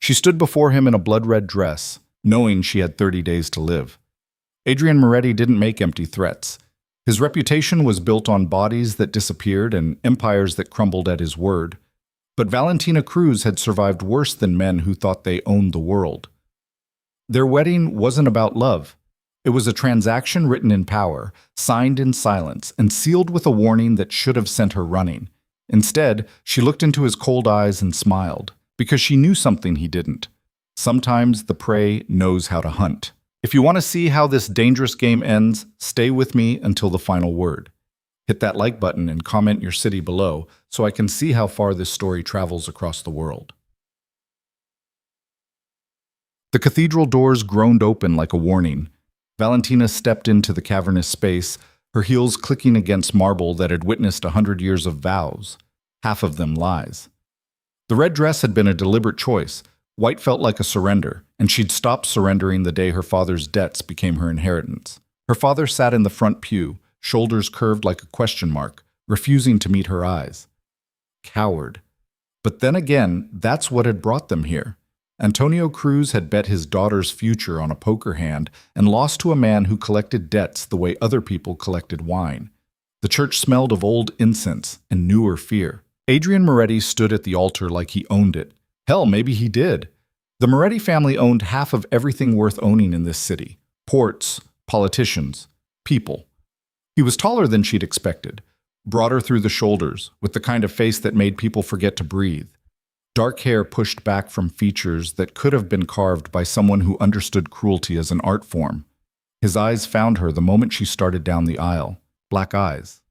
She stood before him in a blood-red dress, knowing she had 30 days to live. Adrian Moretti didn't make empty threats. His reputation was built on bodies that disappeared and empires that crumbled at his word. But Valentina Cruz had survived worse than men who thought they owned the world. Their wedding wasn't about love. It was a transaction written in power, signed in silence, and sealed with a warning that should have sent her running. Instead, she looked into his cold eyes and smiled, because she knew something he didn't. Sometimes the prey knows how to hunt. If you want to see how this dangerous game ends, stay with me until the final word. Hit that like button and comment your city below so I can see how far this story travels across the world. The cathedral doors groaned open like a warning. Valentina stepped into the cavernous space, her heels clicking against marble that had witnessed 100 years of vows, half of them lies. The red dress had been a deliberate choice. White felt like a surrender, and she'd stopped surrendering the day her father's debts became her inheritance. Her father sat in the front pew, shoulders curved like a question mark, refusing to meet her eyes. Coward. But then again, that's what had brought them here. Antonio Cruz had bet his daughter's future on a poker hand and lost to a man who collected debts the way other people collected wine. The church smelled of old incense and newer fear. Adrian Moretti stood at the altar like he owned it. Hell, maybe he did. The Moretti family owned half of everything worth owning in this city. Ports, politicians, people. He was taller than she'd expected, broader through the shoulders, with the kind of face that made people forget to breathe. Dark hair pushed back from features that could have been carved by someone who understood cruelty as an art form. His eyes found her the moment she started down the aisle. Black eyes.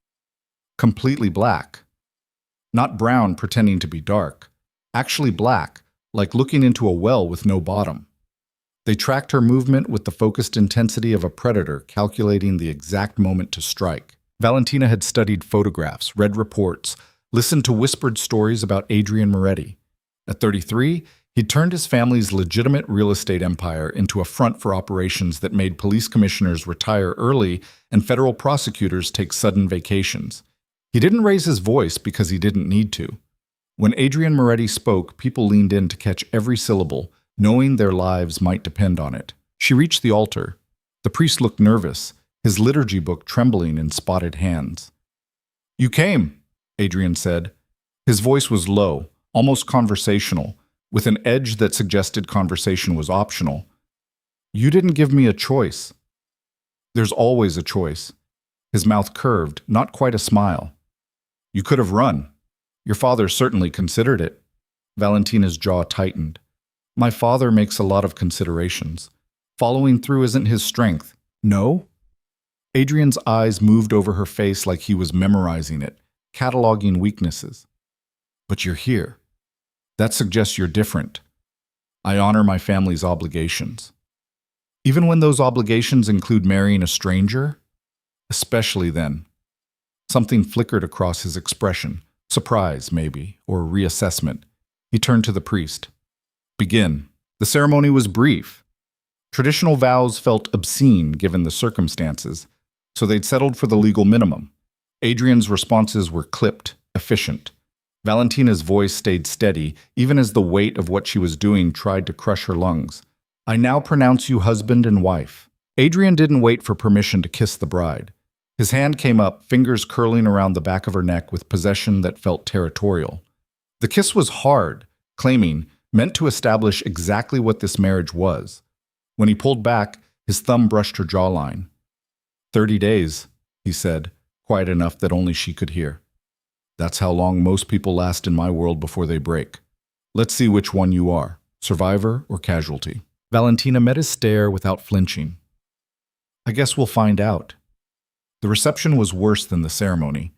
Completely black. Not brown pretending to be dark. Actually black, like looking into a well with no bottom. They tracked her movement with the focused intensity of a predator calculating the exact moment to strike. Valentina had studied photographs, read reports, listened to whispered stories about Adrian Moretti. At 33, he'd turned his family's legitimate real estate empire into a front for operations that made police commissioners retire early and federal prosecutors take sudden vacations. He didn't raise his voice because he didn't need to. When Adrian Moretti spoke, people leaned in to catch every syllable, knowing their lives might depend on it. She reached the altar. The priest looked nervous, his liturgy book trembling in spotted hands. "You came," Adrian said. His voice was low, almost conversational, with an edge that suggested conversation was optional. "You didn't give me a choice." "There's always a choice." His mouth curved, not quite a smile. "You could have run. Your father certainly considered it." Valentina's jaw tightened. "My father makes a lot of considerations. Following through isn't his strength." "No?" Adrian's eyes moved over her face like he was memorizing it, cataloging weaknesses. "But you're here. That suggests you're different. I honor my family's obligations. Even when those obligations include marrying a stranger? Especially then." Something flickered across his expression. Surprise, maybe, or reassessment. He turned to the priest. "Begin." The ceremony was brief. Traditional vows felt obscene given the circumstances, so they'd settled for the legal minimum. Adrian's responses were clipped, efficient. Valentina's voice stayed steady, even as the weight of what she was doing tried to crush her lungs. "I now pronounce you husband and wife." Adrian didn't wait for permission to kiss the bride. His hand came up, fingers curling around the back of her neck with possession that felt territorial. The kiss was hard, claiming, meant to establish exactly what this marriage was. When he pulled back, his thumb brushed her jawline. 30 days, he said, quiet enough that only she could hear. "That's how long most people last in my world before they break. Let's see which one you are, survivor or casualty." Valentina met his stare without flinching. "I guess we'll find out." The reception was worse than the ceremony.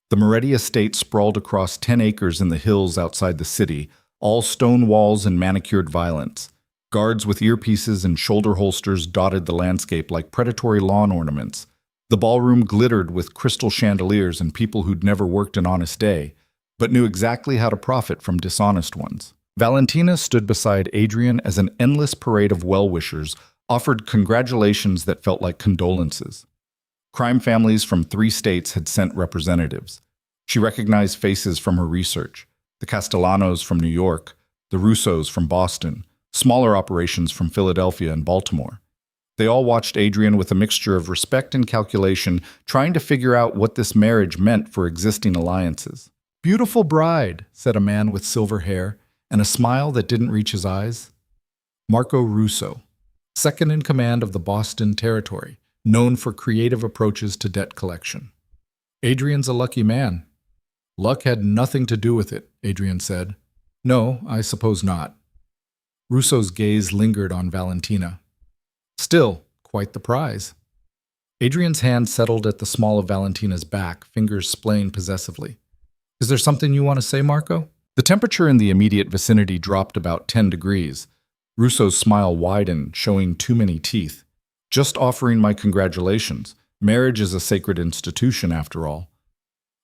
The Moretti estate sprawled across 10 acres in the hills outside the city, all stone walls and manicured violence. Guards with earpieces and shoulder holsters dotted the landscape like predatory lawn ornaments. The ballroom glittered with crystal chandeliers and people who'd never worked an honest day, but knew exactly how to profit from dishonest ones. Valentina stood beside Adrian as an endless parade of well-wishers offered congratulations that felt like condolences. Crime families from 3 states had sent representatives. She recognized faces from her research: the Castellanos from New York, the Russos from Boston, smaller operations from Philadelphia and Baltimore. They all watched Adrian with a mixture of respect and calculation, trying to figure out what this marriage meant for existing alliances. "Beautiful bride," said a man with silver hair and a smile that didn't reach his eyes. Marco Russo, second in command of the Boston territory, known for creative approaches to debt collection. "Adrian's a lucky man." "Luck had nothing to do with it," Adrian said. "No, I suppose not." Russo's gaze lingered on Valentina. "Still, quite the prize." Adrian's hand settled at the small of Valentina's back, fingers splaying possessively. "Is there something you want to say, Marco?" The temperature in the immediate vicinity dropped about 10 degrees. Russo's smile widened, showing too many teeth. "Just offering my congratulations. Marriage is a sacred institution, after all."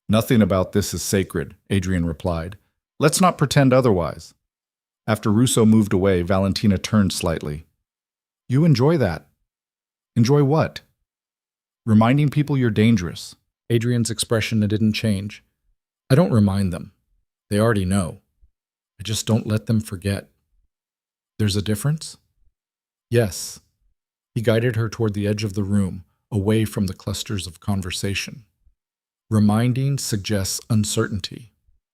"Nothing about this is sacred," Adrian replied. "Let's not pretend otherwise." After Russo moved away, Valentina turned slightly. "You enjoy that." "Enjoy what?" "Reminding people you're dangerous." Adrian's expression didn't change. "I don't remind them. They already know. I just don't let them forget." "There's a difference?" "Yes." He guided her toward the edge of the room, away from the clusters of conversation. "Reminding suggests uncertainty.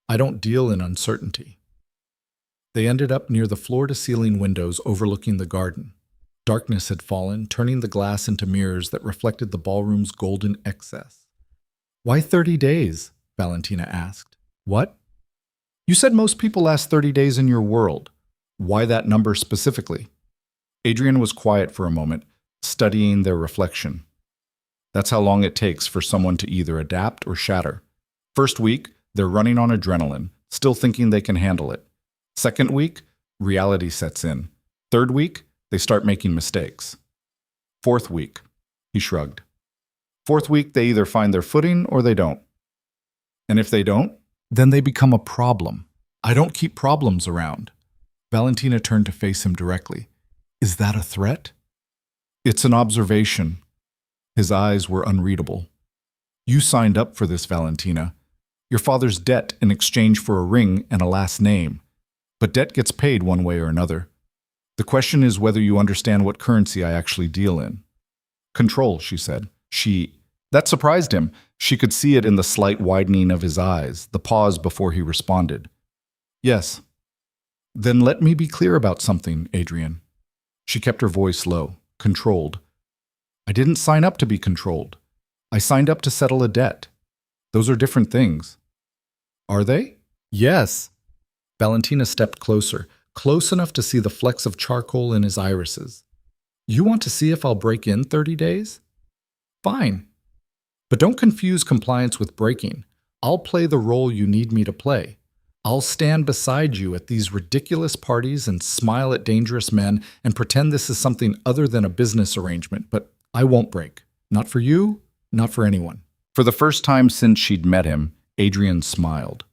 I don't deal in uncertainty." They ended up near the floor-to-ceiling windows overlooking the garden. Darkness had fallen, turning the glass into mirrors that reflected the ballroom's golden excess. "Why 30 days?" Valentina asked. "What?" "You said most people last 30 days in your world. Why that number specifically?" Adrian was quiet for a moment, studying their reflection. "That's how long it takes for someone to either adapt or shatter. First week, they're running on adrenaline, still thinking they can handle it. Second week, reality sets in. Third week, they start making mistakes. Fourth week," he shrugged. "Fourth week, they either find their footing or they don't. And if they don't, then they become a problem. I don't keep problems around." Valentina turned to face him directly. "Is that a threat?" "It's an observation." His eyes were unreadable. "You signed up for this, Valentina. Your father's debt in exchange for a ring and a last name. But debt gets paid one way or another. The question is whether you understand what currency I actually deal in." "Control," she said. That surprised him. She could see it in the slight widening of his eyes, the pause before he responded. "Yes." "Then let me be clear about something, Adrian." She kept her voice low, controlled. "I didn't sign up to be controlled. I signed up to settle a debt. Those are different things." "Are they?" "Yes." Valentina stepped closer, close enough to see the flecks of charcoal in his irises. "You want to see if I'll break in 30 days? Fine. But don't confuse compliance with breaking. I'll play the role you need me to play. I'll stand beside you at these ridiculous parties and smile at dangerous men and pretend this is something other than a business arrangement, but I won't break. Not for you, not for anyone." For the first time since she'd met him, Adrian smiled.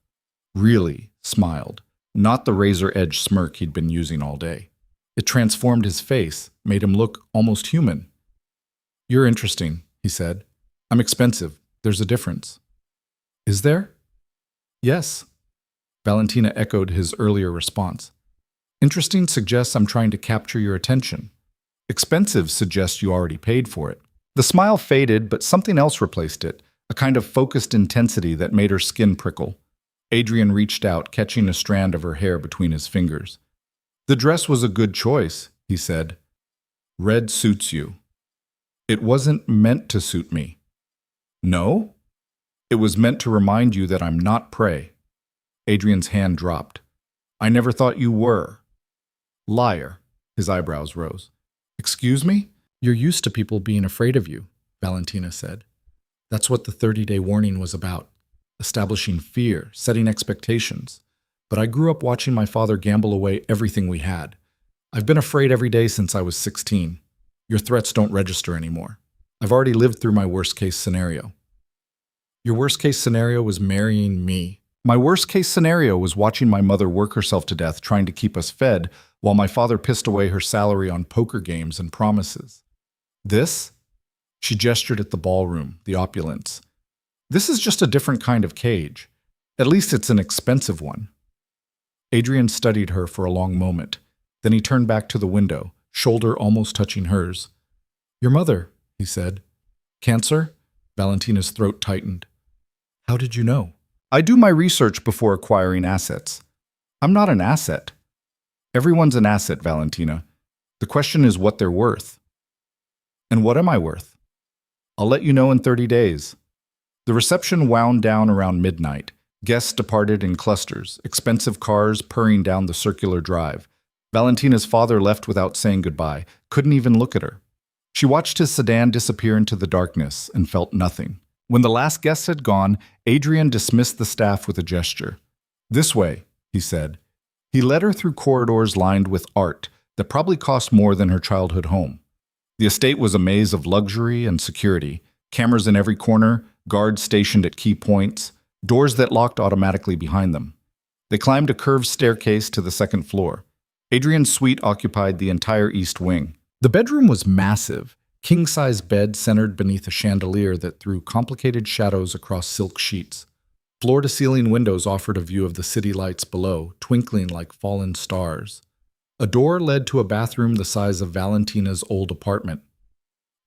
Really smiled. Not the razor-edged smirk he'd been using all day. It transformed his face, made him look almost human. "You're interesting," he said. "I'm expensive. There's a difference." "Is there?" "Yes." Valentina echoed his earlier response. "Interesting suggests I'm trying to capture your attention. Expensive suggests you already paid for it." The smile faded, but something else replaced it, a kind of focused intensity that made her skin prickle. Adrian reached out, catching a strand of her hair between his fingers. "The dress was a good choice," he said. "Red suits you." "It wasn't meant to suit me." "No?" "It was meant to remind you that I'm not prey." Adrian's hand dropped. "I never thought you were." "Liar." His eyebrows rose. "Excuse me?" "You're used to people being afraid of you," Valentina said. "That's what the 30-day warning was about. Establishing fear, setting expectations. But I grew up watching my father gamble away everything we had. I've been afraid every day since I was 16. Your threats don't register anymore. I've already lived through my worst-case scenario." "Your worst-case scenario was marrying me." "My worst-case scenario was watching my mother work herself to death trying to keep us fed, while my father pissed away her salary on poker games and promises. This?" She gestured at the ballroom, the opulence. "This is just a different kind of cage. At least it's an expensive one." Adrian studied her for a long moment. Then he turned back to the window, shoulder almost touching hers. "Your mother," he said. "Cancer?" Valentina's throat tightened. "How did you know?" "I do my research before acquiring assets." "I'm not an asset." "Everyone's an asset, Valentina. The question is what they're worth." "And what am I worth?" "I'll let you know in 30 days. The reception wound down around midnight. Guests departed in clusters, expensive cars purring down the circular drive. Valentina's father left without saying goodbye, couldn't even look at her. She watched his sedan disappear into the darkness and felt nothing. When the last guest had gone, Adrian dismissed the staff with a gesture. "This way," he said. He led her through corridors lined with art that probably cost more than her childhood home. The estate was a maze of luxury and security, cameras in every corner, guards stationed at key points, doors that locked automatically behind them. They climbed a curved staircase to the second floor. Adrian's suite occupied the entire east wing. The bedroom was massive, king-size bed centered beneath a chandelier that threw complicated shadows across silk sheets. Floor-to-ceiling windows offered a view of the city lights below, twinkling like fallen stars. A door led to a bathroom the size of Valentina's old apartment.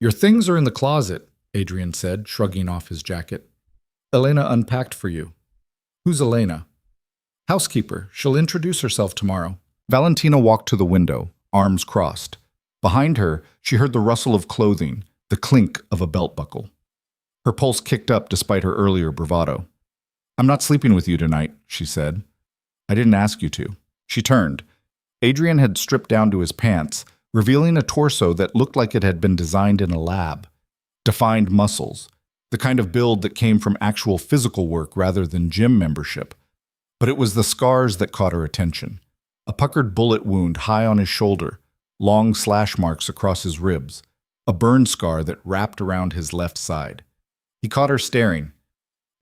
"Your things are in the closet," Adrian said, shrugging off his jacket. "Elena unpacked for you." "Who's Elena?" "Housekeeper. She'll introduce herself tomorrow." Valentina walked to the window, arms crossed. Behind her, she heard the rustle of clothing, the clink of a belt buckle. Her pulse kicked up despite her earlier bravado. "I'm not sleeping with you tonight," she said. "I didn't ask you to." She turned. Adrian had stripped down to his pants, revealing a torso that looked like it had been designed in a lab. Defined muscles, the kind of build that came from actual physical work rather than gym membership. But it was the scars that caught her attention. A puckered bullet wound high on his shoulder, long slash marks across his ribs, a burn scar that wrapped around his left side. He caught her staring.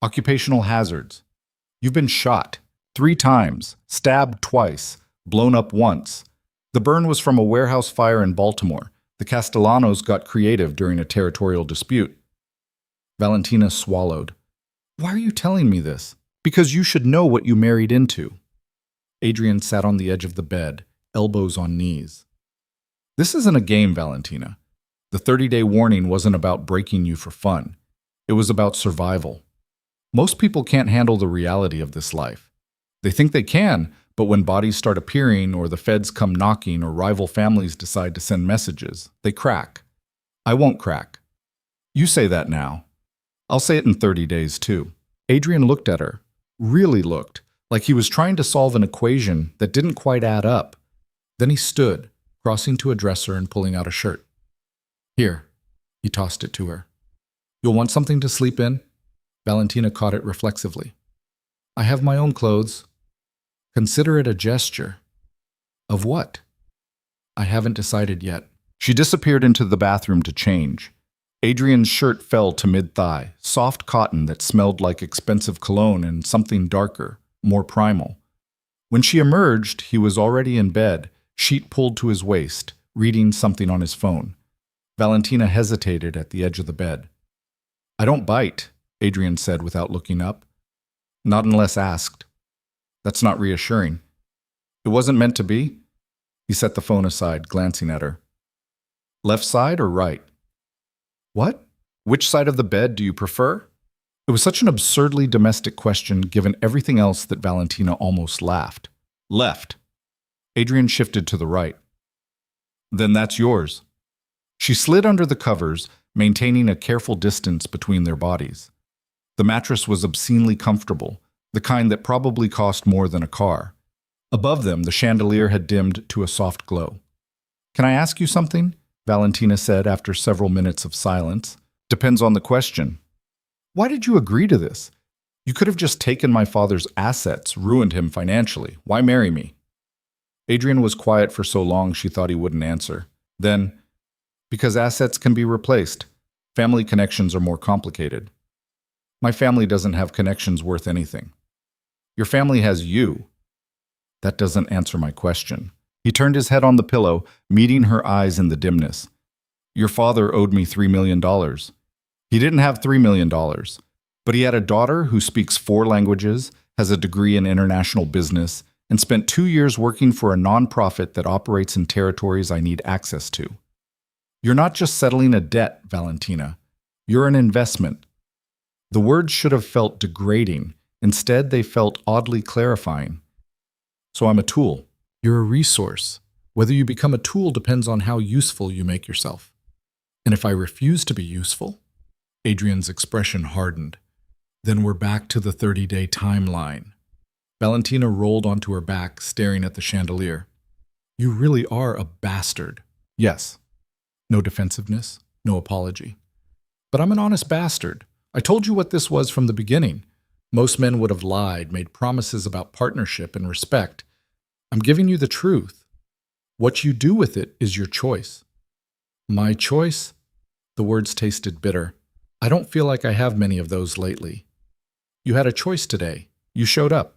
"Occupational hazards. You've been shot 3 times, stabbed twice, blown up once. The burn was from a warehouse fire in Baltimore. The Castellanos got creative during a territorial dispute." Valentina swallowed. "Why are you telling me this?" "Because you should know what you married into." Adrian sat on the edge of the bed, elbows on knees. "This isn't a game, Valentina. The 30-day warning wasn't about breaking you for fun. It was about survival. Most people can't handle the reality of this life. They think they can, but when bodies start appearing or the feds come knocking or rival families decide to send messages, they crack. I won't crack. You say that now. I'll say it in 30 days too." Adrian looked at her, really looked, like he was trying to solve an equation that didn't quite add up. Then he stood, crossing to a dresser and pulling out a shirt. "Here." He tossed it to her. "You'll want something to sleep in?" Valentina caught it reflexively. "I have my own clothes." "Consider it a gesture." "Of what?" "I haven't decided yet." She disappeared into the bathroom to change. Adrian's shirt fell to mid-thigh, soft cotton that smelled like expensive cologne and something darker, more primal. When she emerged, he was already in bed, sheet pulled to his waist, reading something on his phone. Valentina hesitated at the edge of the bed. "I don't bite," Adrian said without looking up. "Not unless asked." "That's not reassuring." "It wasn't meant to be?" He set the phone aside, glancing at her. "Left side or right?" "What? Which side of the bed do you prefer?" It was such an absurdly domestic question given everything else that Valentina almost laughed. "Left." Adrian shifted to the right. "Then that's yours." She slid under the covers, maintaining a careful distance between their bodies. The mattress was obscenely comfortable, the kind that probably cost more than a car. Above them, the chandelier had dimmed to a soft glow. "Can I ask you something?" Valentina said after several minutes of silence. "Depends on the question." "Why did you agree to this? You could have just taken my father's assets, ruined him financially. Why marry me?" Adrian was quiet for so long she thought he wouldn't answer. Then, "Because assets can be replaced. Family connections are more complicated." "My family doesn't have connections worth anything." "Your family has you." "That doesn't answer my question." He turned his head on the pillow, meeting her eyes in the dimness. "Your father owed me $3 million. He didn't have $3 million, but he had a daughter who speaks 4 languages, has a degree in international business, and spent 2 years working for a nonprofit that operates in territories I need access to. You're not just settling a debt, Valentina. You're an investment. The words should have felt degrading. Instead, they felt oddly clarifying. So I'm a tool. You're a resource. Whether you become a tool depends on how useful you make yourself. And if I refuse to be useful? Adrian's expression hardened. Then we're back to the 30-day timeline. Valentina rolled onto her back, staring at the chandelier. You really are a bastard. Yes. No defensiveness, no apology. But I'm an honest bastard. I told you what this was from the beginning. Most men would have lied, made promises about partnership and respect. I'm giving you the truth. What you do with it is your choice. My choice? The words tasted bitter. I don't feel like I have many of those lately. You had a choice today. You showed up.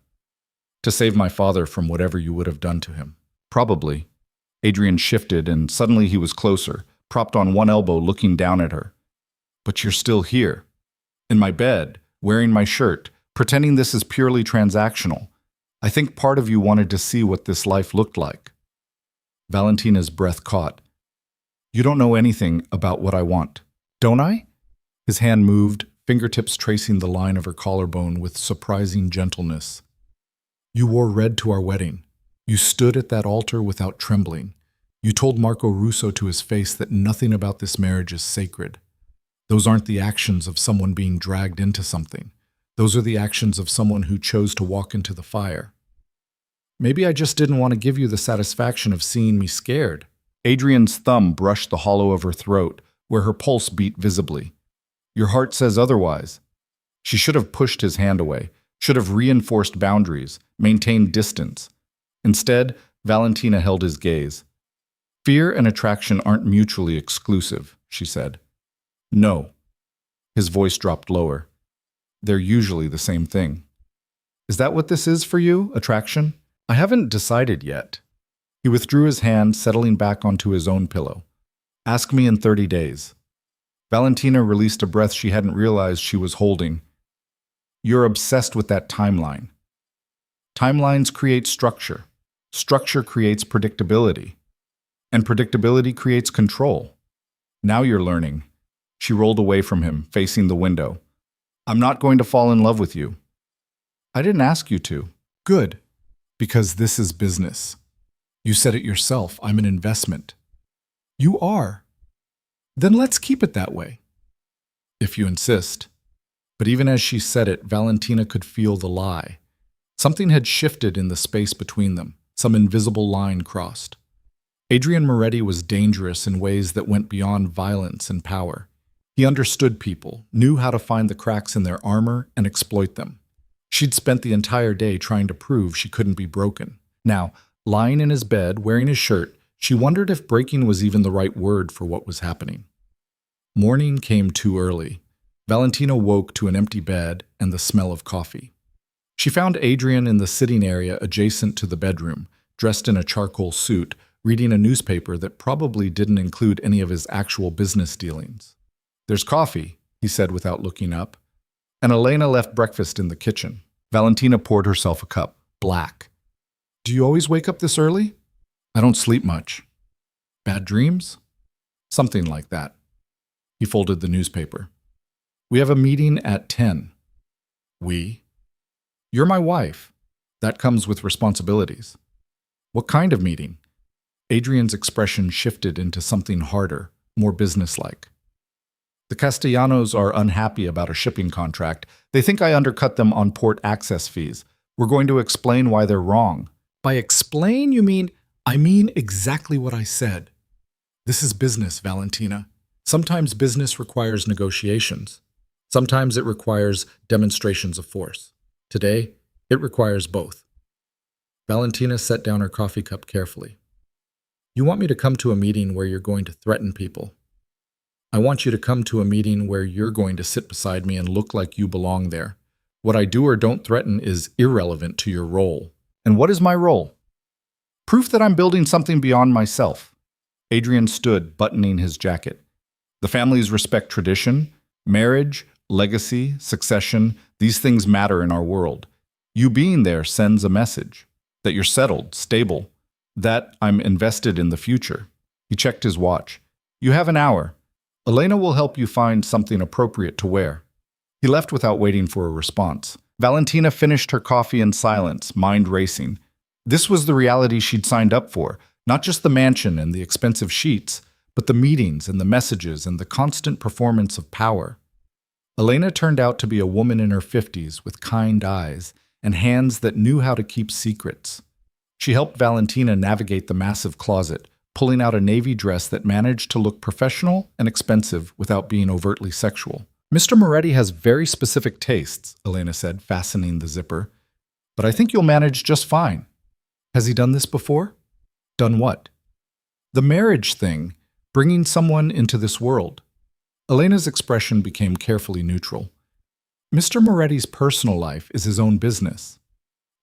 To save my father from whatever you would have done to him. Probably. Adrian shifted, and suddenly he was closer, propped on one elbow, looking down at her. But you're still here. In my bed, wearing my shirt, pretending this is purely transactional. I think part of you wanted to see what this life looked like. Valentina's breath caught. You don't know anything about what I want. Don't I? His hand moved, fingertips tracing the line of her collarbone with surprising gentleness. You wore red to our wedding. You stood at that altar without trembling. You told Marco Russo to his face that nothing about this marriage is sacred. Those aren't the actions of someone being dragged into something. Those are the actions of someone who chose to walk into the fire. Maybe I just didn't want to give you the satisfaction of seeing me scared. Adrian's thumb brushed the hollow of her throat, where her pulse beat visibly. Your heart says otherwise. She should have pushed his hand away, should have reinforced boundaries, maintained distance. Instead, Valentina held his gaze. Fear and attraction aren't mutually exclusive, she said. No. His voice dropped lower. They're usually the same thing. Is that what this is for you, attraction? I haven't decided yet. He withdrew his hand, settling back onto his own pillow. Ask me in 30 days. Valentina released a breath she hadn't realized she was holding. You're obsessed with that timeline. Timelines create structure. Structure creates predictability. And predictability creates control. Now you're learning. She rolled away from him, facing the window. I'm not going to fall in love with you. I didn't ask you to. Good. Because this is business. You said it yourself. I'm an investment. You are. Then let's keep it that way. If you insist. But even as she said it, Valentina could feel the lie. Something had shifted in the space between them. Some invisible line crossed. Adrian Moretti was dangerous in ways that went beyond violence and power. He understood people, knew how to find the cracks in their armor and exploit them. She'd spent the entire day trying to prove she couldn't be broken. Now, lying in his bed, wearing his shirt, she wondered if breaking was even the right word for what was happening. Morning came too early. Valentina woke to an empty bed and the smell of coffee. She found Adrian in the sitting area adjacent to the bedroom, dressed in a charcoal suit, reading a newspaper that probably didn't include any of his actual business dealings. There's coffee, he said without looking up. And Elena left breakfast in the kitchen. Valentina poured herself a cup, black. Do you always wake up this early? I don't sleep much. Bad dreams? Something like that. He folded the newspaper. We have a meeting at 10. We? You're my wife. That comes with responsibilities. What kind of meeting? Adrian's expression shifted into something harder, more businesslike. The Castellanos are unhappy about a shipping contract. They think I undercut them on port access fees. We're going to explain why they're wrong. By explain, you mean, I mean exactly what I said. This is business, Valentina. Sometimes business requires negotiations. Sometimes it requires demonstrations of force. Today, it requires both. Valentina set down her coffee cup carefully. You want me to come to a meeting where you're going to threaten people. I want you to come to a meeting where you're going to sit beside me and look like you belong there. What I do or don't threaten is irrelevant to your role. And what is my role? Proof that I'm building something beyond myself. Adrian stood, buttoning his jacket. The families respect tradition, marriage, legacy, succession. These things matter in our world. You being there sends a message. that you're settled, stable, that I'm invested in the future. He checked his watch. You have an hour. Elena will help you find something appropriate to wear. He left without waiting for a response. Valentina finished her coffee in silence, mind racing. This was the reality she'd signed up for, not just the mansion and the expensive sheets, but the meetings and the messages and the constant performance of power. Elena turned out to be a woman in her 50s with kind eyes and hands that knew how to keep secrets. She helped Valentina navigate the massive closet, pulling out a navy dress that managed to look professional and expensive without being overtly sexual. Mr. Moretti has very specific tastes, Elena said, fastening the zipper. But I think you'll manage just fine. Has he done this before? Done what? The marriage thing, bringing someone into this world. Elena's expression became carefully neutral. Mr. Moretti's personal life is his own business.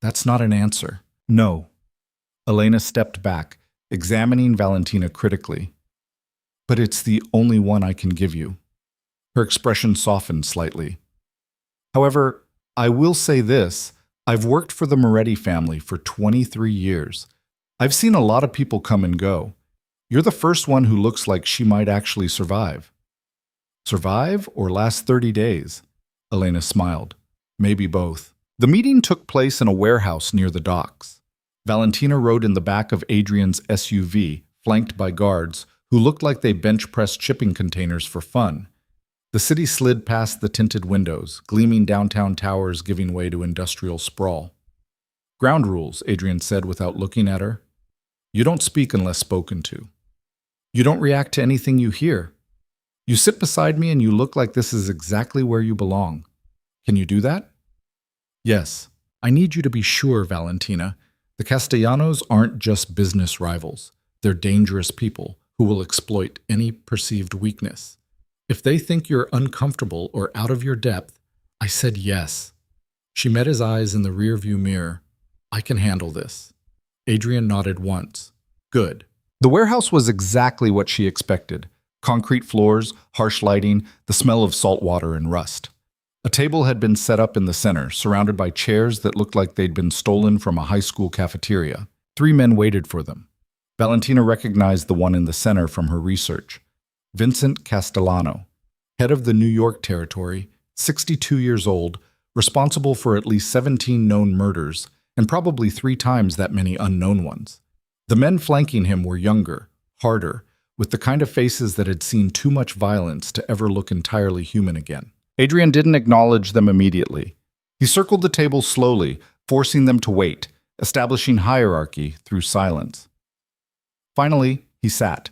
That's not an answer. No. Elena stepped back, examining Valentina critically. But it's the only one I can give you. Her expression softened slightly. However, I will say this. I've worked for the Moretti family for 23 years. I've seen a lot of people come and go. You're the first one who looks like she might actually survive. Survive or last 30 days? Elena smiled. Maybe both. The meeting took place in a warehouse near the docks. Valentina rode in the back of Adrian's SUV, flanked by guards, who looked like they bench-pressed shipping containers for fun. The city slid past the tinted windows, gleaming downtown towers giving way to industrial sprawl. Ground rules, Adrian said without looking at her. You don't speak unless spoken to. You don't react to anything you hear. You sit beside me and you look like this is exactly where you belong. Can you do that? Yes. I need you to be sure, Valentina. The Castellanos aren't just business rivals. They're dangerous people who will exploit any perceived weakness. If they think you're uncomfortable or out of your depth, I said yes. She met his eyes in the rearview mirror. I can handle this. Adrian nodded once. Good. The warehouse was exactly what she expected. Concrete floors, harsh lighting, the smell of salt water and rust. A table had been set up in the center, surrounded by chairs that looked like they'd been stolen from a high school cafeteria. 3 men waited for them. Valentina recognized the one in the center from her research. Vincent Castellano, head of the New York territory, 62 years old, responsible for at least 17 known murders, and probably 3 times that many unknown ones. The men flanking him were younger, harder, with the kind of faces that had seen too much violence to ever look entirely human again. Adrian didn't acknowledge them immediately. He circled the table slowly, forcing them to wait, establishing hierarchy through silence. Finally, he sat.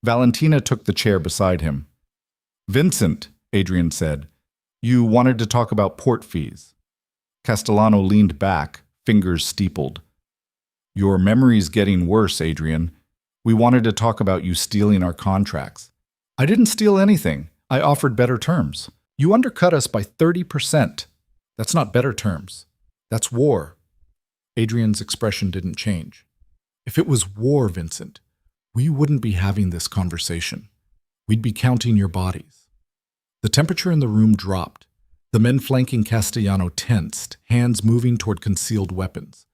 Valentina took the chair beside him. Vincent, Adrian said, you wanted to talk about port fees. Castellano leaned back, fingers steepled. Your memory's getting worse, Adrian. We wanted to talk about you stealing our contracts. I didn't steal anything. I offered better terms. You undercut us by 30%. That's not better terms. That's war. Adrian's expression didn't change. If it was war, Vincent, we wouldn't be having this conversation. We'd be counting your bodies. The temperature in the room dropped. The men flanking Castellano tensed, hands moving toward concealed weapons.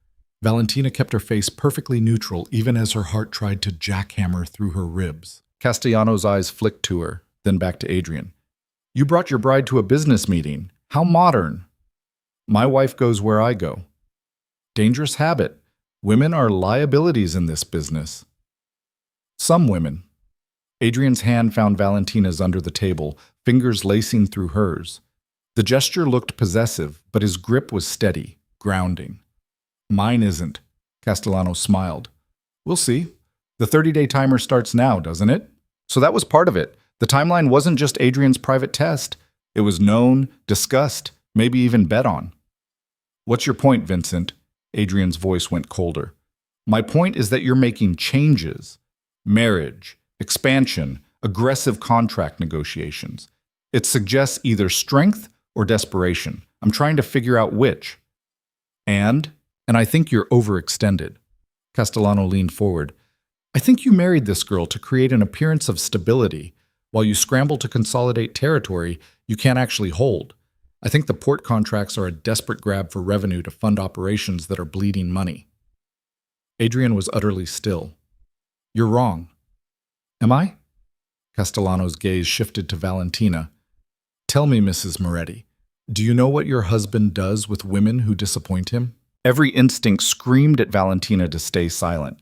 Valentina kept her face perfectly neutral even as her heart tried to jackhammer through her ribs. Castellano's eyes flicked to her, then back to Adrian. You brought your bride to a business meeting. How modern. My wife goes where I go. Dangerous habit. Women are liabilities in this business. Some women. Adrian's hand found Valentina's under the table, fingers lacing through hers. The gesture looked possessive, but his grip was steady, grounding. Mine isn't. Castellano smiled. We'll see. The 30-day timer starts now, doesn't it? So that was part of it. The timeline wasn't just Adrian's private test. It was known, discussed, maybe even bet on. What's your point, Vincent? Adrian's voice went colder. My point is that you're making changes. Marriage, expansion, aggressive contract negotiations. It suggests either strength or desperation. I'm trying to figure out which. And I think you're overextended. Castellano leaned forward. I think you married this girl to create an appearance of stability, while you scramble to consolidate territory you can't actually hold. I think the port contracts are a desperate grab for revenue to fund operations that are bleeding money. Adrian was utterly still. You're wrong. Am I? Castellano's gaze shifted to Valentina. Tell me, Mrs. Moretti, do you know what your husband does with women who disappoint him? Every instinct screamed at Valentina to stay silent.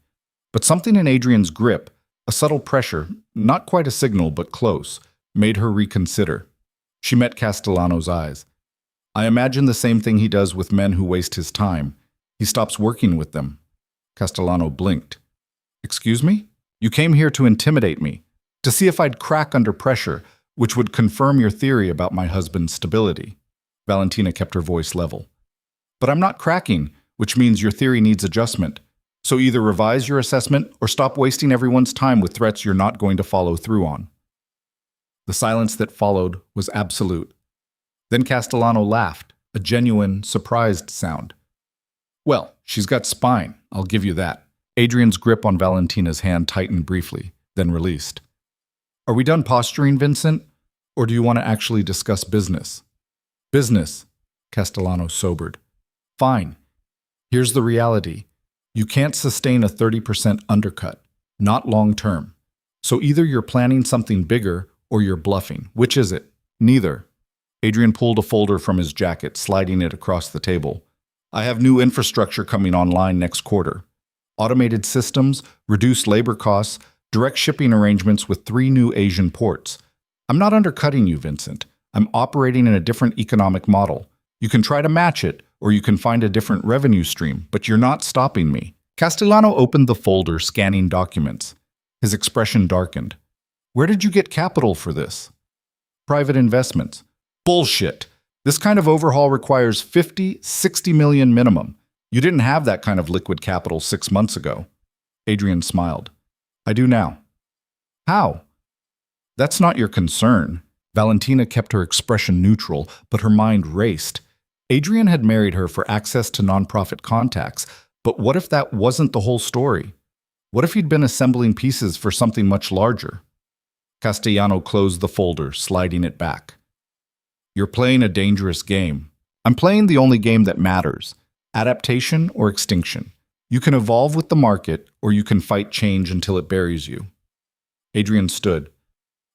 But something in Adrian's grip, a subtle pressure, not quite a signal but close, made her reconsider. She met Castellano's eyes. I imagine the same thing he does with men who waste his time. He stops working with them. Castellano blinked. Excuse me? You came here to intimidate me, to see if I'd crack under pressure, which would confirm your theory about my husband's stability. Valentina kept her voice level. But I'm not cracking, which means your theory needs adjustment. So either revise your assessment or stop wasting everyone's time with threats you're not going to follow through on. The silence that followed was absolute. Then Castellano laughed, a genuine, surprised sound. Well, she's got spine, I'll give you that. Adrian's grip on Valentina's hand tightened briefly, then released. Are we done posturing, Vincent? Or do you want to actually discuss business? Business, Castellano sobered. Fine. Here's the reality. You can't sustain a 30% undercut, not long term. So either you're planning something bigger or you're bluffing. Which is it? Neither. Adrian pulled a folder from his jacket, sliding it across the table. I have new infrastructure coming online next quarter. Automated systems, reduced labor costs, direct shipping arrangements with 3 new Asian ports. I'm not undercutting you, Vincent. I'm operating in a different economic model. You can try to match it, or you can find a different revenue stream, but you're not stopping me. Castellano opened the folder, scanning documents. His expression darkened. Where did you get capital for this? Private investments. Bullshit. This kind of overhaul requires 50, 60 million minimum. You didn't have that kind of liquid capital 6 months ago. Adrian smiled. I do now. How? That's not your concern. Valentina kept her expression neutral, but her mind raced. Adrian had married her for access to nonprofit contacts, but what if that wasn't the whole story? What if he'd been assembling pieces for something much larger? Castellano closed the folder, sliding it back. You're playing a dangerous game. I'm playing the only game that matters. Adaptation or extinction. You can evolve with the market, or you can fight change until it buries you. Adrian stood.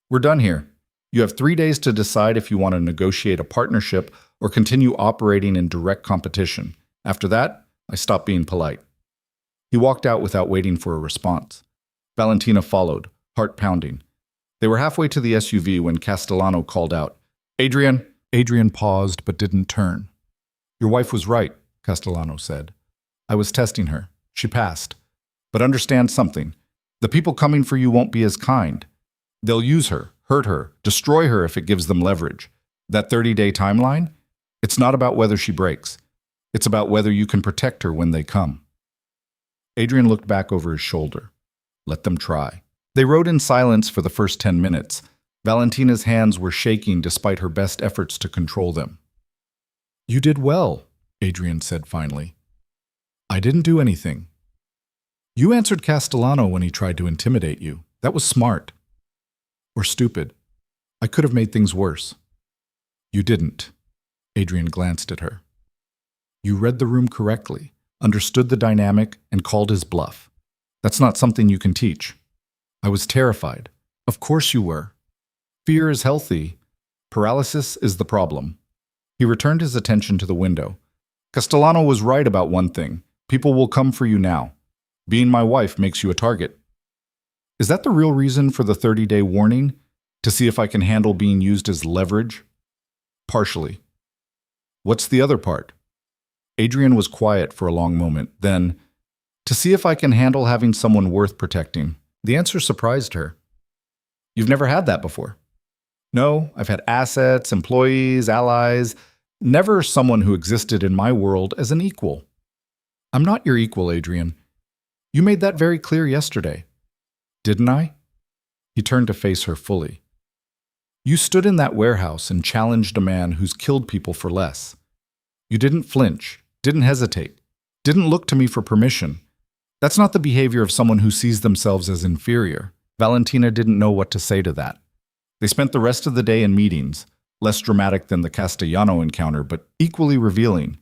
We're done here. You have 3 days to decide if you want to negotiate a partnership or continue operating in direct competition. After that, I stop being polite. He walked out without waiting for a response. Valentina followed, heart pounding. They were halfway to the SUV when Castellano called out, Adrian! Adrian paused but didn't turn. Your wife was right, Castellano said. I was testing her. She passed. But understand something. The people coming for you won't be as kind. They'll use her, hurt her, destroy her if it gives them leverage. That 30-day timeline? It's not about whether she breaks. It's about whether you can protect her when they come. Adrian looked back over his shoulder. Let them try. They rode in silence for the first 10 minutes. Valentina's hands were shaking despite her best efforts to control them. You did well, Adrian said finally. I didn't do anything. You answered Castellano when he tried to intimidate you. That was smart. Or stupid. I could have made things worse. You didn't. Adrian glanced at her. You read the room correctly, understood the dynamic, and called his bluff. That's not something you can teach. I was terrified. Of course you were. Fear is healthy. Paralysis is the problem. He returned his attention to the window. Castellano was right about one thing. People will come for you now. Being my wife makes you a target. Is that the real reason for the 30-day warning? To see if I can handle being used as leverage? Partially. What's the other part? Adrian was quiet for a long moment. Then, to see if I can handle having someone worth protecting. The answer surprised her. You've never had that before. No, I've had assets, employees, allies, never someone who existed in my world as an equal. I'm not your equal, Adrian. You made that very clear yesterday. Didn't I? He turned to face her fully. You stood in that warehouse and challenged a man who's killed people for less. You didn't flinch, didn't hesitate, didn't look to me for permission. That's not the behavior of someone who sees themselves as inferior. Valentina didn't know what to say to that. They spent the rest of the day in meetings, less dramatic than the Castellano encounter, but equally revealing.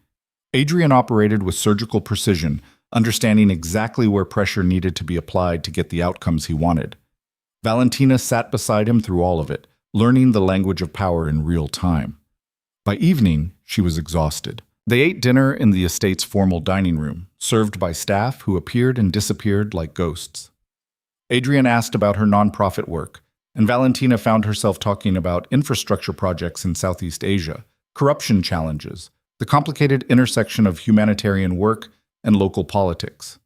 Adrian operated with surgical precision, understanding exactly where pressure needed to be applied to get the outcomes he wanted. Valentina sat beside him through all of it, learning the language of power in real time. By evening, she was exhausted. They ate dinner in the estate's formal dining room, served by staff who appeared and disappeared like ghosts. Adrian asked about her nonprofit work, and Valentina found herself talking about infrastructure projects in Southeast Asia, corruption challenges, the complicated intersection of humanitarian work and local politics.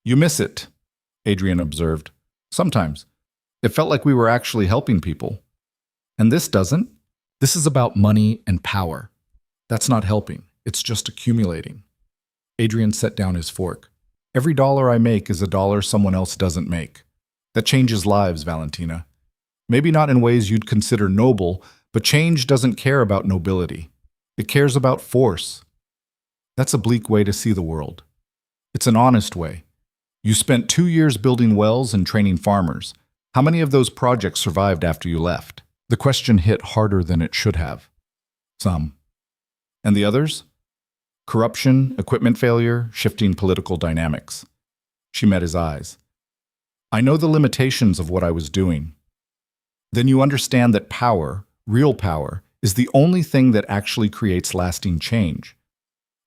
"You miss it," Adrian observed. "Sometimes. It felt like we were actually helping people. And this doesn't. This is about money and power. That's not helping. It's just accumulating." Adrian set down his fork. "Every dollar I make is a dollar someone else doesn't make. That changes lives, Valentina. Maybe not in ways you'd consider noble, but change doesn't care about nobility. It cares about force. That's a bleak way to see the world. It's an honest way. You spent 2 years building wells and training farmers. How many of those projects survived after you left?" The question hit harder than it should have. Some. "And the others?" "Corruption, equipment failure, shifting political dynamics." She met his eyes. "I know the limitations of what I was doing." "Then you understand that power, real power, is the only thing that actually creates lasting change.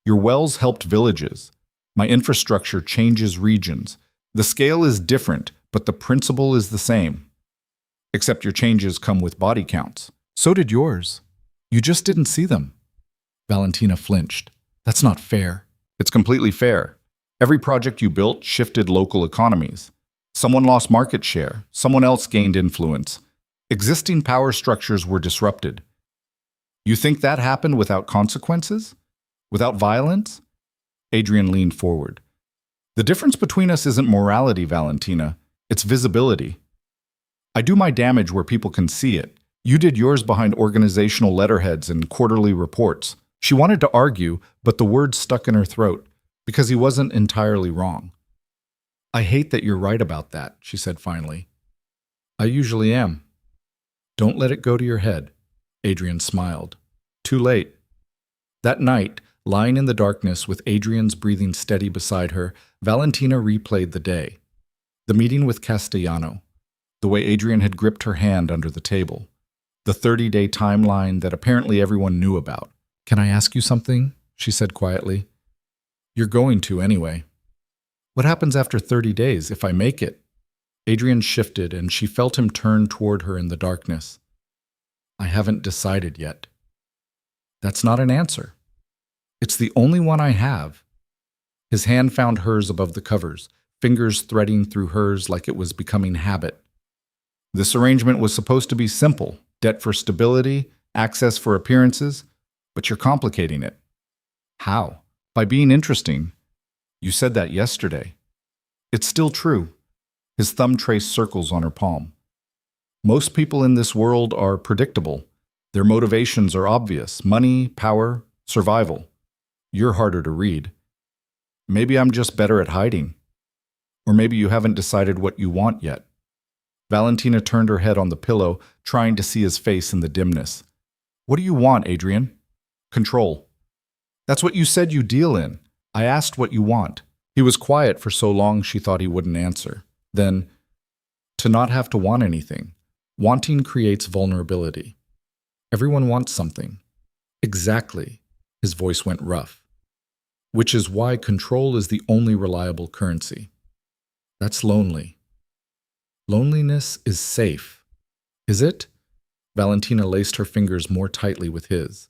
Your wells helped villages. My infrastructure changes regions. The scale is different, but the principle is the same. Except your changes come with body counts. So did yours. You just didn't see them." Valentina flinched. "That's not fair." "It's completely fair. Every project you built shifted local economies. Someone lost market share. Someone else gained influence. Existing power structures were disrupted. You think that happened without consequences? Without violence?" Adrian leaned forward. "The difference between us isn't morality, Valentina. It's visibility. I do my damage where people can see it. You did yours behind organizational letterheads and quarterly reports." She wanted to argue, but the words stuck in her throat, because he wasn't entirely wrong. "I hate that you're right about that," she said finally. "I usually am." "Don't let it go to your head." Adrian smiled. "Too late." That night, lying in the darkness with Adrian's breathing steady beside her, Valentina replayed the day. The meeting with Castellano, the way Adrian had gripped her hand under the table, the 30-day timeline that apparently everyone knew about. "Can I ask you something?" she said quietly. "You're going to anyway." "What happens after 30 days, if I make it?" Adrian shifted, and she felt him turn toward her in the darkness. "I haven't decided yet." "That's not an answer." "It's the only one I have." His hand found hers above the covers, fingers threading through hers like it was becoming habit. "This arrangement was supposed to be simple, debt for stability, access for appearances, but you're complicating it." "How?" "By being interesting. You said that yesterday." "It's still true." His thumb traced circles on her palm. "Most people in this world are predictable. Their motivations are obvious: money, power, survival. You're harder to read. Maybe I'm just better at hiding. Or maybe you haven't decided what you want yet." Valentina turned her head on the pillow, trying to see his face in the dimness. "What do you want, Adrian?" "Control." "That's what you said you deal in. I asked what you want." He was quiet for so long she thought he wouldn't answer. Then, "To not have to want anything. Wanting creates vulnerability. Everyone wants something." "Exactly." His voice went rough. "Which is why control is the only reliable currency. That's lonely." "Loneliness is safe." "Is it?" Valentina laced her fingers more tightly with his.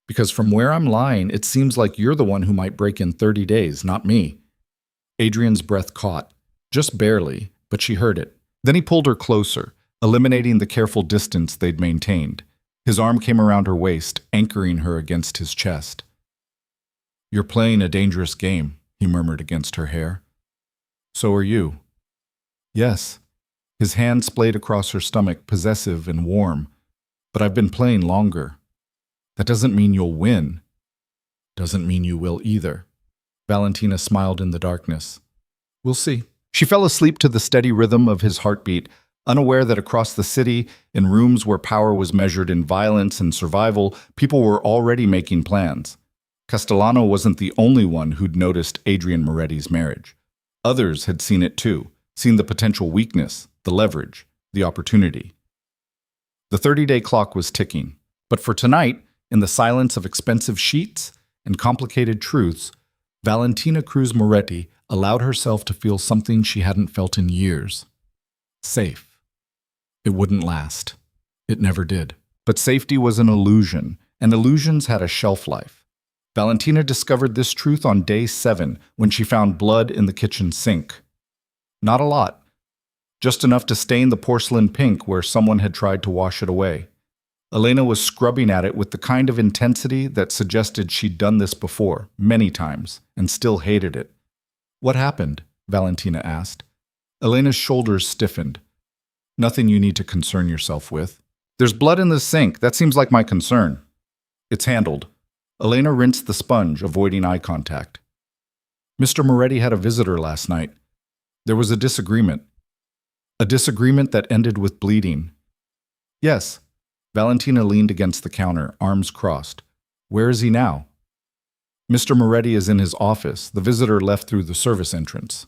"Because from where I'm lying, it seems like you're the one who might break in 30 days, not me." Adrian's breath caught, just barely, but she heard it. Then he pulled her closer, eliminating the careful distance they'd maintained. His arm came around her waist, anchoring her against his chest. "You're playing a dangerous game," he murmured against her hair. "So are you." "Yes." His hand splayed across her stomach, possessive and warm. "But I've been playing longer. That doesn't mean you'll win. Doesn't mean you will either." Valentina smiled in the darkness. "We'll see." She fell asleep to the steady rhythm of his heartbeat, unaware that across the city, in rooms where power was measured in violence and survival, people were already making plans. Castellano wasn't the only one who'd noticed Adrian Moretti's marriage. Others had seen it too, seen the potential weakness, the leverage, the opportunity. The 30-day clock was ticking, but for tonight, in the silence of expensive sheets and complicated truths, Valentina Cruz Moretti allowed herself to feel something she hadn't felt in years. Safe. It wouldn't last. It never did. But safety was an illusion, and illusions had a shelf life. Valentina discovered this truth on day 7 when she found blood in the kitchen sink. Not a lot. Just enough to stain the porcelain pink where someone had tried to wash it away. Elena was scrubbing at it with the kind of intensity that suggested she'd done this before, many times, and still hated it. "What happened?" Valentina asked. Elena's shoulders stiffened. "Nothing you need to concern yourself with." "There's blood in the sink. That seems like my concern." "It's handled." Elena rinsed the sponge, avoiding eye contact. "Mr. Moretti had a visitor last night. There was a disagreement. A disagreement that ended with bleeding." "Yes." Valentina leaned against the counter, arms crossed. "Where is he now?" "Mr. Moretti is in his office. The visitor left through the service entrance."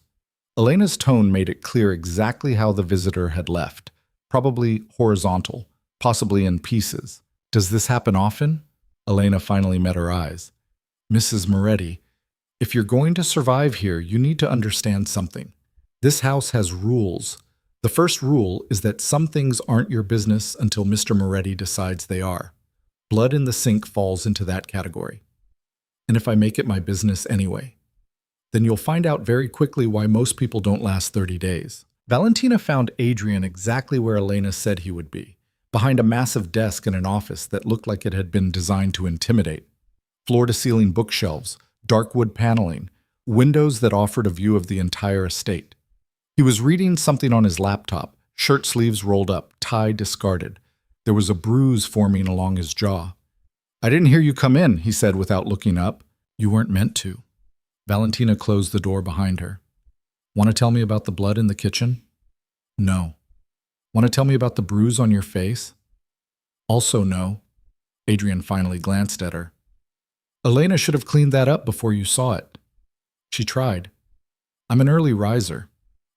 Elena's tone made it clear exactly how the visitor had left. Probably horizontal, possibly in pieces. "Does this happen often?" Elena finally met her eyes. "Mrs. Moretti, if you're going to survive here, you need to understand something. This house has rules. The first rule is that some things aren't your business until Mr. Moretti decides they are. Blood in the sink falls into that category. And if I make it my business anyway, then you'll find out very quickly why most people don't last 30 days. Valentina found Adrian exactly where Elena said he would be, behind a massive desk in an office that looked like it had been designed to intimidate. Floor-to-ceiling bookshelves, dark wood paneling, windows that offered a view of the entire estate. He was reading something on his laptop, shirt sleeves rolled up, tie discarded. There was a bruise forming along his jaw. "I didn't hear you come in," he said without looking up. "You weren't meant to." Valentina closed the door behind her. "Want to tell me about the blood in the kitchen?" "No." "Want to tell me about the bruise on your face?" "Also no." Adrian finally glanced at her. "Elena should have cleaned that up before you saw it." She tried. "I'm an early riser."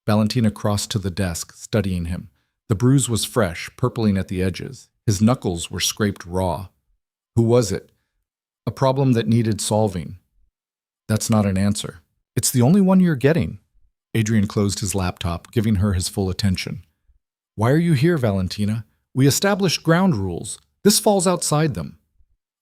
Valentina crossed to the desk, studying him. The bruise was fresh, purpling at the edges. His knuckles were scraped raw. "Who was it?" "A problem that needed solving." "That's not an answer." "It's the only one you're getting." Adrian closed his laptop, giving her his full attention. "Why are you here, Valentina? We established ground rules. This falls outside them."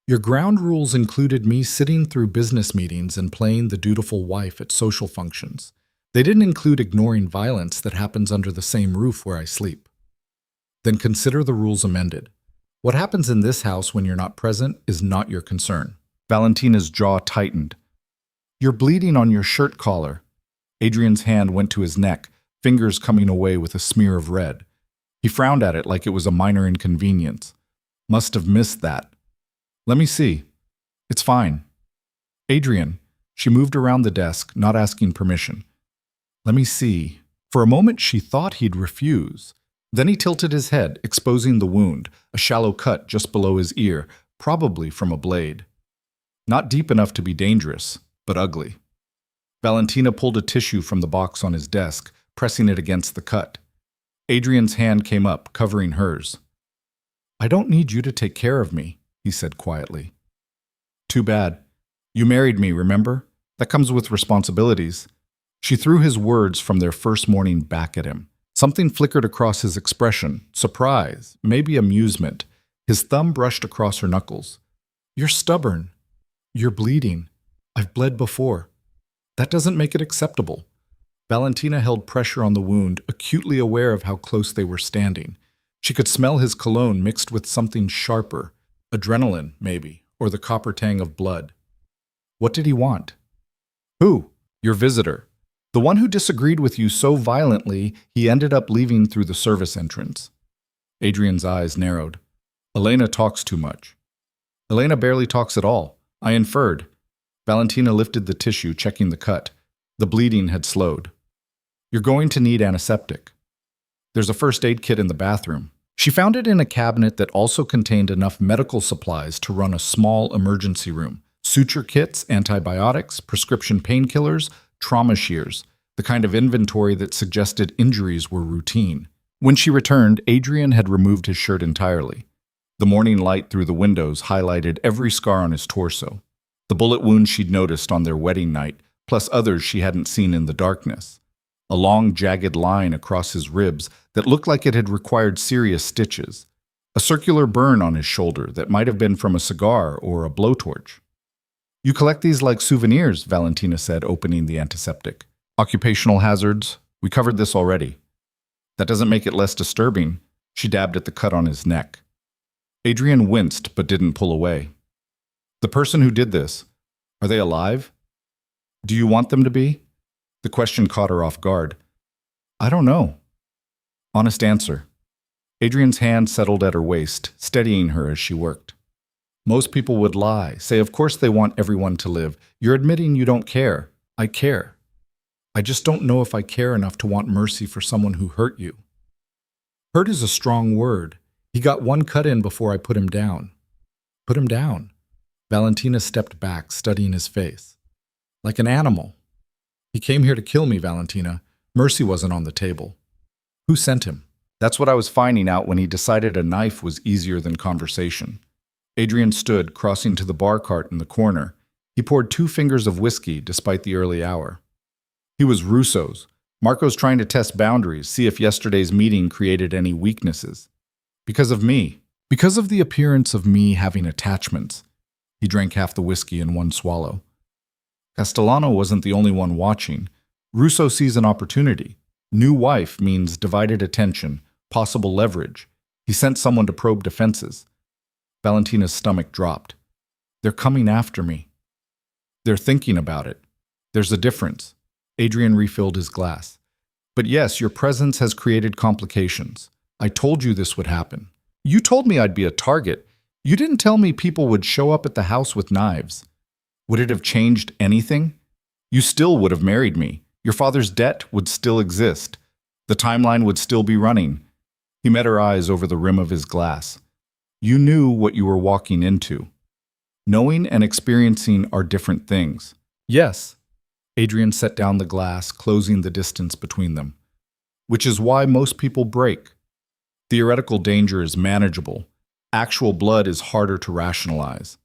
"Your ground rules included me sitting through business meetings and playing the dutiful wife at social functions. They didn't include ignoring violence that happens under the same roof where I sleep." "Then consider the rules amended. What happens in this house when you're not present is not your concern." Valentina's jaw tightened. "You're bleeding on your shirt collar." Adrian's hand went to his neck, fingers coming away with a smear of red. He frowned at it like it was a minor inconvenience. "Must have missed that." "Let me see." "It's fine." "Adrian." She moved around the desk, not asking permission. "Let me see." For a moment she thought he'd refuse. Then he tilted his head, exposing the wound, a shallow cut just below his ear, probably from a blade. Not deep enough to be dangerous, but ugly. Valentina pulled a tissue from the box on his desk, pressing it against the cut. Adrian's hand came up, covering hers. "I don't need you to take care of me," he said quietly. "Too bad. You married me, remember? That comes with responsibilities." She threw his words from their first morning back at him. Something flickered across his expression, surprise, maybe amusement. His thumb brushed across her knuckles. "You're stubborn. You're bleeding. I've bled before. That doesn't make it acceptable." Valentina held pressure on the wound, acutely aware of how close they were standing. She could smell his cologne mixed with something sharper, adrenaline, maybe, or the copper tang of blood. "What did he want?" "Who?" "Your visitor. The one who disagreed with you so violently he ended up leaving through the service entrance." Adrian's eyes narrowed. "Elena talks too much." "Elena barely talks at all. I inferred." Valentina lifted the tissue, checking the cut. The bleeding had slowed. "You're going to need antiseptic. There's a first aid kit in the bathroom." She found it in a cabinet that also contained enough medical supplies to run a small emergency room. Suture kits, antibiotics, prescription painkillers, trauma shears, the kind of inventory that suggested injuries were routine. When she returned, Adrian had removed his shirt entirely. The morning light through the windows highlighted every scar on his torso. The bullet wounds she'd noticed on their wedding night, plus others she hadn't seen in the darkness. A long, jagged line across his ribs that looked like it had required serious stitches. A circular burn on his shoulder that might have been from a cigar or a blowtorch. "You collect these like souvenirs," Valentina said, opening the antiseptic. "Occupational hazards? We covered this already." "That doesn't make it less disturbing." She dabbed at the cut on his neck. Adrian winced but didn't pull away. "The person who did this, are they alive? Do you want them to be?" The question caught her off guard. "I don't know." "Honest answer." Adrian's hand settled at her waist, steadying her as she worked. "Most people would lie, say of course they want everyone to live. You're admitting you don't care. I care. I just don't know if I care enough to want mercy for someone who hurt you." Hurt is a strong word. He got one cut in before I put him down. Put him down. Valentina stepped back, studying his face. Like an animal. He came here to kill me, Valentina. Mercy wasn't on the table. Who sent him? That's what I was finding out when he decided a knife was easier than conversation. Adrian stood, crossing to the bar cart in the corner. He poured 2 fingers of whiskey despite the early hour. He was Russo's. Marco's trying to test boundaries, see if yesterday's meeting created any weaknesses. Because of me. Because of the appearance of me having attachments. He drank half the whiskey in one swallow. Castellano wasn't the only one watching. Russo sees an opportunity. New wife means divided attention, possible leverage. He sent someone to probe defenses. Valentina's stomach dropped. They're coming after me. They're thinking about it. There's a difference. Adrian refilled his glass. But yes, your presence has created complications. I told you this would happen. You told me I'd be a target. You didn't tell me people would show up at the house with knives. Would it have changed anything? You still would have married me. Your father's debt would still exist. The timeline would still be running. He met her eyes over the rim of his glass. You knew what you were walking into. Knowing and experiencing are different things. Yes. Adrian set down the glass, closing the distance between them. Which is why most people break. Theoretical danger is manageable. Actual blood is harder to rationalize.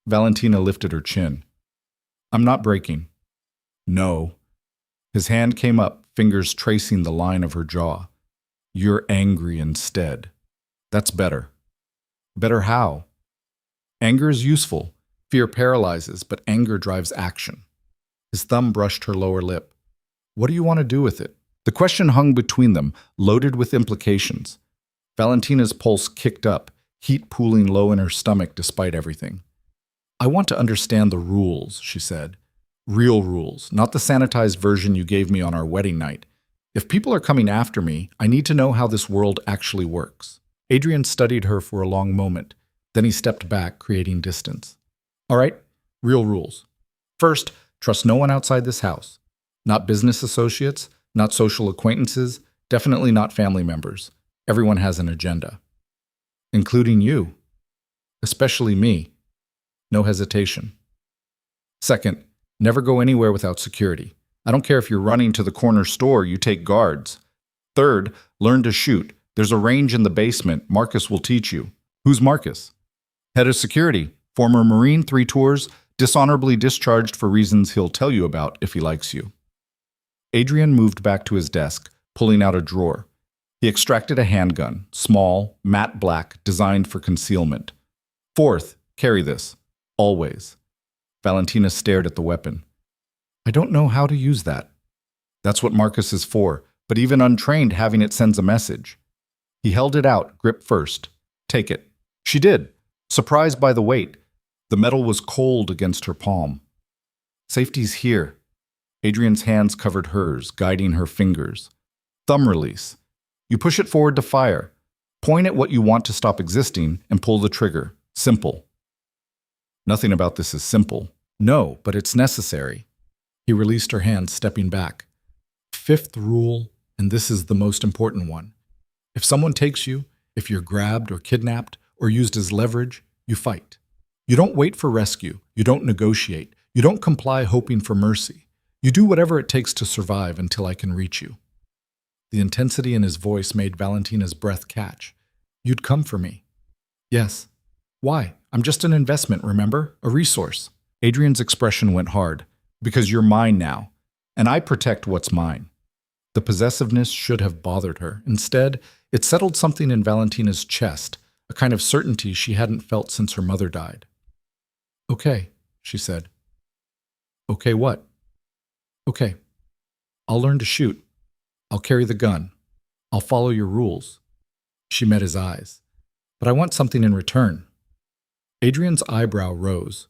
Valentina lifted her chin. I'm not breaking. No. His hand came up, fingers tracing the line of her jaw. You're angry instead. That's better. Better how? Anger is useful. Fear paralyzes, but anger drives action. His thumb brushed her lower lip. What do you want to do with it? The question hung between them, loaded with implications. Valentina's pulse kicked up, heat pooling low in her stomach despite everything. I want to understand the rules, she said. Real rules, not the sanitized version you gave me on our wedding night. If people are coming after me, I need to know how this world actually works. Adrian studied her for a long moment. Then he stepped back, creating distance. All right, real rules. First, trust no one outside this house. Not business associates, not social acquaintances, definitely not family members. Everyone has an agenda. Including you. Especially me. No hesitation. Second, never go anywhere without security. I don't care if you're running to the corner store, you take guards. Third, learn to shoot. There's a range in the basement. Marcus will teach you. Who's Marcus? Head of security. Former Marine, 3 tours, dishonorably discharged for reasons he'll tell you about if he likes you. Adrian moved back to his desk, pulling out a drawer. He extracted a handgun, small, matte black, designed for concealment. Fourth, carry this. Always. Valentina stared at the weapon. I don't know how to use that. That's what Marcus is for, but even untrained, having it sends a message. He held it out, grip first. Take it. She did, surprised by the weight. The metal was cold against her palm. Safety's here. Adrian's hands covered hers, guiding her fingers. Thumb release. You push it forward to fire. Point at what you want to stop existing and pull the trigger. Simple. Nothing about this is simple. No, but it's necessary. He released her hand, stepping back. Fifth rule, and this is the most important one. If someone takes you, if you're grabbed or kidnapped or used as leverage, you fight. You don't wait for rescue. You don't negotiate. You don't comply hoping for mercy. You do whatever it takes to survive until I can reach you. The intensity in his voice made Valentina's breath catch. You'd come for me. Yes. Why? I'm just an investment, remember? A resource. Adrian's expression went hard. Because you're mine now, and I protect what's mine. The possessiveness should have bothered her. Instead, it settled something in Valentina's chest, a kind of certainty she hadn't felt since her mother died. Okay, she said. Okay, what? Okay. I'll learn to shoot. I'll carry the gun. I'll follow your rules. She met his eyes. But I want something in return. Adrian's eyebrow rose.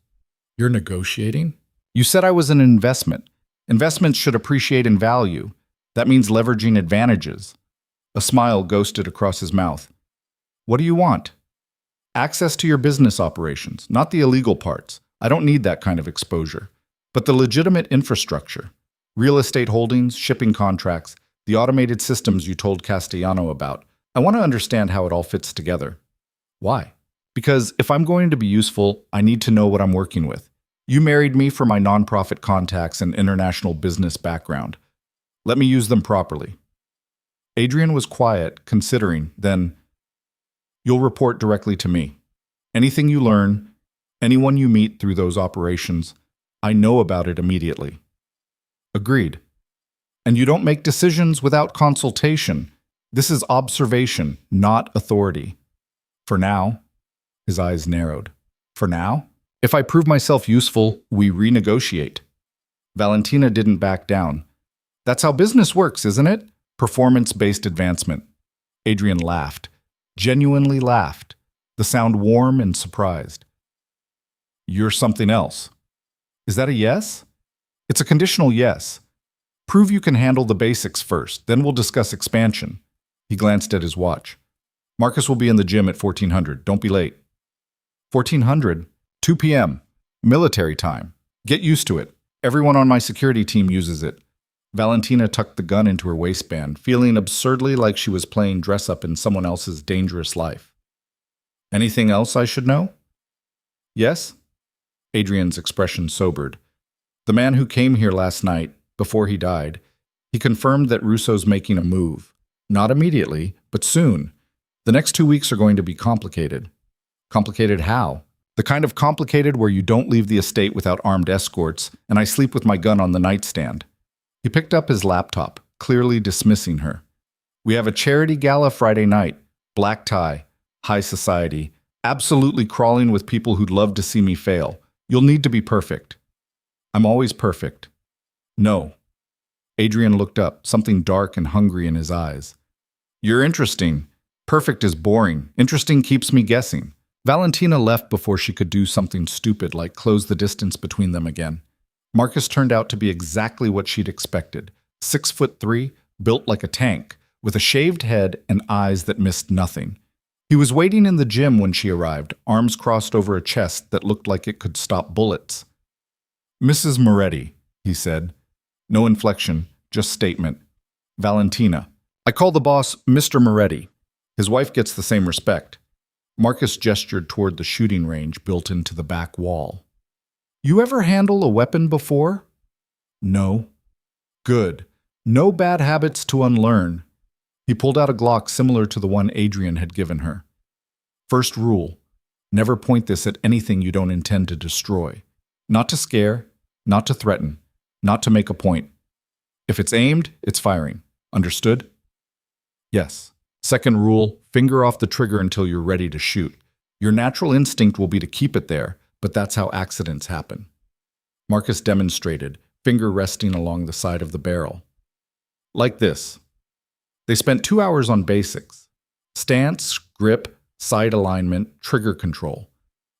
You're negotiating? You said I was an investment. Investments should appreciate in value. That means leveraging advantages. A smile ghosted across his mouth. What do you want? Access to your business operations, not the illegal parts. I don't need that kind of exposure. But the legitimate infrastructure. Real estate holdings, shipping contracts, the automated systems you told Castellano about. I want to understand how it all fits together. Why? Because if I'm going to be useful, I need to know what I'm working with. You married me for my nonprofit contacts and international business background. Let me use them properly. Adrian was quiet, considering, then, you'll report directly to me. Anything you learn, anyone you meet through those operations, I know about it immediately. Agreed. And you don't make decisions without consultation. This is observation, not authority. For now, his eyes narrowed. For now? If I prove myself useful, we renegotiate. Valentina didn't back down. That's how business works, isn't it? Performance-based advancement. Adrian laughed. Genuinely laughed. The sound warm and surprised. You're something else. Is that a yes? It's a conditional yes. Prove you can handle the basics first, then we'll discuss expansion. He glanced at his watch. Marcus will be in the gym at 1400. Don't be late. 1400? 2 p.m. Military time. Get used to it. Everyone on my security team uses it. Valentina tucked the gun into her waistband, feeling absurdly like she was playing dress-up in someone else's dangerous life. Anything else I should know? Yes? Adrian's expression sobered. The man who came here last night, before he died, he confirmed that Russo's making a move. Not immediately, but soon. The next 2 weeks are going to be complicated. Complicated how? The kind of complicated where you don't leave the estate without armed escorts, and I sleep with my gun on the nightstand. He picked up his laptop, clearly dismissing her. We have a charity gala Friday night. Black tie, high society, absolutely crawling with people who'd love to see me fail. You'll need to be perfect. I'm always perfect. No. Adrian looked up, something dark and hungry in his eyes. You're interesting. Perfect is boring. Interesting keeps me guessing. Valentina left before she could do something stupid like close the distance between them again. Marcus turned out to be exactly what she'd expected. 6'3", built like a tank, with a shaved head and eyes that missed nothing. He was waiting in the gym when she arrived, arms crossed over a chest that looked like it could stop bullets. Mrs. Moretti, he said. No inflection, just statement. Valentina. I call the boss Mr. Moretti. His wife gets the same respect. Marcus gestured toward the shooting range built into the back wall. You ever handle a weapon before? No. Good. No bad habits to unlearn. He pulled out a Glock similar to the one Adrian had given her. First rule, never point this at anything you don't intend to destroy. Not to scare, not to threaten, not to make a point. If it's aimed, it's firing. Understood? Yes. Second rule, finger off the trigger until you're ready to shoot. Your natural instinct will be to keep it there, but that's how accidents happen. Marcus demonstrated, finger resting along the side of the barrel. Like this. They spent 2 hours on basics. Stance, grip, sight alignment, trigger control.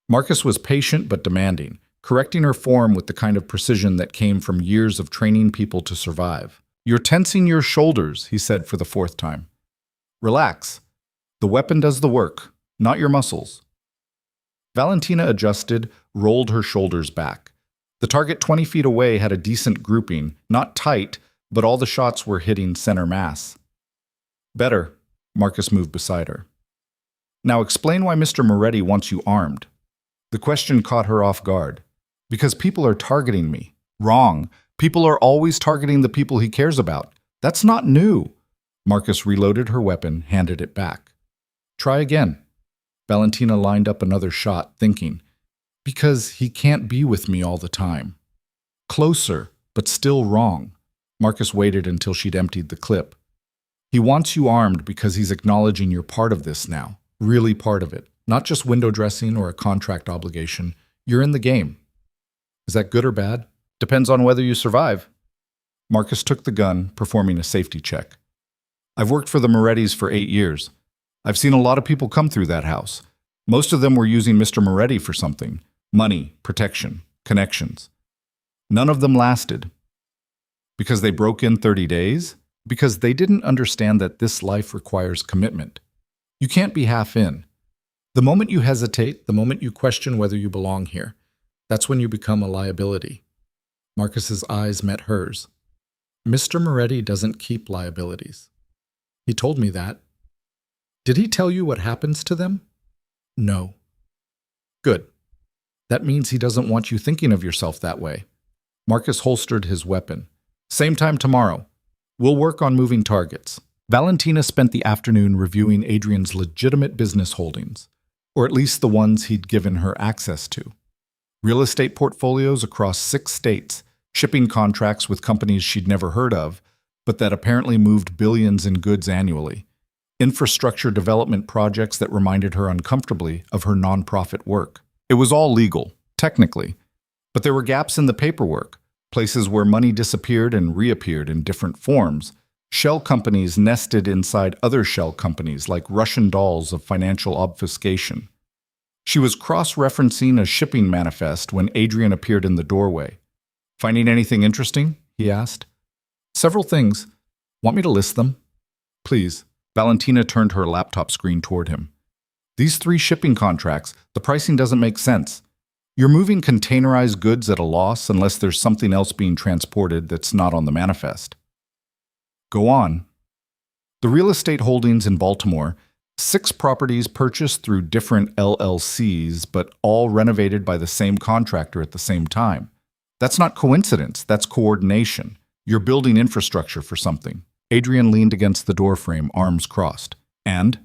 Marcus was patient but demanding, correcting her form with the kind of precision that came from years of training people to survive. You're tensing your shoulders, he said for the 4th time. Relax. The weapon does the work, not your muscles. Valentina adjusted, rolled her shoulders back. The target 20 feet away had a decent grouping, not tight, but all the shots were hitting center mass. Better. Marcus moved beside her. Now explain why Mr. Moretti wants you armed. The question caught her off guard. Because people are targeting me. Wrong. People are always targeting the people he cares about. That's not new. Marcus reloaded her weapon, handed it back. Try again. Valentina lined up another shot, thinking, because he can't be with me all the time. Closer, but still wrong. Marcus waited until she'd emptied the clip. He wants you armed because he's acknowledging you're part of this now. Really part of it. Not just window dressing or a contract obligation. You're in the game. Is that good or bad? Depends on whether you survive. Marcus took the gun, performing a safety check. I've worked for the Morettis for 8 years. I've seen a lot of people come through that house. Most of them were using Mr. Moretti for something. Money, protection, connections. None of them lasted. Because they broke in 30 days? Because they didn't understand that this life requires commitment. You can't be half in. The moment you hesitate, the moment you question whether you belong here, that's when you become a liability. Marcus's eyes met hers. Mr. Moretti doesn't keep liabilities. He told me that. Did he tell you what happens to them? No. Good. That means he doesn't want you thinking of yourself that way. Marcus holstered his weapon. Same time tomorrow. We'll work on moving targets. Valentina spent the afternoon reviewing Adrian's legitimate business holdings, or at least the ones he'd given her access to. Real estate portfolios across 6 states, shipping contracts with companies she'd never heard of, but that apparently moved billions in goods annually. Infrastructure development projects that reminded her uncomfortably of her nonprofit work. It was all legal, technically, but there were gaps in the paperwork, places where money disappeared and reappeared in different forms, shell companies nested inside other shell companies like Russian dolls of financial obfuscation. She was cross-referencing a shipping manifest when Adrian appeared in the doorway. Finding anything interesting? He asked. Several things. Want me to list them? Please. Valentina turned her laptop screen toward him. These 3 shipping contracts, the pricing doesn't make sense. You're moving containerized goods at a loss unless there's something else being transported that's not on the manifest. Go on. The real estate holdings in Baltimore, 6 properties purchased through different LLCs, but all renovated by the same contractor at the same time. That's not coincidence, that's coordination. You're building infrastructure for something. Adrian leaned against the doorframe, arms crossed. And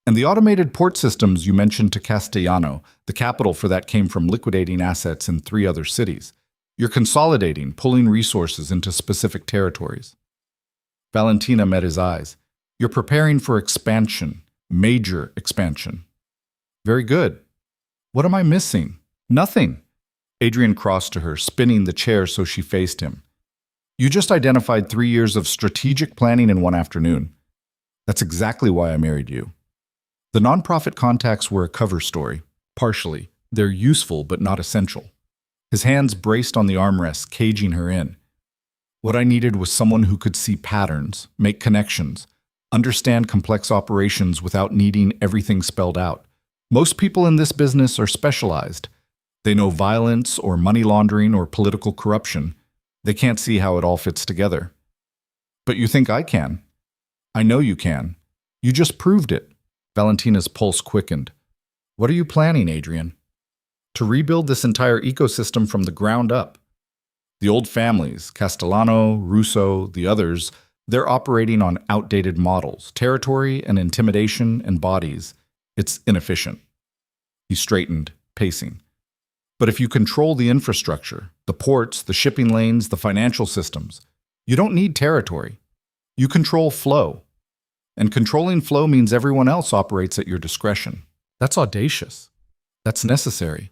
the automated port systems you mentioned to Castellano, the capital for that came from liquidating assets in 3 other cities. You're consolidating, pulling resources into specific territories. Valentina met his eyes. You're preparing for expansion, major expansion. Very good. What am I missing? Nothing. Adrian crossed to her, spinning the chair so she faced him. You just identified 3 years of strategic planning in one afternoon. That's exactly why I married you. The nonprofit contacts were a cover story, partially. They're useful but not essential. His hands braced on the armrests, caging her in. What I needed was someone who could see patterns, make connections, understand complex operations without needing everything spelled out. Most people in this business are specialized. They know violence or money laundering or political corruption. They can't see how it all fits together. But you think I can? I know you can. You just proved it. Valentina's pulse quickened. What are you planning, Adrian? To rebuild this entire ecosystem from the ground up. The old families, Castellano, Russo, the others, they're operating on outdated models, territory and intimidation and bodies. It's inefficient. He straightened, pacing. But if you control the infrastructure, the ports, the shipping lanes, the financial systems, you don't need territory. You control flow. And controlling flow means everyone else operates at your discretion. That's audacious. That's necessary.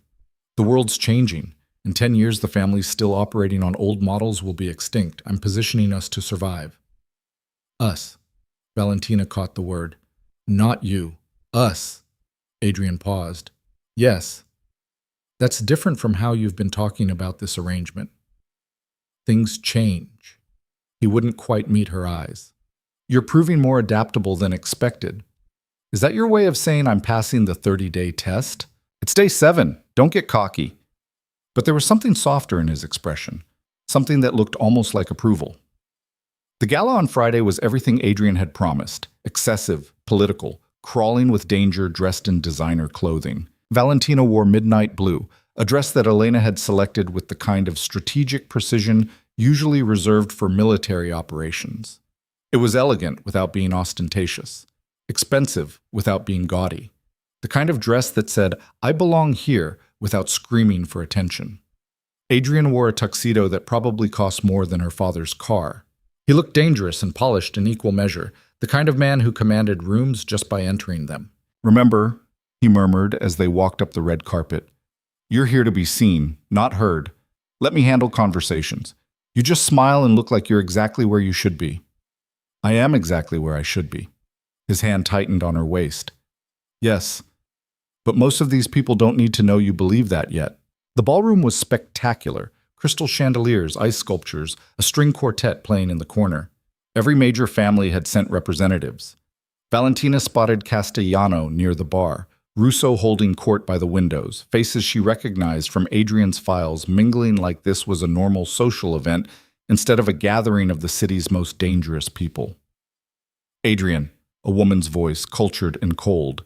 The world's changing. In 10 years, the families still operating on old models will be extinct. I'm positioning us to survive. Us. Valentina caught the word. Not you. Us. Adrian paused. Yes. That's different from how you've been talking about this arrangement. Things change. He wouldn't quite meet her eyes. You're proving more adaptable than expected. Is that your way of saying I'm passing the 30-day test? It's day 7. Don't get cocky. But there was something softer in his expression, something that looked almost like approval. The gala on Friday was everything Adrian had promised, excessive, political, crawling with danger dressed in designer clothing. Valentina wore midnight blue, a dress that Elena had selected with the kind of strategic precision usually reserved for military operations. It was elegant without being ostentatious, expensive without being gaudy, the kind of dress that said, "I belong here," without screaming for attention. Adrian wore a tuxedo that probably cost more than her father's car. He looked dangerous and polished in equal measure, the kind of man who commanded rooms just by entering them. "Remember," he murmured as they walked up the red carpet, "you're here to be seen, not heard. Let me handle conversations. You just smile and look like you're exactly where you should be." "I am exactly where I should be." His hand tightened on her waist. "Yes, but most of these people don't need to know you believe that yet." The ballroom was spectacular. Crystal chandeliers, ice sculptures, a string quartet playing in the corner. Every major family had sent representatives. Valentina spotted Castellano near the bar, Russo holding court by the windows, faces she recognized from Adrian's files mingling like this was a normal social event instead of a gathering of the city's most dangerous people. "Adrian," a woman's voice, cultured and cold,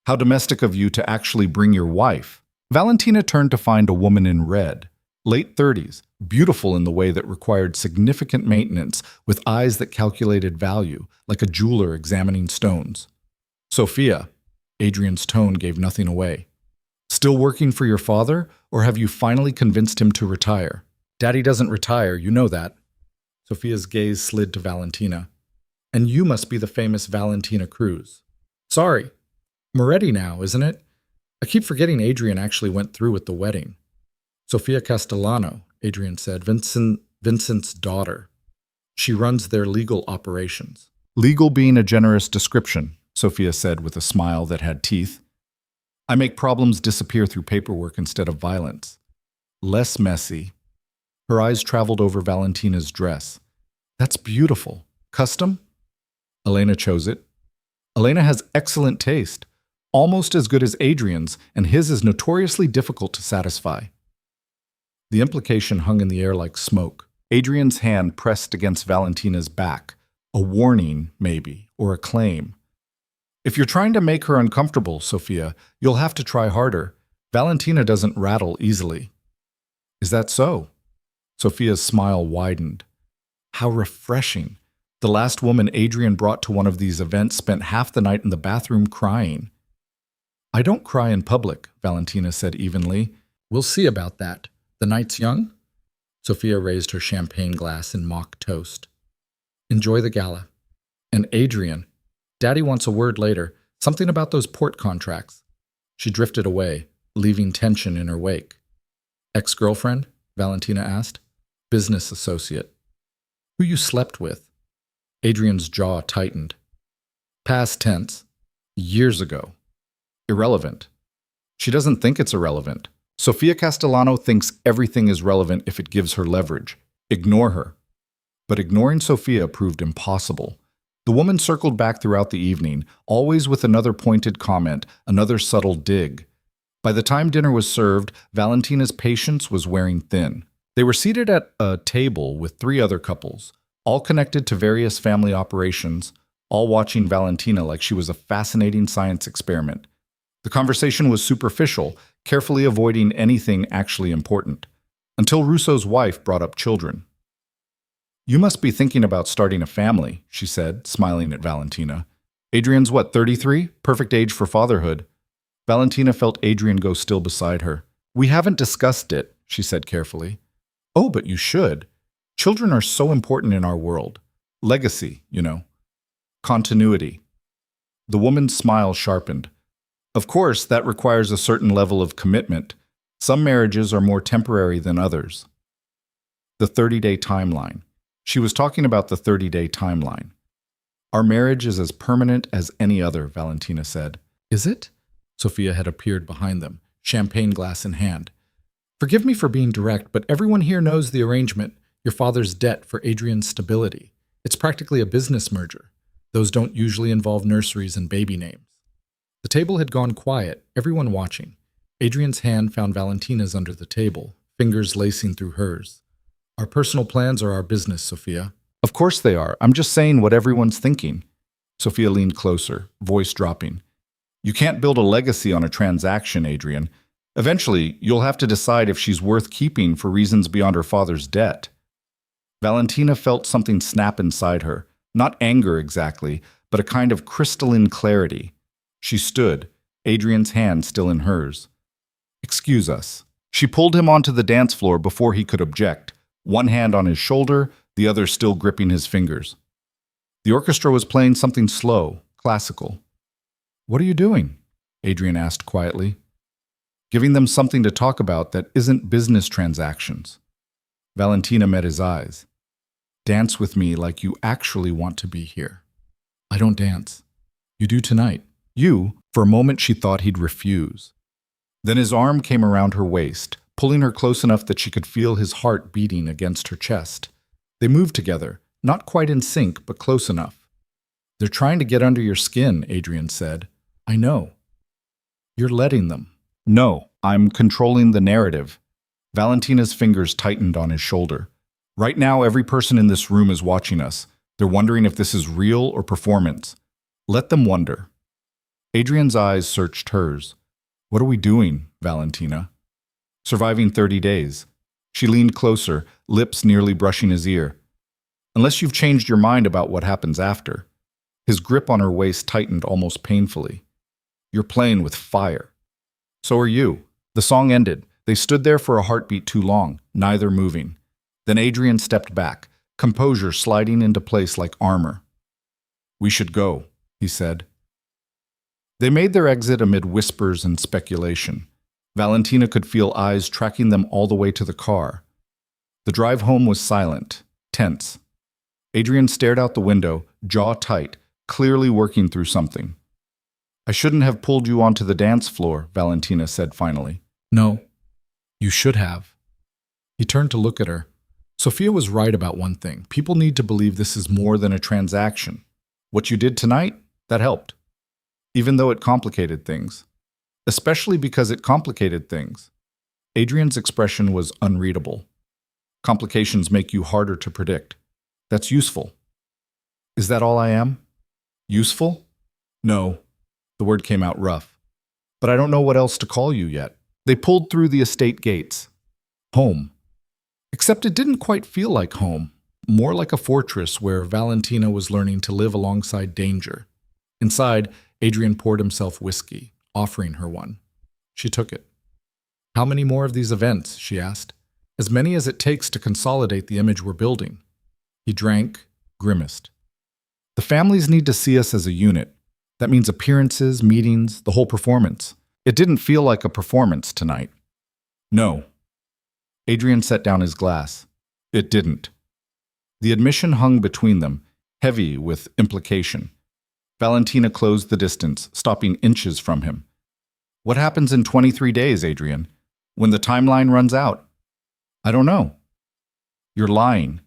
"how domestic of you to actually bring your wife." Valentina turned to find a woman in red, late 30s, beautiful in the way that required significant maintenance, with eyes that calculated value, like a jeweler examining stones. "Sophia," Adrian's tone gave nothing away. "Still working for your father, or have you finally convinced him to retire?" "Daddy doesn't retire, you know that." Sophia's gaze slid to Valentina. "And you must be the famous Valentina Cruz." "Sorry. Moretti now, isn't it? I keep forgetting Adrian actually went through with the wedding." "Sofia Castellano," Adrian said, Vincent's daughter. "She runs their legal operations." "Legal being a generous description," Sophia said with a smile that had teeth. "I make problems disappear through paperwork instead of violence. Less messy." Her eyes traveled over Valentina's dress. "That's beautiful. Custom?" "Elena chose it." "Elena has excellent taste. Almost as good as Adrian's, and his is notoriously difficult to satisfy." The implication hung in the air like smoke. Adrian's hand pressed against Valentina's back. A warning, maybe, or a claim. "If you're trying to make her uncomfortable, Sophia, you'll have to try harder. Valentina doesn't rattle easily." "Is that so?" Sophia's smile widened. How refreshing. The last woman Adrian brought to one of these events spent half the night in the bathroom crying. "I don't cry in public," Valentina said evenly. "We'll see about that. The night's young?" Sophia raised her champagne glass in mock toast. "Enjoy the gala. And Adrian, Daddy wants a word later, something about those port contracts." She drifted away, leaving tension in her wake. "Ex-girlfriend?" Valentina asked. "Business associate." "Who you slept with?" Adrian's jaw tightened. "Past tense. Years ago. Irrelevant." "She doesn't think it's irrelevant. Sofia Castellano thinks everything is relevant if it gives her leverage. Ignore her." But ignoring Sophia proved impossible. The woman circled back throughout the evening, always with another pointed comment, another subtle dig. By the time dinner was served, Valentina's patience was wearing thin. They were seated at a table with 3 other couples, all connected to various family operations, all watching Valentina like she was a fascinating science experiment. The conversation was superficial, carefully avoiding anything actually important, until Russo's wife brought up children. "You must be thinking about starting a family," she said, smiling at Valentina. "Adrian's what, 33? Perfect age for fatherhood." Valentina felt Adrian go still beside her. "We haven't discussed it," she said carefully. "Oh, but you should. Children are so important in our world. Legacy, you know. Continuity." The woman's smile sharpened. "Of course, that requires a certain level of commitment. Some marriages are more temporary than others." The 30-day timeline. She was talking about the 30-day timeline. "Our marriage is as permanent as any other," Valentina said. "Is it?" Sophia had appeared behind them, champagne glass in hand. "Forgive me for being direct, but everyone here knows the arrangement, your father's debt for Adrian's stability. It's practically a business merger. Those don't usually involve nurseries and baby names." The table had gone quiet, everyone watching. Adrian's hand found Valentina's under the table, fingers lacing through hers. "Our personal plans are our business, Sophia." "Of course they are. I'm just saying what everyone's thinking." Sophia leaned closer, voice dropping. You can't build a legacy on a transaction, Adrian. Eventually, you'll have to decide if she's worth keeping for reasons beyond her father's debt. Valentina felt something snap inside her, not anger exactly, but a kind of crystalline clarity. She stood, Adrian's hand still in hers. "Excuse us." She pulled him onto the dance floor before he could object, one hand on his shoulder, the other still gripping his fingers. The orchestra was playing something slow, classical. "What are you doing?" Adrian asked quietly. "Giving them something to talk about that isn't business transactions." Valentina met his eyes. "Dance with me like you actually want to be here." "I don't dance." "You do tonight." For a moment she thought he'd refuse. Then his arm came around her waist, pulling her close enough that she could feel his heart beating against her chest. They moved together, not quite in sync, but close enough. "They're trying to get under your skin," Adrian said. "I know." "You're letting them." "No, I'm controlling the narrative." Valentina's fingers tightened on his shoulder. "Right now, every person in this room is watching us. They're wondering if this is real or performance. Let them wonder." Adrian's eyes searched hers. "What are we doing, Valentina?" "Surviving 30 days. She leaned closer, lips nearly brushing his ear. "Unless you've changed your mind about what happens after." His grip on her waist tightened almost painfully. "You're playing with fire." "So are you." The song ended. They stood there for a heartbeat too long, neither moving. Then Adrian stepped back, composure sliding into place like armor. "We should go," he said. They made their exit amid whispers and speculation. Valentina could feel eyes tracking them all the way to the car. The drive home was silent, tense. Adrian stared out the window, jaw tight, clearly working through something. "I shouldn't have pulled you onto the dance floor," Valentina said finally. "No, you should have." He turned to look at her. Sophia was right about one thing. People need to believe this is more than a transaction. What you did tonight, that helped. Even though it complicated things. Especially because it complicated things. Adrian's expression was unreadable. Complications make you harder to predict. That's useful. "Is that all I am? Useful?" "No." The word came out rough. "But I don't know what else to call you yet." They pulled through the estate gates. Home. Except it didn't quite feel like home. More like a fortress where Valentina was learning to live alongside danger. Inside, Adrian poured himself whiskey, offering her one. She took it. "How many more of these events?" she asked. "As many as it takes to consolidate the image we're building." He drank, grimaced. "The families need to see us as a unit. That means appearances, meetings, the whole performance. It didn't feel like a performance tonight." "No." Adrian set down his glass. "It didn't." The admission hung between them, heavy with implication. Valentina closed the distance, stopping inches from him. "What happens in 23 days, Adrian? When the timeline runs out?" "I don't know." "You're lying."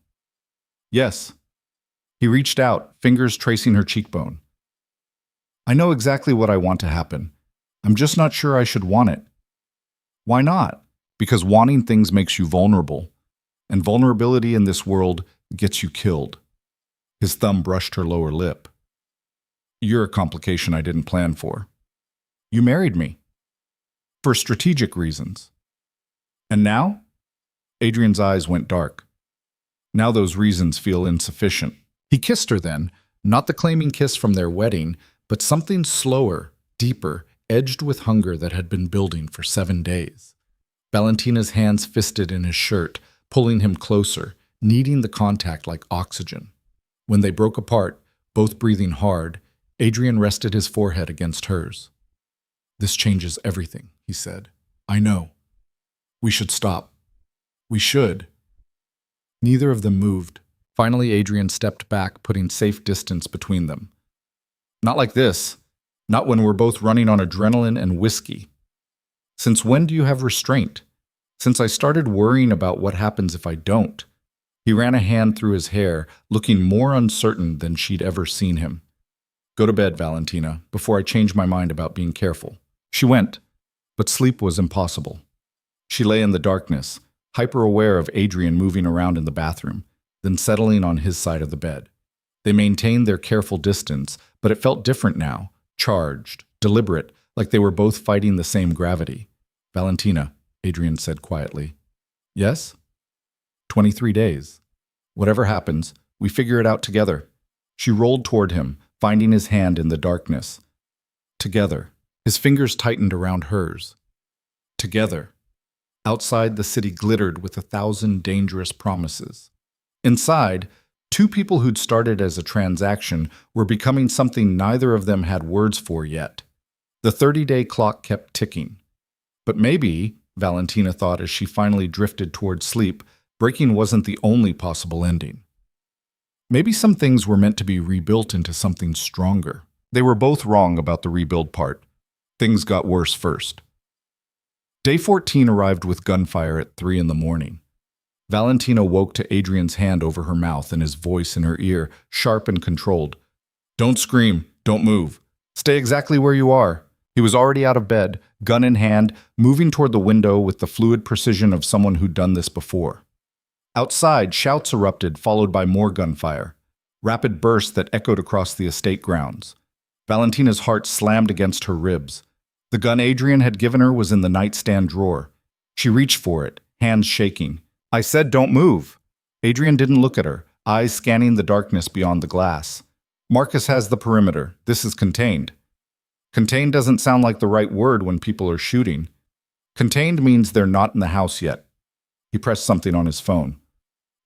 "Yes." He reached out, fingers tracing her cheekbone. "I know exactly what I want to happen. I'm just not sure I should want it." "Why not?" "Because wanting things makes you vulnerable. And vulnerability in this world gets you killed." His thumb brushed her lower lip. "You're a complication I didn't plan for. You married me. For strategic reasons. And now?" Adrian's eyes went dark. "Now those reasons feel insufficient." He kissed her then, not the claiming kiss from their wedding, but something slower, deeper, edged with hunger that had been building for 7 days. Valentina's hands fisted in his shirt, pulling him closer, needing the contact like oxygen. When they broke apart, both breathing hard, Adrian rested his forehead against hers. "This changes everything," he said. "I know. We should stop. We should." Neither of them moved. Finally, Adrian stepped back, putting safe distance between them. "Not like this. Not when we're both running on adrenaline and whiskey. Since when do you have restraint? Since I started worrying about what happens if I don't." He ran a hand through his hair, looking more uncertain than she'd ever seen him. "Go to bed, Valentina, before I change my mind about being careful." She went, but sleep was impossible. She lay in the darkness, hyper-aware of Adrian moving around in the bathroom, then settling on his side of the bed. They maintained their careful distance, but it felt different now, charged, deliberate, like they were both fighting the same gravity. Valentina, Adrian said quietly. Yes? 23 days. Whatever happens, we figure it out together. She rolled toward him, finding his hand in the darkness. Together. His fingers tightened around hers. Together. Outside, the city glittered with 1,000 dangerous promises. Inside, two people who'd started as a transaction were becoming something neither of them had words for yet. The 30-day clock kept ticking. But maybe, Valentina thought as she finally drifted toward sleep, breaking wasn't the only possible ending. Maybe some things were meant to be rebuilt into something stronger. They were both wrong about the rebuild part. Things got worse first. Day 14 arrived with gunfire at 3 in the morning. Valentina woke to Adrian's hand over her mouth and his voice in her ear, sharp and controlled. Don't scream, don't move. Stay exactly where you are. He was already out of bed, gun in hand, moving toward the window with the fluid precision of someone who'd done this before. Outside, shouts erupted, followed by more gunfire. Rapid bursts that echoed across the estate grounds. Valentina's heart slammed against her ribs. The gun Adrian had given her was in the nightstand drawer. She reached for it, hands shaking. I said don't move. Adrian didn't look at her, eyes scanning the darkness beyond the glass. Marcus has the perimeter. This is contained. Contained doesn't sound like the right word when people are shooting. Contained means they're not in the house yet. He pressed something on his phone.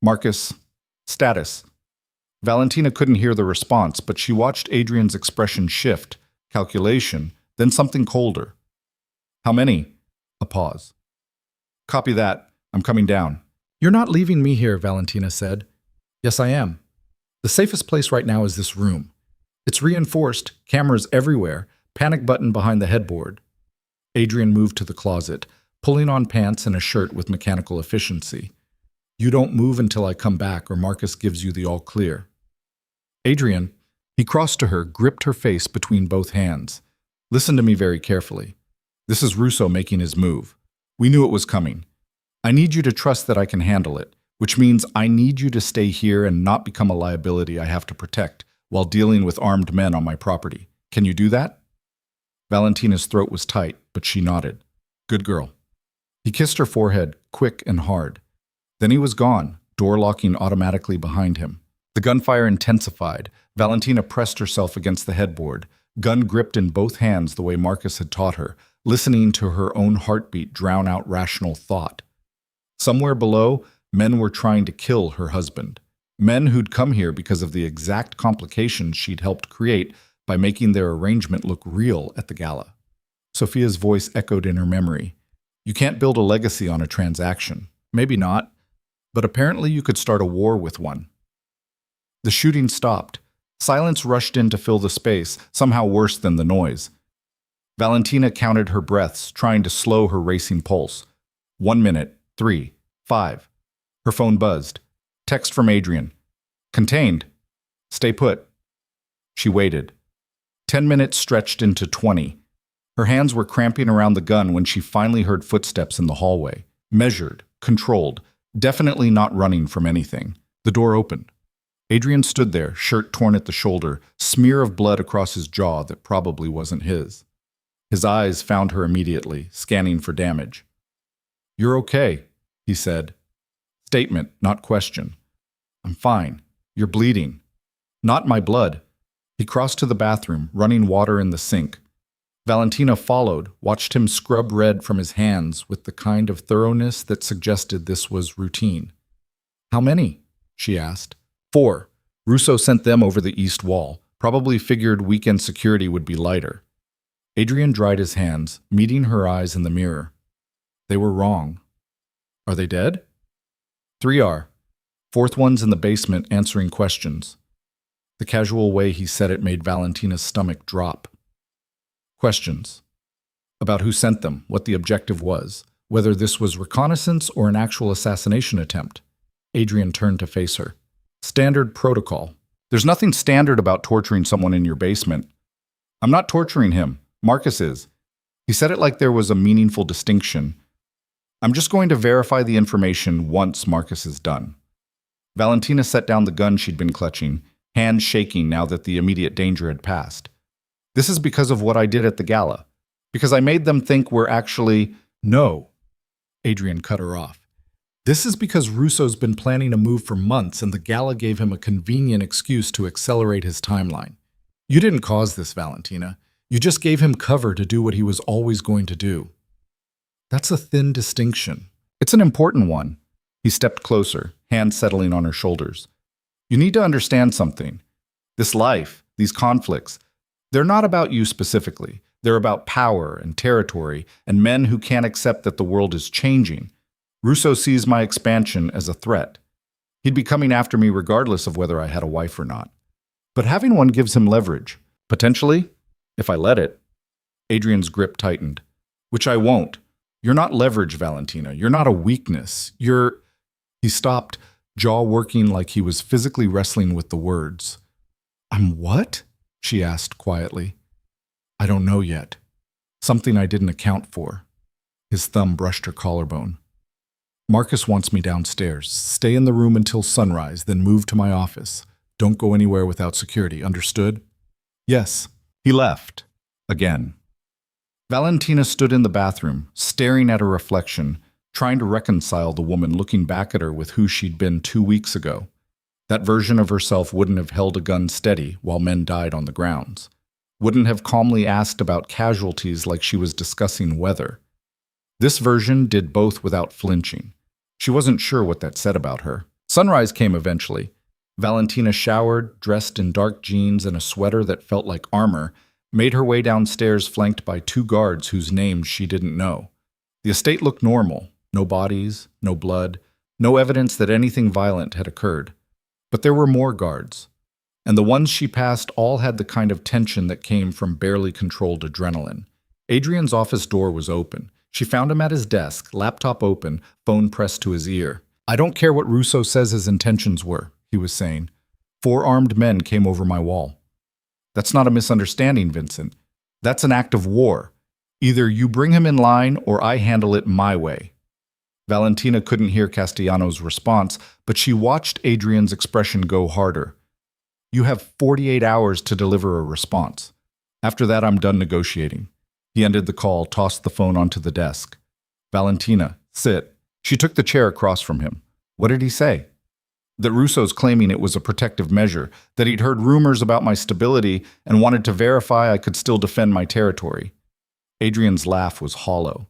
Marcus, status. Valentina couldn't hear the response, but she watched Adrian's expression shift, calculation, then something colder. How many? A pause. Copy that. I'm coming down. You're not leaving me here, Valentina said. Yes, I am. The safest place right now is this room. It's reinforced, cameras everywhere, panic button behind the headboard. Adrian moved to the closet, pulling on pants and a shirt with mechanical efficiency. You don't move until I come back or Marcus gives you the all clear. Adrian, he crossed to her, gripped her face between both hands. Listen to me very carefully. This is Russo making his move. We knew it was coming. I need you to trust that I can handle it, which means I need you to stay here and not become a liability I have to protect while dealing with armed men on my property. Can you do that? Valentina's throat was tight, but she nodded. Good girl. He kissed her forehead, quick and hard. Then he was gone, door locking automatically behind him. The gunfire intensified. Valentina pressed herself against the headboard, gun gripped in both hands the way Marcus had taught her, listening to her own heartbeat drown out rational thought. Somewhere below, men were trying to kill her husband. Men who'd come here because of the exact complications she'd helped create by making their arrangement look real at the gala. Sophia's voice echoed in her memory. You can't build a legacy on a transaction. Maybe not, but apparently you could start a war with one. The shooting stopped. Silence rushed in to fill the space, somehow worse than the noise. Valentina counted her breaths, trying to slow her racing pulse. 1 minute, 3, 5. Her phone buzzed. Text from Adrian. Contained. Stay put. She waited. 10 minutes stretched into 20. Her hands were cramping around the gun when she finally heard footsteps in the hallway. Measured, controlled, definitely not running from anything. The door opened. Adrian stood there, shirt torn at the shoulder, smear of blood across his jaw that probably wasn't his. His eyes found her immediately, scanning for damage. You're okay, he said. Statement, not question. I'm fine. You're bleeding. Not my blood. He crossed to the bathroom, running water in the sink. Valentina followed, watched him scrub red from his hands with the kind of thoroughness that suggested this was routine. How many? She asked. 4. Russo sent them over the east wall, probably figured weekend security would be lighter. Adrian dried his hands, meeting her eyes in the mirror. They were wrong. Are they dead? 3 are. 4th one's in the basement answering questions. The casual way he said it made Valentina's stomach drop. Questions. About who sent them, what the objective was, whether this was reconnaissance or an actual assassination attempt. Adrian turned to face her. Standard protocol. There's nothing standard about torturing someone in your basement. I'm not torturing him. Marcus is. He said it like there was a meaningful distinction. I'm just going to verify the information once Marcus is done. Valentina set down the gun she'd been clutching, hands shaking now that the immediate danger had passed. This is because of what I did at the gala. Because I made them think we're actually... No, Adrian cut her off. This is because Russo's been planning a move for months and the gala gave him a convenient excuse to accelerate his timeline. You didn't cause this, Valentina. You just gave him cover to do what he was always going to do. That's a thin distinction. It's an important one. He stepped closer, hand settling on her shoulders. You need to understand something. This life, these conflicts, they're not about you specifically. They're about power and territory and men who can't accept that the world is changing. Russo sees my expansion as a threat. He'd be coming after me regardless of whether I had a wife or not. But having one gives him leverage. Potentially, if I let it. Adrian's grip tightened. Which I won't. You're not leverage, Valentina. You're not a weakness. You're... He stopped, jaw working like he was physically wrestling with the words. I'm what? She asked quietly. I don't know yet. Something I didn't account for. His thumb brushed her collarbone. Marcus wants me downstairs. Stay in the room until sunrise, then move to my office. Don't go anywhere without security, understood? Yes. He left. Again. Valentina stood in the bathroom, staring at her reflection, trying to reconcile the woman looking back at her with who she'd been 2 weeks ago. That version of herself wouldn't have held a gun steady while men died on the grounds. Wouldn't have calmly asked about casualties like she was discussing weather. This version did both without flinching. She wasn't sure what that said about her. Sunrise came eventually. Valentina showered, dressed in dark jeans and a sweater that felt like armor, made her way downstairs flanked by 2 guards whose names she didn't know. The estate looked normal. No bodies, no blood, no evidence that anything violent had occurred. But there were more guards. And the ones she passed all had the kind of tension that came from barely controlled adrenaline. Adrian's office door was open. She found him at his desk, laptop open, phone pressed to his ear. I don't care what Russo says his intentions were, he was saying. 4 armed men came over my wall. That's not a misunderstanding, Vincent. That's an act of war. Either you bring him in line or I handle it my way. Valentina couldn't hear Castellano's response, but she watched Adrian's expression go harder. You have 48 hours to deliver a response. After that, I'm done negotiating. He ended the call, tossed the phone onto the desk. Valentina, sit. She took the chair across from him. What did he say? That Russo's claiming it was a protective measure, that he'd heard rumors about my stability and wanted to verify I could still defend my territory. Adrian's laugh was hollow.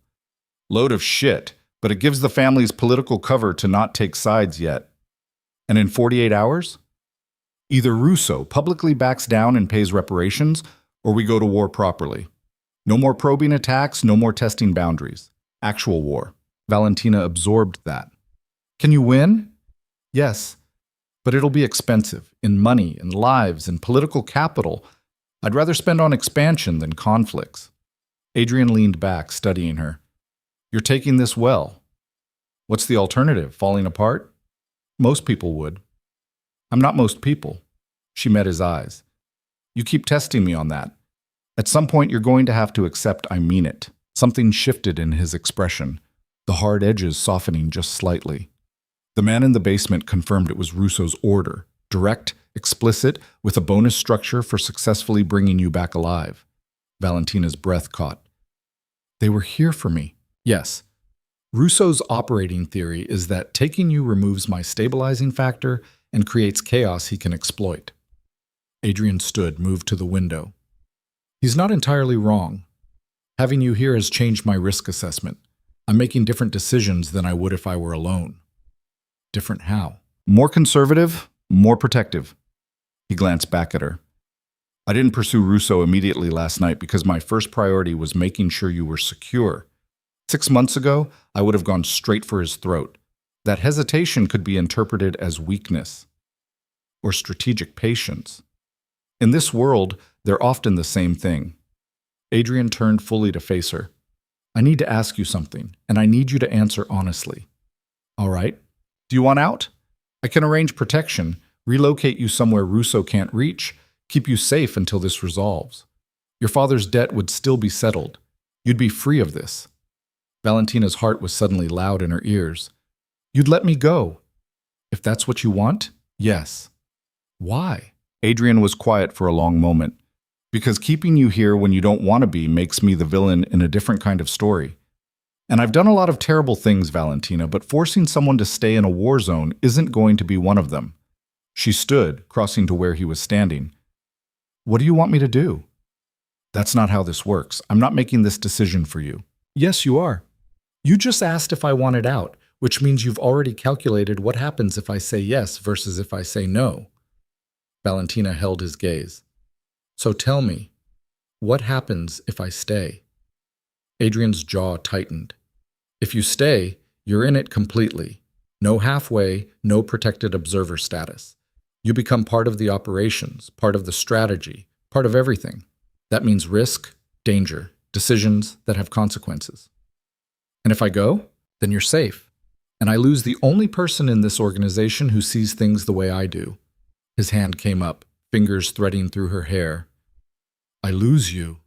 Load of shit, but it gives the families political cover to not take sides yet. And in 48 hours? Either Russo publicly backs down and pays reparations, or we go to war properly. No more probing attacks, no more testing boundaries. Actual war. Valentina absorbed that. Can you win? Yes, but it'll be expensive, in money, in lives, in political capital. I'd rather spend on expansion than conflicts. Adrian leaned back, studying her. You're taking this well. What's the alternative, falling apart? Most people would. I'm not most people. She met his eyes. You keep testing me on that. At some point, you're going to have to accept I mean it. Something shifted in his expression, the hard edges softening just slightly. The man in the basement confirmed it was Russo's order, direct, explicit, with a bonus structure for successfully bringing you back alive. Valentina's breath caught. They were here for me. Yes. Russo's operating theory is that taking you removes my stabilizing factor and creates chaos he can exploit. Adrian stood, moved to the window. He's not entirely wrong. Having you here has changed my risk assessment. I'm making different decisions than I would if I were alone. Different how? More conservative, more protective. He glanced back at her. I didn't pursue Russo immediately last night because my first priority was making sure you were secure. 6 months ago, I would have gone straight for his throat. That hesitation could be interpreted as weakness or strategic patience. In this world, they're often the same thing. Adrian turned fully to face her. I need to ask you something, and I need you to answer honestly. All right. Do you want out? I can arrange protection, relocate you somewhere Russo can't reach, keep you safe until this resolves. Your father's debt would still be settled. You'd be free of this. Valentina's heart was suddenly loud in her ears. You'd let me go. If that's what you want, yes. Why? Adrian was quiet for a long moment. Because keeping you here when you don't want to be makes me the villain in a different kind of story. And I've done a lot of terrible things, Valentina, but forcing someone to stay in a war zone isn't going to be one of them. She stood, crossing to where he was standing. What do you want me to do? That's not how this works. I'm not making this decision for you. Yes, you are. You just asked if I wanted out, which means you've already calculated what happens if I say yes versus if I say no. Valentina held his gaze. So tell me, what happens if I stay? Adrian's jaw tightened. If you stay, you're in it completely. No halfway, no protected observer status. You become part of the operations, part of the strategy, part of everything. That means risk, danger, decisions that have consequences. And if I go, then you're safe. And I lose the only person in this organization who sees things the way I do. His hand came up, fingers threading through her hair. I lose you.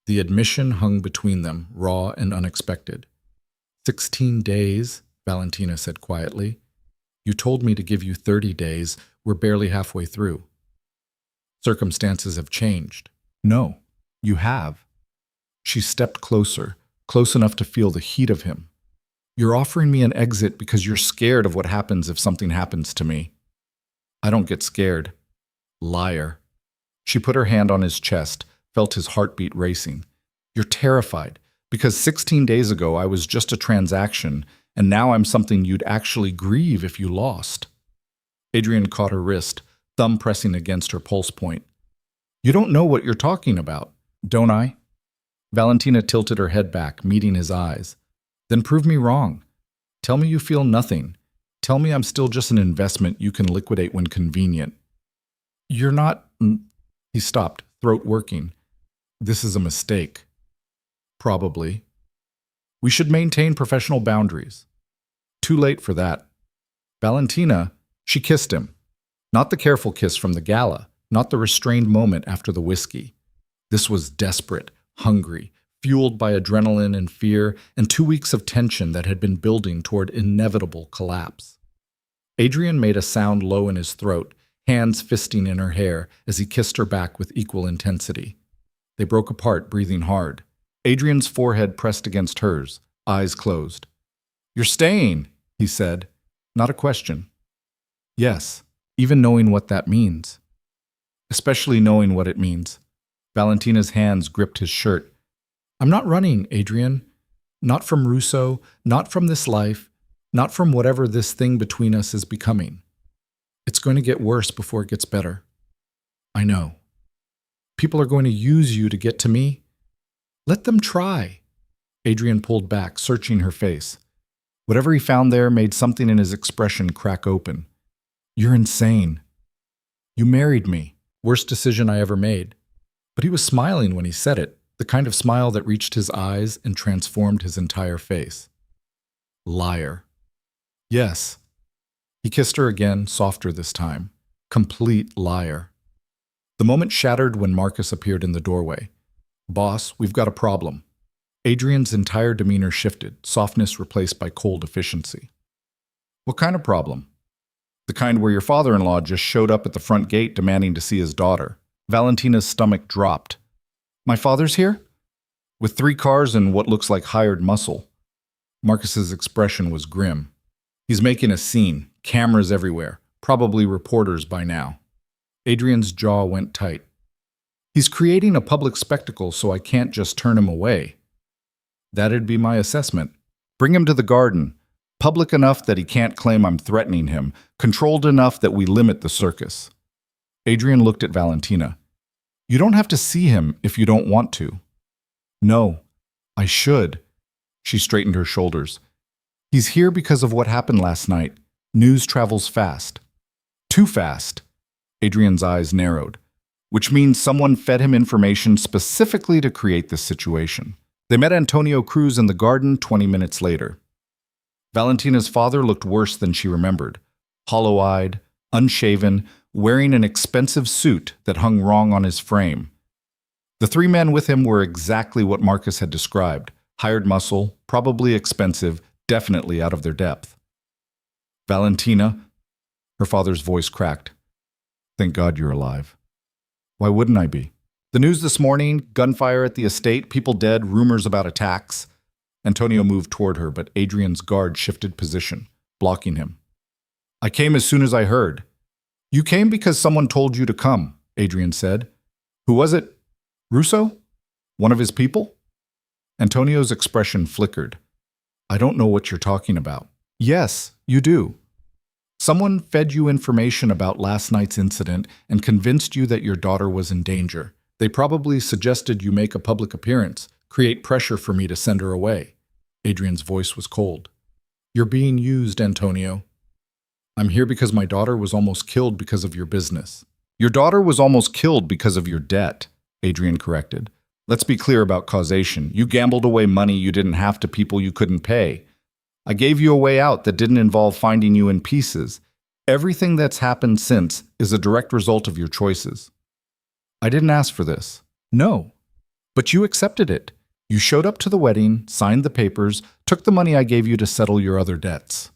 The admission hung between them, raw and unexpected. 16 days, Valentina said quietly. You told me to give you 30 days. We're barely halfway through. Circumstances have changed. No, you have. She stepped closer, close enough to feel the heat of him. You're offering me an exit because you're scared of what happens if something happens to me. I don't get scared. Liar. She put her hand on his chest, felt his heartbeat racing. You're terrified, because 16 days ago I was just a transaction, and now I'm something you'd actually grieve if you lost. Adrian caught her wrist, thumb pressing against her pulse point. You don't know what you're talking about, don't I? Valentina tilted her head back, meeting his eyes. Then prove me wrong. Tell me you feel nothing. Tell me I'm still just an investment you can liquidate when convenient. You're not... He stopped, throat working. This is a mistake. Probably. We should maintain professional boundaries. Too late for that. Valentina, she kissed him. Not the careful kiss from the gala, not the restrained moment after the whiskey. This was desperate, hungry, fueled by adrenaline and fear and 2 weeks of tension that had been building toward inevitable collapse. Adrian made a sound low in his throat, hands fisting in her hair as he kissed her back with equal intensity. They broke apart, breathing hard. Adrian's forehead pressed against hers, eyes closed. You're staying, he said. Not a question. Yes, even knowing what that means. Especially knowing what it means. Valentina's hands gripped his shirt. I'm not running, Adrian. Not from Russo, not from this life, not from whatever this thing between us is becoming. It's going to get worse before it gets better. I know. People are going to use you to get to me. Let them try. Adrian pulled back, searching her face. Whatever he found there made something in his expression crack open. You're insane. You married me. Worst decision I ever made. But he was smiling when he said it, the kind of smile that reached his eyes and transformed his entire face. Liar. Yes. He kissed her again, softer this time. Complete liar. The moment shattered when Marcus appeared in the doorway. Boss, we've got a problem. Adrian's entire demeanor shifted, softness replaced by cold efficiency. What kind of problem? The kind where your father-in-law just showed up at the front gate demanding to see his daughter. Valentina's stomach dropped. My father's here? With 3 cars and what looks like hired muscle. Marcus's expression was grim. He's making a scene, cameras everywhere, probably reporters by now. Adrian's jaw went tight. He's creating a public spectacle so I can't just turn him away. That'd be my assessment. Bring him to the garden. Public enough that he can't claim I'm threatening him. Controlled enough that we limit the circus. Adrian looked at Valentina. You don't have to see him if you don't want to. No, I should. She straightened her shoulders. He's here because of what happened last night. News travels fast. Too fast. Adrian's eyes narrowed. Which means someone fed him information specifically to create this situation. They met Antonio Cruz in the garden 20 minutes later. Valentina's father looked worse than she remembered. Hollow-eyed, unshaven, wearing an expensive suit that hung wrong on his frame. The 3 men with him were exactly what Marcus had described. Hired muscle, probably expensive, definitely out of their depth. Valentina, her father's voice cracked. Thank God you're alive. Why wouldn't I be? The news this morning, gunfire at the estate, people dead, rumors about attacks. Antonio moved toward her, but Adrian's guard shifted position, blocking him. I came as soon as I heard. You came because someone told you to come, Adrian said. Who was it? Russo? One of his people? Antonio's expression flickered. I don't know what you're talking about. Yes, you do. Someone fed you information about last night's incident and convinced you that your daughter was in danger. They probably suggested you make a public appearance, create pressure for me to send her away. Adrian's voice was cold. You're being used, Antonio. I'm here because my daughter was almost killed because of your business. Your daughter was almost killed because of your debt, Adrian corrected. Let's be clear about causation. You gambled away money you didn't have to people you couldn't pay. I gave you a way out that didn't involve finding you in pieces. Everything that's happened since is a direct result of your choices. I didn't ask for this. No. But you accepted it. You showed up to the wedding, signed the papers, took the money I gave you to settle your other debts.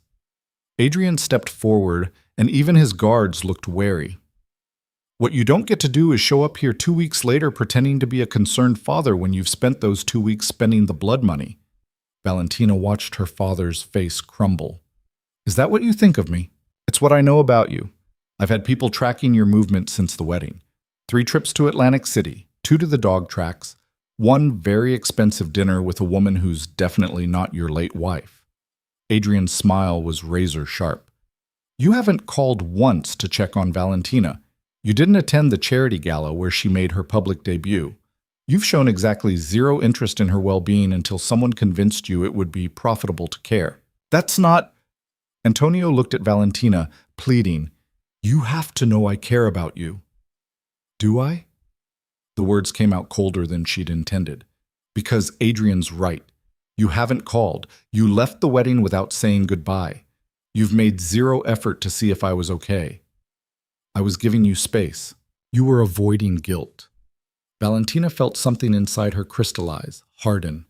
Adrian stepped forward, and even his guards looked wary. What you don't get to do is show up here 2 weeks later pretending to be a concerned father when you've spent those 2 weeks spending the blood money. Valentina watched her father's face crumble. Is that what you think of me? It's what I know about you. I've had people tracking your movements since the wedding. 3 trips to Atlantic City, 2 to the dog tracks, 1 very expensive dinner with a woman who's definitely not your late wife. Adrian's smile was razor sharp. You haven't called once to check on Valentina. You didn't attend the charity gala where she made her public debut. You've shown exactly 0 interest in her well-being until someone convinced you it would be profitable to care. That's not... Antonio looked at Valentina, pleading, You have to know I care about you. Do I? The words came out colder than she'd intended. Because Adrian's right. You haven't called. You left the wedding without saying goodbye. You've made 0 effort to see if I was okay. I was giving you space. You were avoiding guilt. Valentina felt something inside her crystallize, harden.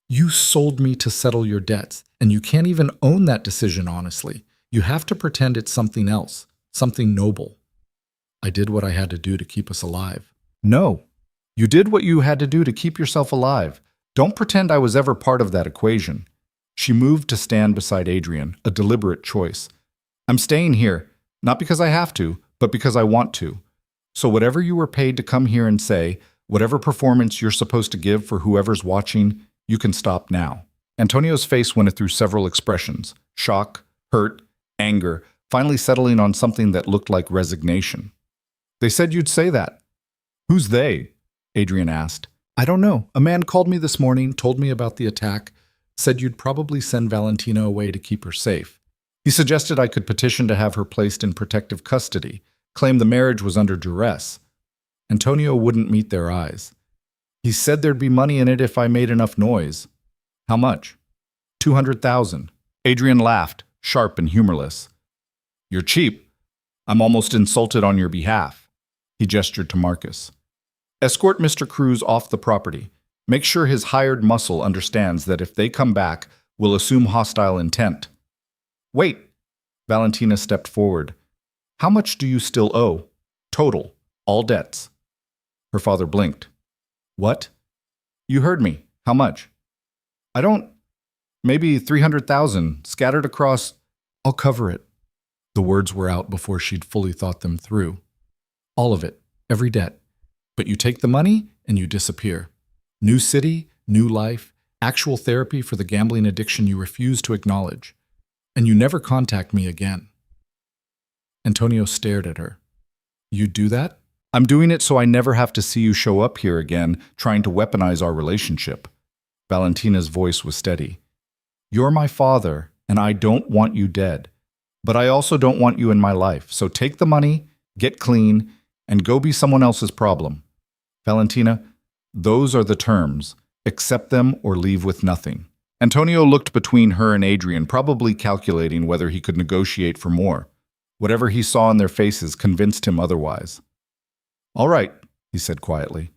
You sold me to settle your debts, and you can't even own that decision honestly. You have to pretend it's something else, something noble. I did what I had to do to keep us alive. No, you did what you had to do to keep yourself alive. Don't pretend I was ever part of that equation. She moved to stand beside Adrian, a deliberate choice. I'm staying here, not because I have to, but because I want to. So whatever you were paid to come here and say, whatever performance you're supposed to give for whoever's watching, you can stop now. Antonio's face went through several expressions: shock, hurt, anger, finally settling on something that looked like resignation. They said you'd say that. Who's they? Adrian asked. I don't know. A man called me this morning, told me about the attack, said you'd probably send Valentina away to keep her safe. He suggested I could petition to have her placed in protective custody, claim the marriage was under duress. Antonio wouldn't meet their eyes. He said there'd be money in it if I made enough noise. How much? 200,000. Adrian laughed, sharp and humorless. You're cheap. I'm almost insulted on your behalf. He gestured to Marcus. Escort Mr. Cruz off the property. Make sure his hired muscle understands that if they come back, we'll assume hostile intent. Wait. Valentina stepped forward. How much do you still owe? Total. All debts. Her father blinked. What? You heard me. How much? I don't... Maybe 300,000, scattered across... I'll cover it. The words were out before she'd fully thought them through. All of it. Every debt. But you take the money and you disappear. New city, new life, actual therapy for the gambling addiction you refuse to acknowledge. And you never contact me again. Antonio stared at her. You'd do that? I'm doing it so I never have to see you show up here again, trying to weaponize our relationship. Valentina's voice was steady. You're my father, and I don't want you dead. But I also don't want you in my life, so take the money, get clean, and go be someone else's problem. Valentina, those are the terms. Accept them or leave with nothing. Antonio looked between her and Adrian, probably calculating whether he could negotiate for more. Whatever he saw in their faces convinced him otherwise. All right, he said quietly.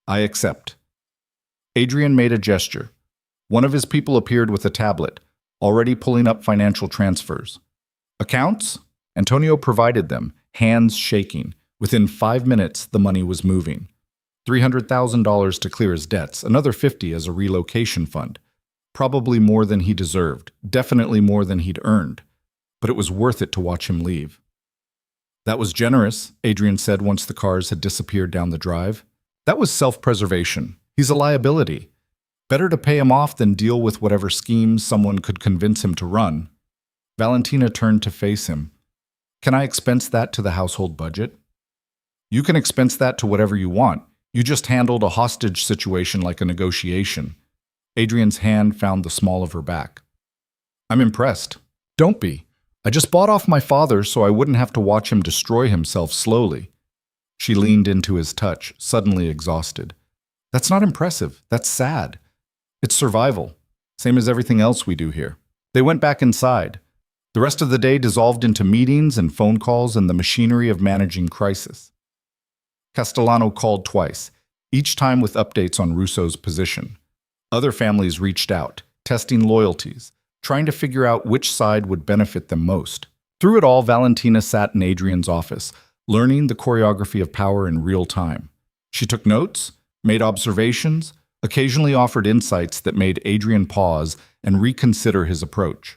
I accept. Adrian made a gesture. One of his people appeared with a tablet, already pulling up financial transfers. Accounts? Antonio provided them, hands shaking. Within 5 minutes, the money was moving. $300,000 to clear his debts, another 50 as a relocation fund. Probably more than he deserved, definitely more than he'd earned. But it was worth it to watch him leave. That was generous, Adrian said once the cars had disappeared down the drive. That was self-preservation. He's a liability. Better to pay him off than deal with whatever schemes someone could convince him to run. Valentina turned to face him. Can I expense that to the household budget? You can expense that to whatever you want. You just handled a hostage situation like a negotiation. Adrian's hand found the small of her back. I'm impressed. Don't be. I just bought off my father so I wouldn't have to watch him destroy himself slowly. She leaned into his touch, suddenly exhausted. That's not impressive. That's sad. It's survival, same as everything else we do here. They went back inside. The rest of the day dissolved into meetings and phone calls and the machinery of managing crisis. Castellano called twice, each time with updates on Russo's position. Other families reached out, testing loyalties, trying to figure out which side would benefit them most. Through it all, Valentina sat in Adrian's office, learning the choreography of power in real time. She took notes, made observations, occasionally offered insights that made Adrian pause and reconsider his approach.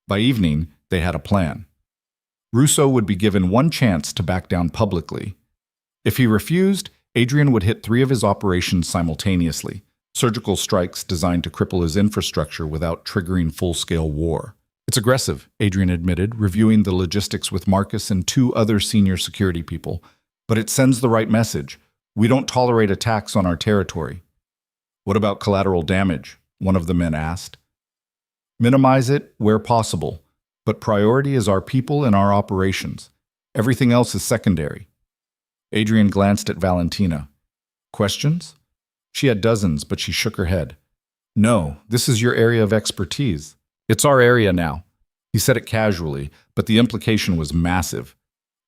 By evening, they had a plan. Russo would be given one chance to back down publicly. If he refused, Adrian would hit 3 of his operations simultaneously, surgical strikes designed to cripple his infrastructure without triggering full-scale war. It's aggressive, Adrian admitted, reviewing the logistics with Marcus and 2 other senior security people, but it sends the right message. We don't tolerate attacks on our territory. What about collateral damage? One of the men asked. Minimize it where possible, but priority is our people and our operations. Everything else is secondary. Adrian glanced at Valentina. Questions? She had dozens, but she shook her head. No, this is your area of expertise. It's our area now. He said it casually, but the implication was massive.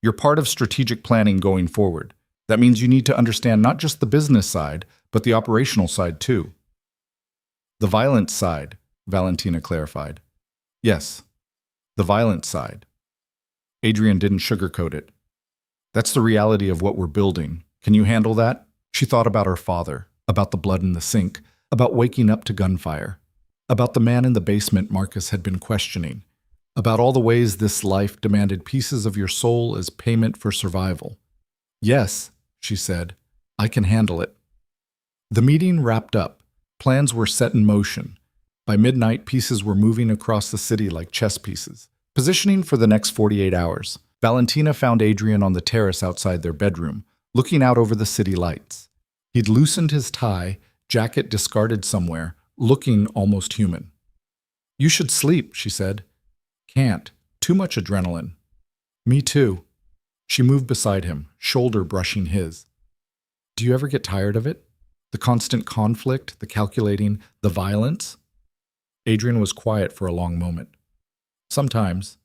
You're part of strategic planning going forward. That means you need to understand not just the business side, but the operational side too. The violent side, Valentina clarified. Yes, the violent side. Adrian didn't sugarcoat it. That's the reality of what we're building. Can you handle that? She thought about her father, about the blood in the sink, about waking up to gunfire, about the man in the basement Marcus had been questioning, about all the ways this life demanded pieces of your soul as payment for survival. Yes, she said, I can handle it. The meeting wrapped up. Plans were set in motion. By midnight, pieces were moving across the city like chess pieces, positioning for the next 48 hours. Valentina found Adrian on the terrace outside their bedroom, looking out over the city lights. He'd loosened his tie, jacket discarded somewhere, looking almost human. You should sleep, she said. Can't. Too much adrenaline. Me too. She moved beside him, shoulder brushing his. Do you ever get tired of it? The constant conflict, the calculating, the violence? Adrian was quiet for a long moment. Sometimes,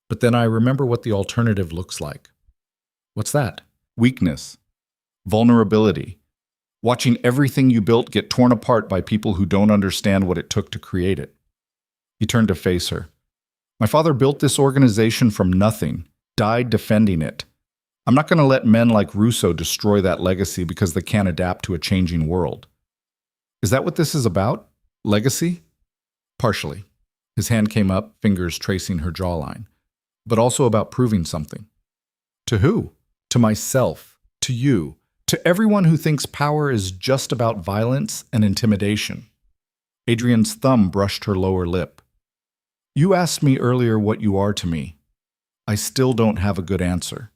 but then I remember what the alternative looks like. What's that? Weakness. Vulnerability. Watching everything you built get torn apart by people who don't understand what it took to create it. He turned to face her. My father built this organization from nothing, died defending it. I'm not going to let men like Russo destroy that legacy because they can't adapt to a changing world. Is that what this is about? Legacy? Partially. His hand came up, fingers tracing her jawline. But also about proving something. To who? To myself. To you. To everyone who thinks power is just about violence and intimidation. Adrian's thumb brushed her lower lip. You asked me earlier what you are to me. I still don't have a good answer.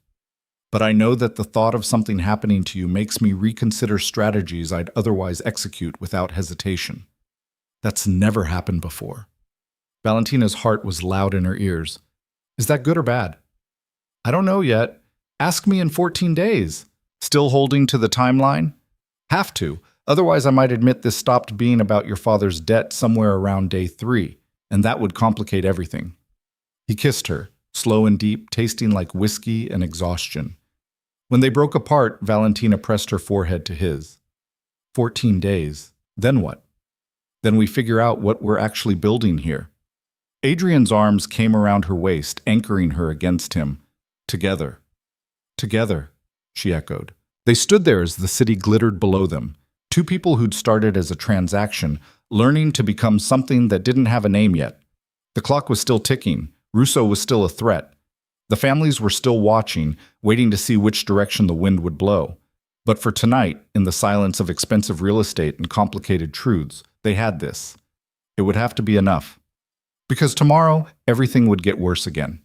But I know that the thought of something happening to you makes me reconsider strategies I'd otherwise execute without hesitation. That's never happened before. Valentina's heart was loud in her ears. Is that good or bad? I don't know yet. Ask me in 14 days. Still holding to the timeline? Have to. Otherwise, I might admit this stopped being about your father's debt somewhere around day 3, and that would complicate everything. He kissed her, slow and deep, tasting like whiskey and exhaustion. When they broke apart, Valentina pressed her forehead to his. 14 days. Then what? Then we figure out what we're actually building here. Adrian's arms came around her waist, anchoring her against him. Together. Together, she echoed. They stood there as the city glittered below them. Two people who'd started as a transaction, learning to become something that didn't have a name yet. The clock was still ticking. Russo was still a threat. The families were still watching, waiting to see which direction the wind would blow. But for tonight, in the silence of expensive real estate and complicated truths, they had this. It would have to be enough. Because tomorrow, everything would get worse again.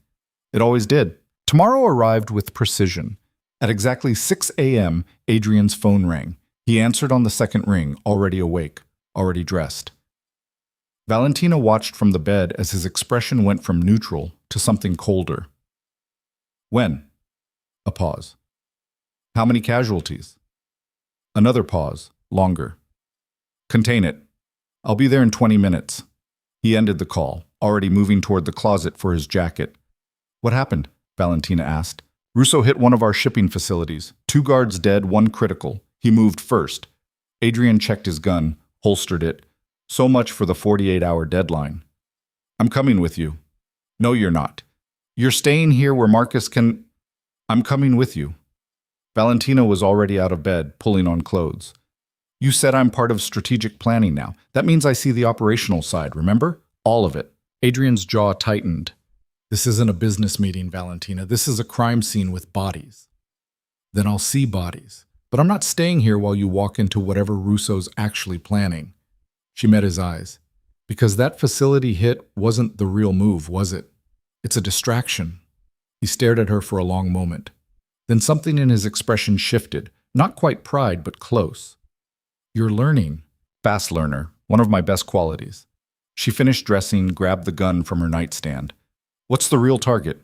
It always did. Tomorrow arrived with precision. At exactly 6 a.m., Adrian's phone rang. He answered on the second ring, already awake, already dressed. Valentina watched from the bed as his expression went from neutral to something colder. When? A pause. How many casualties? Another pause, longer. Contain it. I'll be there in 20 minutes. He ended the call, already moving toward the closet for his jacket. What happened? Valentina asked. Russo hit one of our shipping facilities. 2 guards dead, 1 critical. He moved first. Adrian checked his gun, holstered it. So much for the 48-hour deadline. I'm coming with you. No, you're not. You're staying here where Marcus can... I'm coming with you. Valentina was already out of bed, pulling on clothes. You said I'm part of strategic planning now. That means I see the operational side, remember? All of it. Adrian's jaw tightened. This isn't a business meeting, Valentina. This is a crime scene with bodies. Then I'll see bodies. But I'm not staying here while you walk into whatever Russo's actually planning. She met his eyes. Because that facility hit wasn't the real move, was it? It's a distraction. He stared at her for a long moment. Then something in his expression shifted. Not quite pride, but close. You're learning. Fast learner. One of my best qualities. She finished dressing, grabbed the gun from her nightstand. What's the real target?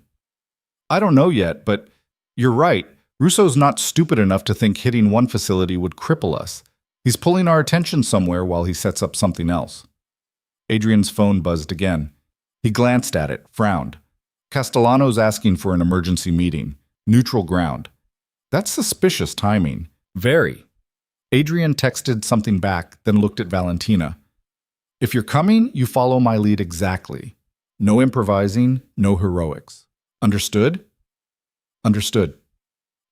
I don't know yet, but you're right. Russo's not stupid enough to think hitting one facility would cripple us. He's pulling our attention somewhere while he sets up something else. Adrian's phone buzzed again. He glanced at it, frowned. Castellano's asking for an emergency meeting. Neutral ground. That's suspicious timing. Very. Adrian texted something back, then looked at Valentina. If you're coming, you follow my lead exactly. No improvising, no heroics. Understood? Understood.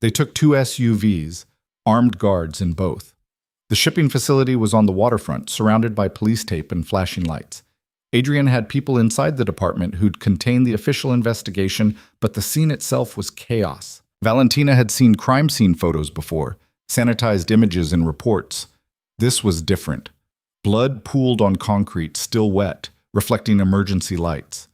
They took 2 SUVs, armed guards in both. The shipping facility was on the waterfront, surrounded by police tape and flashing lights. Adrian had people inside the department who'd contained the official investigation, but the scene itself was chaos. Valentina had seen crime scene photos before, sanitized images and reports. This was different. Blood pooled on concrete, still wet, reflecting emergency lights.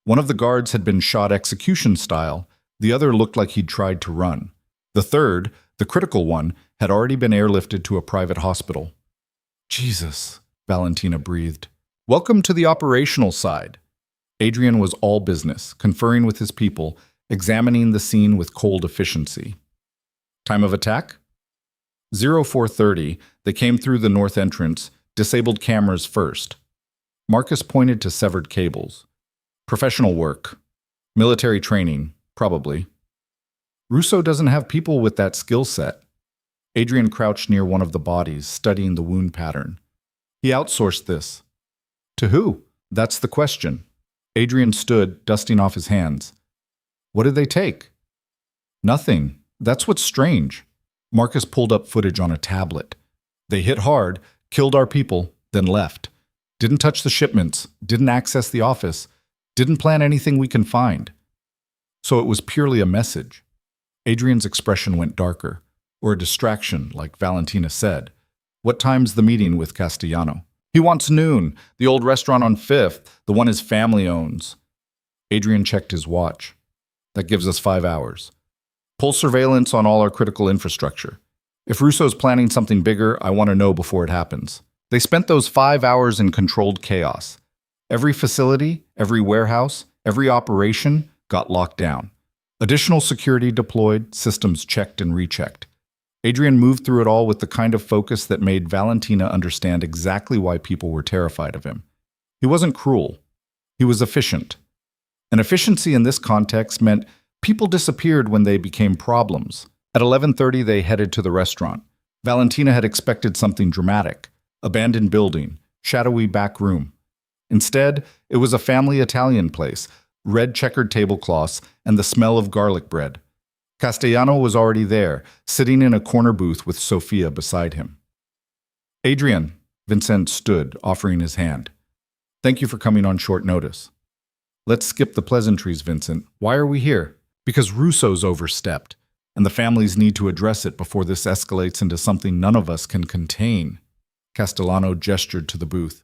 One of the guards had been shot execution style. The other looked like he'd tried to run. The third, the critical one, had already been airlifted to a private hospital. Jesus, Valentina breathed. Welcome to the operational side. Adrian was all business, conferring with his people, examining the scene with cold efficiency. Time of attack? 0430, they came through the north entrance, disabled cameras first. Marcus pointed to severed cables. Professional work. Military training, probably. Russo doesn't have people with that skill set. Adrian crouched near one of the bodies, studying the wound pattern. He outsourced this. To who? That's the question. Adrian stood, dusting off his hands. What did they take? Nothing. That's what's strange. Marcus pulled up footage on a tablet. They hit hard, killed our people, then left. Didn't touch the shipments, didn't access the office, didn't plan anything we can find. So it was purely a message. Adrian's expression went darker. Or a distraction, like Valentina said. What time's the meeting with Castellano? He wants noon, the old restaurant on 5th, the one his family owns. Adrian checked his watch. That gives us 5 hours. Pull surveillance on all our critical infrastructure. If Russo's planning something bigger, I want to know before it happens. They spent those 5 hours in controlled chaos. Every facility, every warehouse, every operation got locked down. Additional security deployed, systems checked and rechecked. Adrian moved through it all with the kind of focus that made Valentina understand exactly why people were terrified of him. He wasn't cruel. He was efficient. And efficiency in this context meant people disappeared when they became problems. At 11:30, they headed to the restaurant. Valentina had expected something dramatic. Abandoned building, shadowy back room. Instead, it was a family Italian place, red checkered tablecloths, and the smell of garlic bread. Castellano was already there, sitting in a corner booth with Sofia beside him. Adrian, Vincent stood, offering his hand. Thank you for coming on short notice. Let's skip the pleasantries, Vincent. Why are we here? Because Russo's overstepped, and the families need to address it before this escalates into something none of us can contain. Castellano gestured to the booth.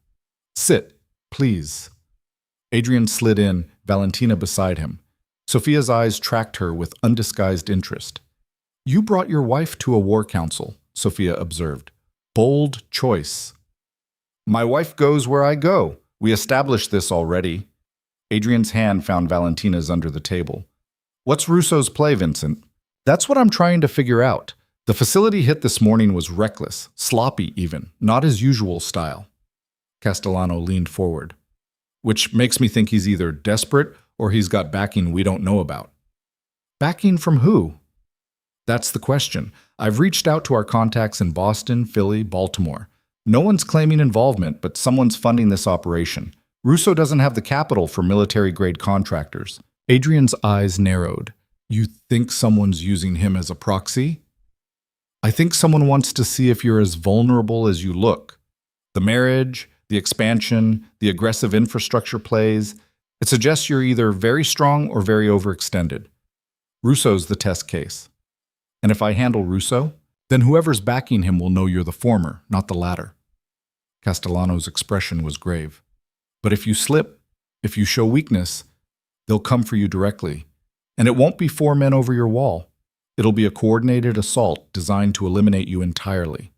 Sit, please. Adrian slid in, Valentina beside him. Sofia's eyes tracked her with undisguised interest. You brought your wife to a war council, Sofia observed. Bold choice. My wife goes where I go. We established this already. Adrian's hand found Valentina's under the table. What's Russo's play, Vincent? That's what I'm trying to figure out. The facility hit this morning was reckless, sloppy even, not his usual style. Castellano leaned forward. Which makes me think he's either desperate or he's got backing we don't know about. Backing from who? That's the question. I've reached out to our contacts in Boston, Philly, Baltimore. No one's claiming involvement, but someone's funding this operation. Russo doesn't have the capital for military-grade contractors. Adrian's eyes narrowed. You think someone's using him as a proxy? I think someone wants to see if you're as vulnerable as you look. The marriage, the expansion, the aggressive infrastructure plays, it suggests you're either very strong or very overextended. Russo's the test case. And if I handle Russo, then whoever's backing him will know you're the former, not the latter. Castellano's expression was grave. But if you slip, if you show weakness, they'll come for you directly. And it won't be 4 men over your wall. It'll be a coordinated assault designed to eliminate you entirely.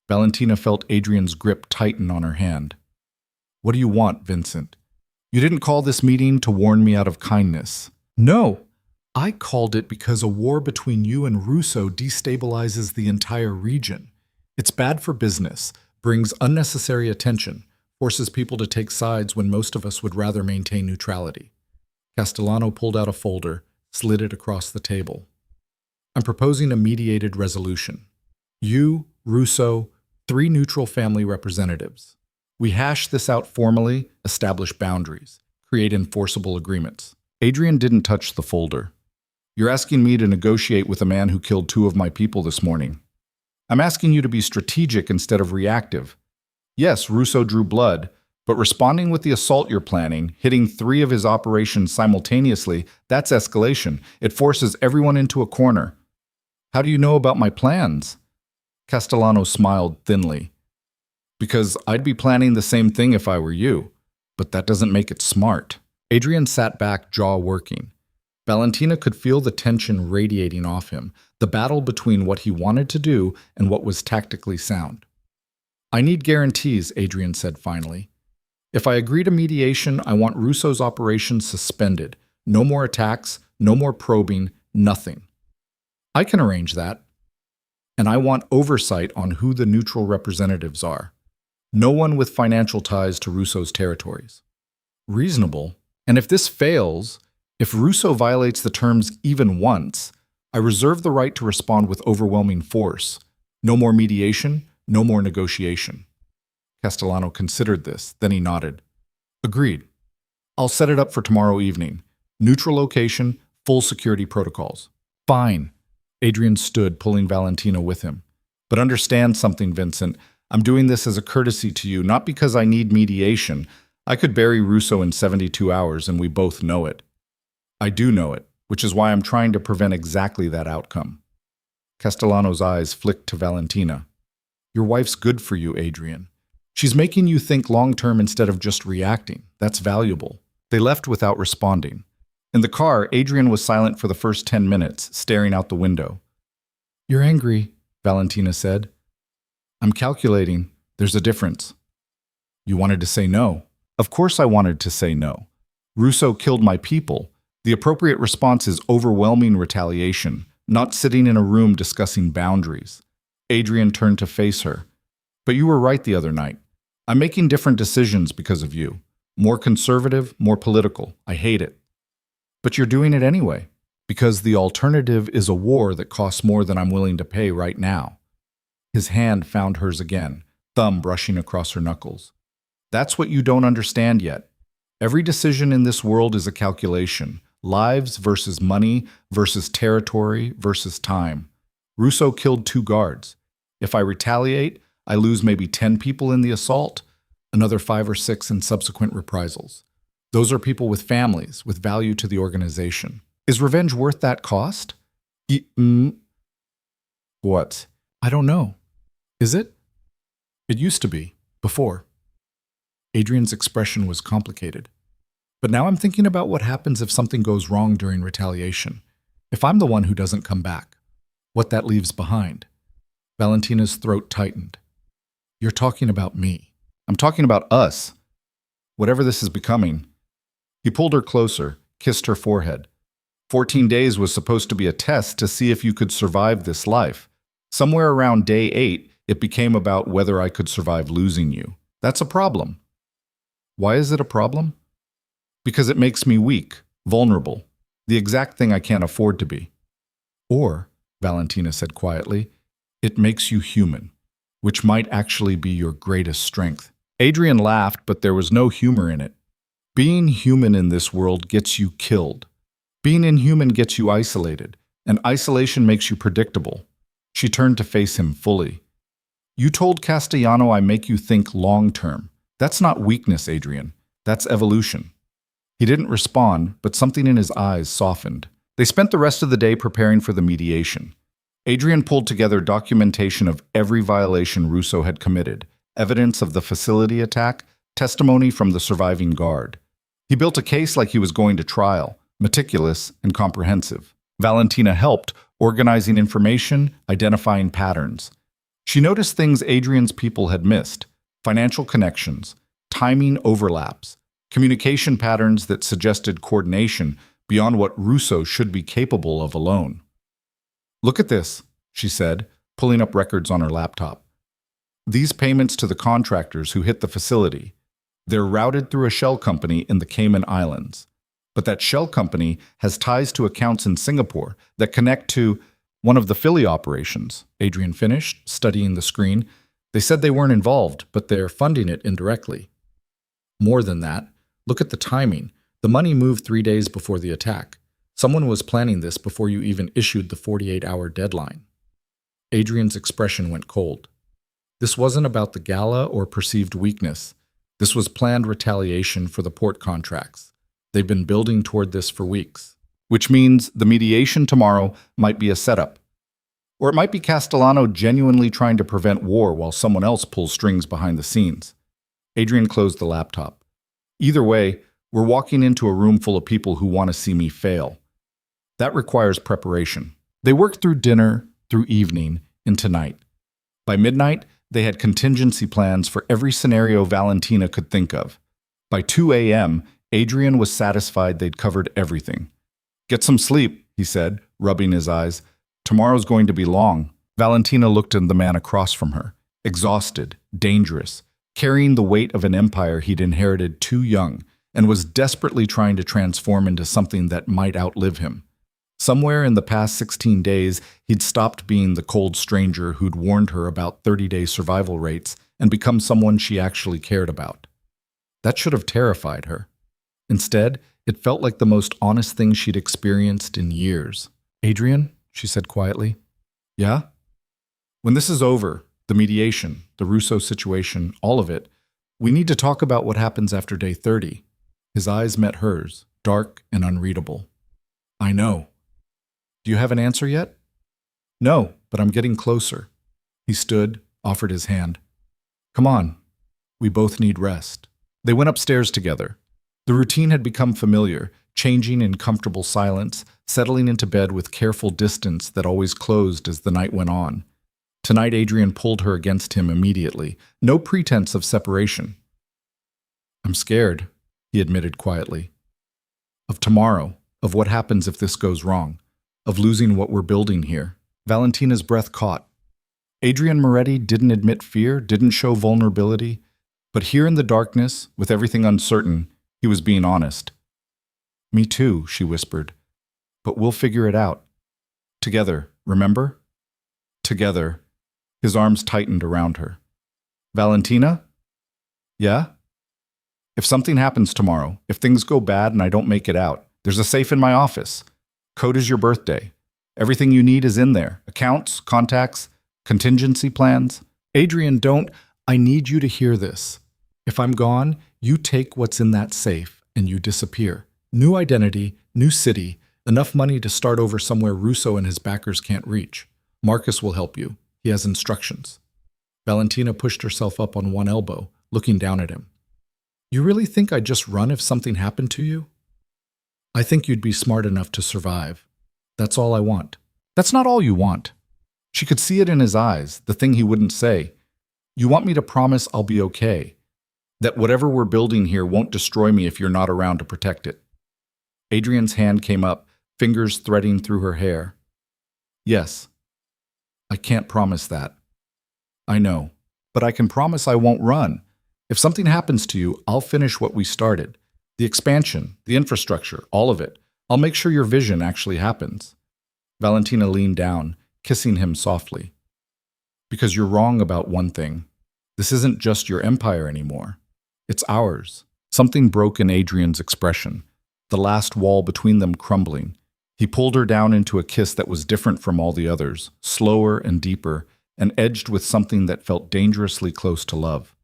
Valentina felt Adrian's grip tighten on her hand. What do you want, Vincent? You didn't call this meeting to warn me out of kindness. No, I called it because a war between you and Russo destabilizes the entire region. It's bad for business, brings unnecessary attention, forces people to take sides when most of us would rather maintain neutrality. Castellano pulled out a folder, slid it across the table. I'm proposing a mediated resolution. You, Russo, 3 neutral family representatives. We hash this out formally, establish boundaries, create enforceable agreements. Adrian didn't touch the folder. You're asking me to negotiate with a man who killed 2 of my people this morning. I'm asking you to be strategic instead of reactive. Yes, Russo drew blood, but responding with the assault you're planning, hitting 3 of his operations simultaneously, that's escalation. It forces everyone into a corner. How do you know about my plans? Castellano smiled thinly. Because I'd be planning the same thing if I were you, but that doesn't make it smart. Adrian sat back, jaw working. Valentina could feel the tension radiating off him, the battle between what he wanted to do and what was tactically sound. I need guarantees, Adrian said finally. If I agree to mediation, I want Russo's operation suspended. No more attacks, no more probing, nothing. I can arrange that. And I want oversight on who the neutral representatives are. No one with financial ties to Russo's territories. Reasonable. And if this fails, if Russo violates the terms even once, I reserve the right to respond with overwhelming force. No more mediation, no more negotiation. Castellano considered this, then he nodded. Agreed. I'll set it up for tomorrow evening. Neutral location, full security protocols. Fine. Adrian stood, pulling Valentina with him. But understand something, Vincent. I'm doing this as a courtesy to you, not because I need mediation. I could bury Russo in 72 hours, and we both know it. I do know it, which is why I'm trying to prevent exactly that outcome. Castellano's eyes flicked to Valentina. Your wife's good for you, Adrian. She's making you think long-term instead of just reacting. That's valuable. They left without responding. In the car, Adrian was silent for the first 10 minutes, staring out the window. You're angry, Valentina said. I'm calculating. There's a difference. You wanted to say no. Of course I wanted to say no. Russo killed my people. The appropriate response is overwhelming retaliation, not sitting in a room discussing boundaries. Adrian turned to face her. But you were right the other night. I'm making different decisions because of you. More conservative, more political. I hate it. But you're doing it anyway, because the alternative is a war that costs more than I'm willing to pay right now. His hand found hers again, thumb brushing across her knuckles. That's what you don't understand yet. Every decision in this world is a calculation. Lives versus money versus territory versus time. Russo killed 2 guards. If I retaliate, I lose maybe 10 people in the assault, another 5 or 6 in subsequent reprisals. Those are people with families, with value to the organization. Is revenge worth that cost? What? I don't know. Is it? It used to be, before. Adrian's expression was complicated. But now I'm thinking about what happens if something goes wrong during retaliation. If I'm the one who doesn't come back, what that leaves behind. Valentina's throat tightened. You're talking about me. I'm talking about us. Whatever this is becoming. He pulled her closer, kissed her forehead. 14 days was supposed to be a test to see if you could survive this life. Somewhere around day 8, it became about whether I could survive losing you. That's a problem. Why is it a problem? Because it makes me weak, vulnerable, the exact thing I can't afford to be. Or, Valentina said quietly, it makes you human, which might actually be your greatest strength. Adrian laughed, but there was no humor in it. Being human in this world gets you killed. Being inhuman gets you isolated, and isolation makes you predictable. She turned to face him fully. You told Castellano I make you think long-term. That's not weakness, Adrian. That's evolution. He didn't respond, but something in his eyes softened. They spent the rest of the day preparing for the mediation. Adrian pulled together documentation of every violation Russo had committed, evidence of the facility attack, testimony from the surviving guard. He built a case like he was going to trial, meticulous and comprehensive. Valentina helped, organizing information, identifying patterns. She noticed things Adrian's people had missed: financial connections, timing overlaps, communication patterns that suggested coordination beyond what Russo should be capable of alone. Look at this, she said, pulling up records on her laptop. These payments to the contractors who hit the facility, they're routed through a shell company in the Cayman Islands. But that shell company has ties to accounts in Singapore that connect to one of the Philly operations. Adrian finished, studying the screen. They said they weren't involved, but they're funding it indirectly. More than that, look at the timing. The money moved 3 days before the attack. Someone was planning this before you even issued the 48-hour deadline. Adrian's expression went cold. This wasn't about the gala or perceived weakness. This was planned retaliation for the port contracts. They've been building toward this for weeks. Which means the mediation tomorrow might be a setup. Or it might be Castellano genuinely trying to prevent war while someone else pulls strings behind the scenes. Adrian closed the laptop. Either way, we're walking into a room full of people who want to see me fail. That requires preparation. They worked through dinner, through evening, into night. By midnight, they had contingency plans for every scenario Valentina could think of. By 2 a.m., Adrian was satisfied they'd covered everything. Get some sleep, he said, rubbing his eyes. Tomorrow's going to be long. Valentina looked at the man across from her, exhausted, dangerous, carrying the weight of an empire he'd inherited too young, and was desperately trying to transform into something that might outlive him. Somewhere in the past 16 days, he'd stopped being the cold stranger who'd warned her about 30-day survival rates and become someone she actually cared about. That should have terrified her. Instead, it felt like the most honest thing she'd experienced in years. Adrian, she said quietly. Yeah? When this is over, the mediation, the Russo situation, all of it, we need to talk about what happens after day 30. His eyes met hers, dark and unreadable. I know. Do you have an answer yet? No, but I'm getting closer. He stood, offered his hand. Come on. We both need rest. They went upstairs together. The routine had become familiar, changing in comfortable silence, settling into bed with careful distance that always closed as the night went on. Tonight, Adrian pulled her against him immediately. No pretense of separation. I'm scared, he admitted quietly. Of tomorrow, of what happens if this goes wrong, of losing what we're building here. Valentina's breath caught. Adrian Moretti didn't admit fear, didn't show vulnerability, but here in the darkness, with everything uncertain, he was being honest. Me too, she whispered. But we'll figure it out. Together, remember? Together. His arms tightened around her. Valentina? Yeah? If something happens tomorrow, if things go bad and I don't make it out, There's a safe in my office. Code is your birthday. Everything you need is in there. Accounts, contacts, contingency plans. Adrian, don't. I need you to hear this. If I'm gone, you take what's in that safe and you disappear. New identity, new city, enough money to start over somewhere Russo and his backers can't reach. Marcus will help you. He has instructions. Valentina pushed herself up on one elbow, looking down at him. You really think I'd just run if something happened to you? I think you'd be smart enough to survive. That's all I want. That's not all you want. She could see it in his eyes, the thing he wouldn't say. You want me to promise I'll be okay, that whatever we're building here won't destroy me if you're not around to protect it. Adrian's hand came up, fingers threading through her hair. Yes. I can't promise that. I know, but I can promise I won't run. If something happens to you, I'll finish what we started. The expansion, the infrastructure, all of it. I'll make sure your vision actually happens. Valentina leaned down, kissing him softly. Because you're wrong about one thing. This isn't just your empire anymore. It's ours. Something broke in Adrian's expression, the last wall between them crumbling. He pulled her down into a kiss that was different from all the others, slower and deeper, and edged with something that felt dangerously close to love.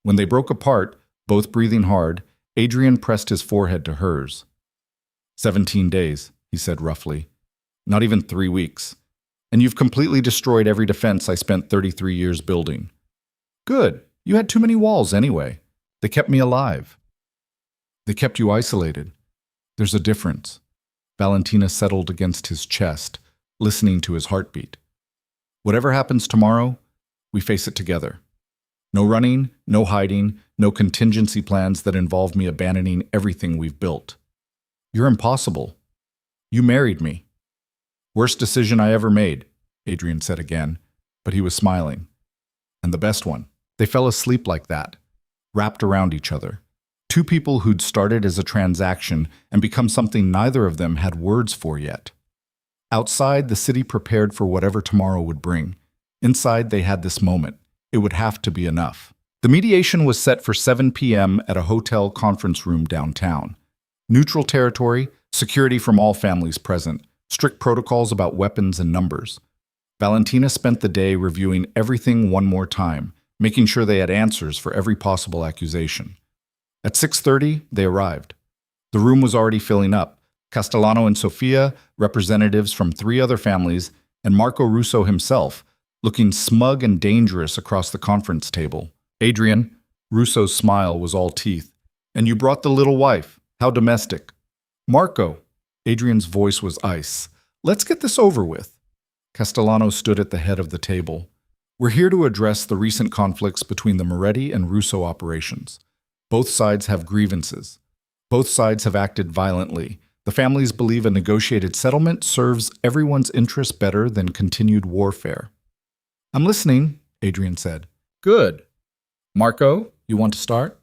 When they broke apart, both breathing hard, Adrian pressed his forehead to hers. 17 days, he said roughly. Not even 3 weeks. And you've completely destroyed every defense I spent 33 years building. Good. You had too many walls anyway. They kept me alive. They kept you isolated. There's a difference. Valentina settled against his chest, listening to his heartbeat. Whatever happens tomorrow, we face it together. No running, no hiding, no contingency plans that involve me abandoning everything we've built. You're impossible. You married me. Worst decision I ever made, Adrian said again, but he was smiling. And the best one. They fell asleep like that, wrapped around each other. Two people who'd started as a transaction and become something neither of them had words for yet. Outside, the city prepared for whatever tomorrow would bring. Inside, they had this moment. It would have to be enough. The mediation was set for 7 p.m. at a hotel conference room downtown. Neutral territory, security from all families present, strict protocols about weapons and numbers. Valentina spent the day reviewing everything one more time, making sure they had answers for every possible accusation. At 6:30, they arrived. The room was already filling up. Castellano and Sofia, representatives from 3 other families, and Marco Russo himself, looking smug and dangerous across the conference table. Adrian, Russo's smile was all teeth. And you brought the little wife. How domestic. Marco, Adrian's voice was ice. Let's get this over with. Castellano stood at the head of the table. We're here to address the recent conflicts between the Moretti and Russo operations. Both sides have grievances. Both sides have acted violently. The families believe a negotiated settlement serves everyone's interests better than continued warfare. I'm listening, Adrian said. Good. Marco, you want to start?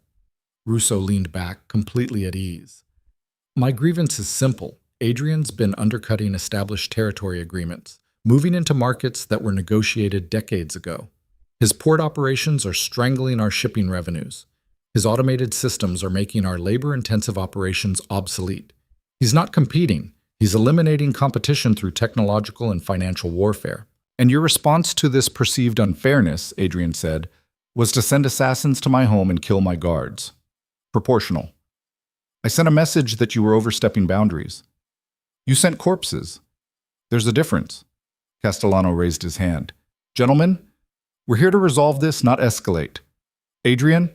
Russo leaned back, completely at ease. My grievance is simple. Adrian's been undercutting established territory agreements, moving into markets that were negotiated decades ago. His port operations are strangling our shipping revenues. His automated systems are making our labor-intensive operations obsolete. He's not competing. He's eliminating competition through technological and financial warfare. And your response to this perceived unfairness, Adrian said, was to send assassins to my home and kill my guards. Proportional. I sent a message that you were overstepping boundaries. You sent corpses. There's a difference. Castellano raised his hand. Gentlemen, we're here to resolve this, not escalate. Adrian,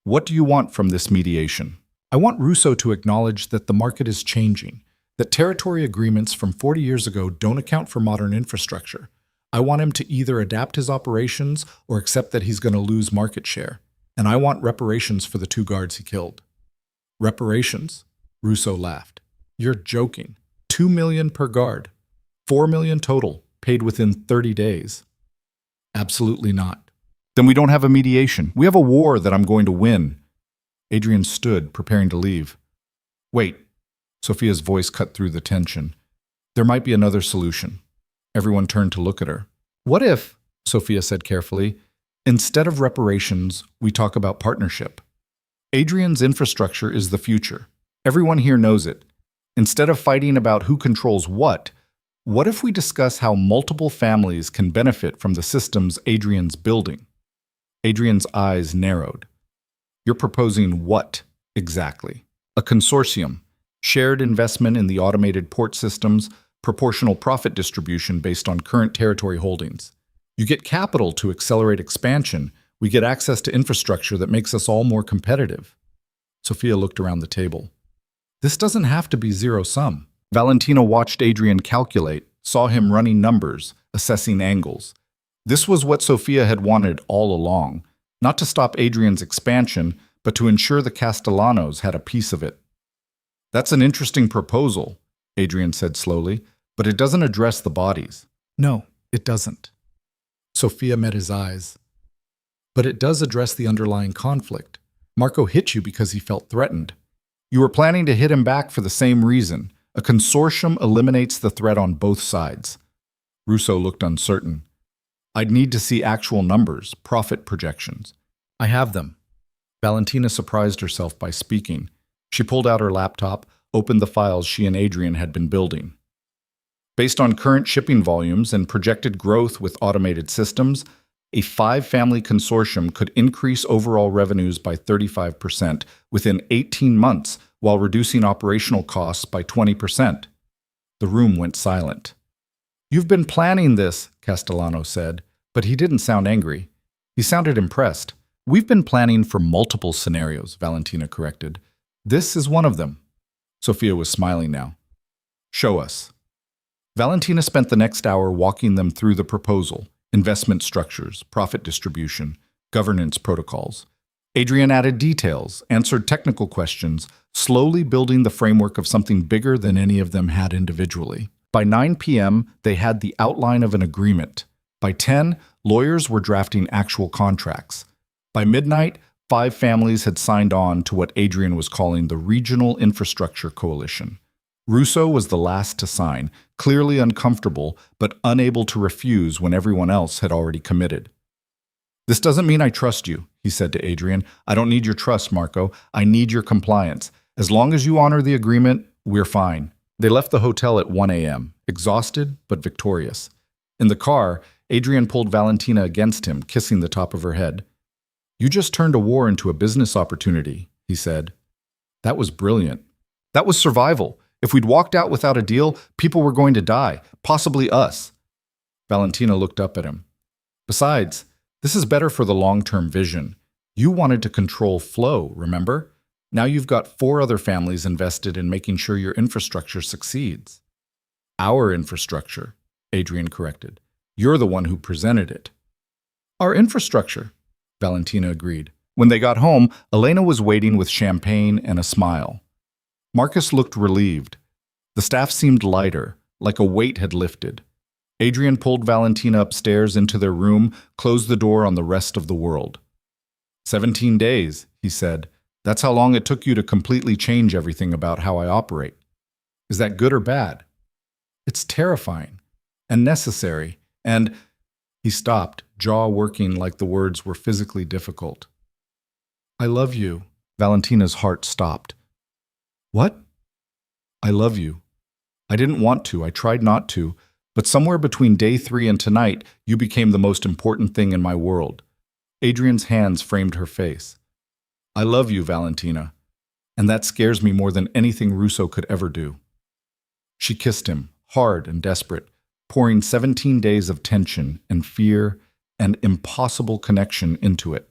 what do you want from this mediation? I want Russo to acknowledge that the market is changing, that territory agreements from 40 years ago don't account for modern infrastructure. I want him to either adapt his operations or accept that he's going to lose market share. And I want reparations for the 2 guards he killed. Reparations? Russo laughed. You're joking. $2 million per guard. $4 million total, paid within 30 days. Absolutely not. Then we don't have a mediation. We have a war that I'm going to win. Adrian stood, preparing to leave. Wait. Sophia's voice cut through the tension. There might be another solution. Everyone turned to look at her. What if, Sophia said carefully, instead of reparations, we talk about partnership? Adrian's infrastructure is the future. Everyone here knows it. Instead of fighting about who controls what if we discuss how multiple families can benefit from the systems Adrian's building? Adrian's eyes narrowed. You're proposing what exactly? A consortium, shared investment in the automated port systems, proportional profit distribution based on current territory holdings. You get capital to accelerate expansion. We get access to infrastructure that makes us all more competitive. Sophia looked around the table. This doesn't have to be zero-sum. Valentina watched Adrian calculate, saw him running numbers, assessing angles. This was what Sophia had wanted all along, not to stop Adrian's expansion, but to ensure the Castellanos had a piece of it. That's an interesting proposal, Adrian said slowly, but it doesn't address the bodies. No, it doesn't. Sophia met his eyes. But it does address the underlying conflict. Marco hit you because he felt threatened. You were planning to hit him back for the same reason. A consortium eliminates the threat on both sides. Russo looked uncertain. I'd need to see actual numbers, profit projections. I have them. Valentina surprised herself by speaking. She pulled out her laptop, opened the files she and Adrian had been building. Based on current shipping volumes and projected growth with automated systems, a 5-family consortium could increase overall revenues by 35% within 18 months while reducing operational costs by 20%. The room went silent. You've been planning this, Castellano said, but he didn't sound angry. He sounded impressed. We've been planning for multiple scenarios, Valentina corrected. This is one of them. Sophia was smiling now. Show us. Valentina spent the next hour walking them through the proposal, investment structures, profit distribution, governance protocols. Adrian added details, answered technical questions, slowly building the framework of something bigger than any of them had individually. By 9 p.m., they had the outline of an agreement. By 10, lawyers were drafting actual contracts. By midnight, 5 families had signed on to what Adrian was calling the Regional Infrastructure Coalition. Russo was the last to sign, clearly uncomfortable, but unable to refuse when everyone else had already committed. This doesn't mean I trust you, he said to Adrian. I don't need your trust, Marco. I need your compliance. As long as you honor the agreement, we're fine. They left the hotel at 1 a.m., exhausted but victorious. In the car, Adrian pulled Valentina against him, kissing the top of her head. You just turned a war into a business opportunity, he said. That was brilliant. That was survival. If we'd walked out without a deal, people were going to die, possibly us. Valentina looked up at him. Besides, this is better for the long-term vision. You wanted to control flow, remember? Now you've got 4 other families invested in making sure your infrastructure succeeds. Our infrastructure, Adrian corrected. You're the one who presented it. Our infrastructure, Valentina agreed. When they got home, Elena was waiting with champagne and a smile. Marcus looked relieved. The staff seemed lighter, like a weight had lifted. Adrian pulled Valentina upstairs into their room, closed the door on the rest of the world. 17 days, he said. That's how long it took you to completely change everything about how I operate. Is that good or bad? It's terrifying and necessary, and he stopped, jaw working like the words were physically difficult. I love you. Valentina's heart stopped. What? I love you. I didn't want to, I tried not to, but somewhere between day 3 and tonight, you became the most important thing in my world. Adrian's hands framed her face. I love you, Valentina, and that scares me more than anything Russo could ever do. She kissed him, hard and desperate, pouring 17 days of tension and fear and impossible connection into it.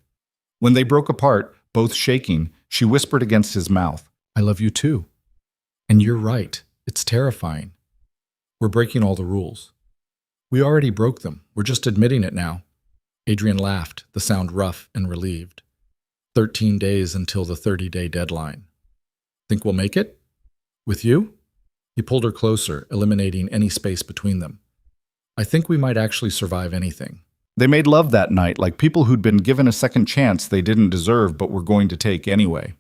When they broke apart, both shaking, she whispered against his mouth, I love you too. And you're right, it's terrifying. We're breaking all the rules. We already broke them, we're just admitting it now. Adrian laughed, the sound rough and relieved. 13 days until the 30-day deadline. Think we'll make it? With you? He pulled her closer, eliminating any space between them. I think we might actually survive anything. They made love that night like people who'd been given a second chance they didn't deserve but were going to take anyway.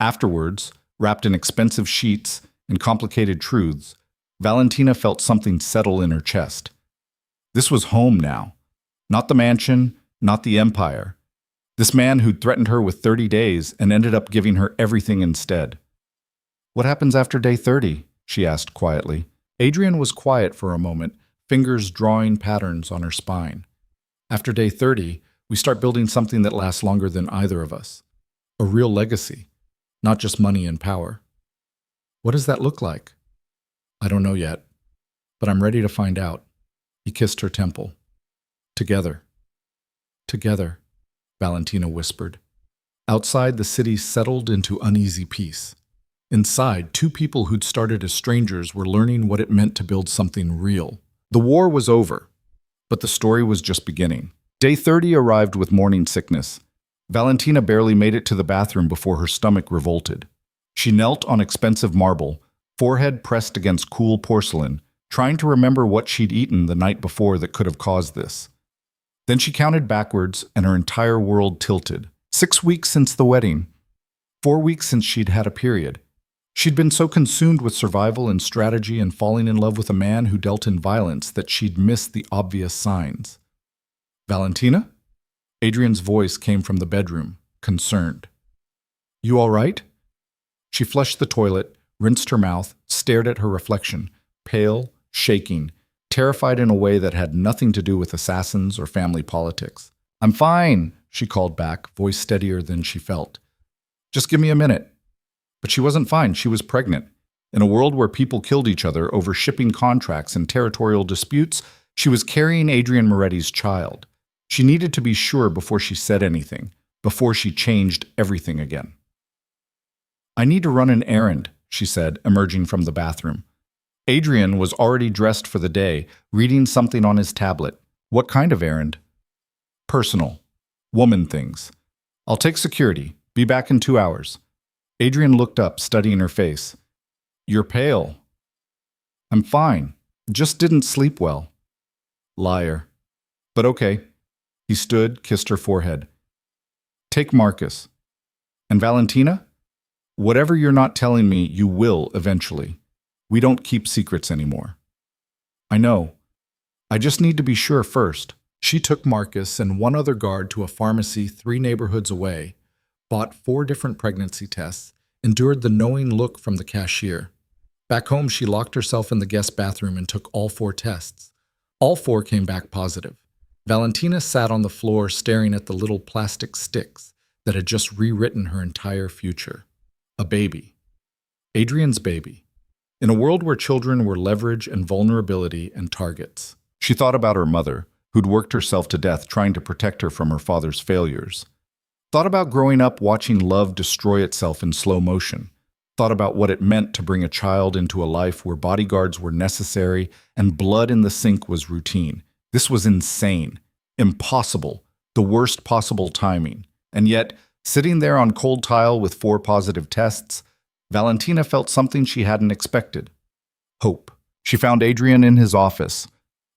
Afterwards, wrapped in expensive sheets and complicated truths, Valentina felt something settle in her chest. This was home now. Not the mansion, not the empire. This man who'd threatened her with 30 days and ended up giving her everything instead. What happens after day 30? She asked quietly. Adrian was quiet for a moment, fingers drawing patterns on her spine. After day 30, we start building something that lasts longer than either of us. A real legacy, not just money and power. What does that look like? I don't know yet, but I'm ready to find out. He kissed her temple. Together. Together, Valentina whispered. Outside, the city settled into uneasy peace. Inside, two people who'd started as strangers were learning what it meant to build something real. The war was over, but the story was just beginning. Day 30 arrived with morning sickness. Valentina barely made it to the bathroom before her stomach revolted. She knelt on expensive marble, forehead pressed against cool porcelain, trying to remember what she'd eaten the night before that could have caused this. Then she counted backwards, and her entire world tilted. 6 weeks since the wedding. 4 weeks since she'd had a period. She'd been so consumed with survival and strategy and falling in love with a man who dealt in violence that she'd missed the obvious signs. Valentina? Adrian's voice came from the bedroom, concerned. You all right? She flushed the toilet, rinsed her mouth, stared at her reflection, pale, shaking, terrified in a way that had nothing to do with assassins or family politics. I'm fine, she called back, voice steadier than she felt. Just give me a minute. But she wasn't fine, she was pregnant. In a world where people killed each other over shipping contracts and territorial disputes, she was carrying Adrian Moretti's child. She needed to be sure before she said anything, before she changed everything again. I need to run an errand, she said, emerging from the bathroom. Adrian was already dressed for the day, reading something on his tablet. What kind of errand? Personal. Woman things. I'll take security. Be back in 2 hours. Adrian looked up, studying her face. You're pale. I'm fine. Just didn't sleep well. Liar. But okay. He stood, kissed her forehead. Take Marcus. And Valentina? Whatever you're not telling me, you will eventually. We don't keep secrets anymore. I know. I just need to be sure first. She took Marcus and one other guard to a pharmacy 3 neighborhoods away, bought 4 different pregnancy tests, endured the knowing look from the cashier. Back home, she locked herself in the guest bathroom and took all 4 tests. All 4 came back positive. Valentina sat on the floor staring at the little plastic sticks that had just rewritten her entire future. A baby. Adrian's baby. In a world where children were leverage and vulnerability and targets. She thought about her mother, who'd worked herself to death trying to protect her from her father's failures. Thought about growing up watching love destroy itself in slow motion. Thought about what it meant to bring a child into a life where bodyguards were necessary and blood in the sink was routine. This was insane, impossible, the worst possible timing. And yet, sitting there on cold tile with 4 positive tests, Valentina felt something she hadn't expected. Hope. She found Adrian in his office,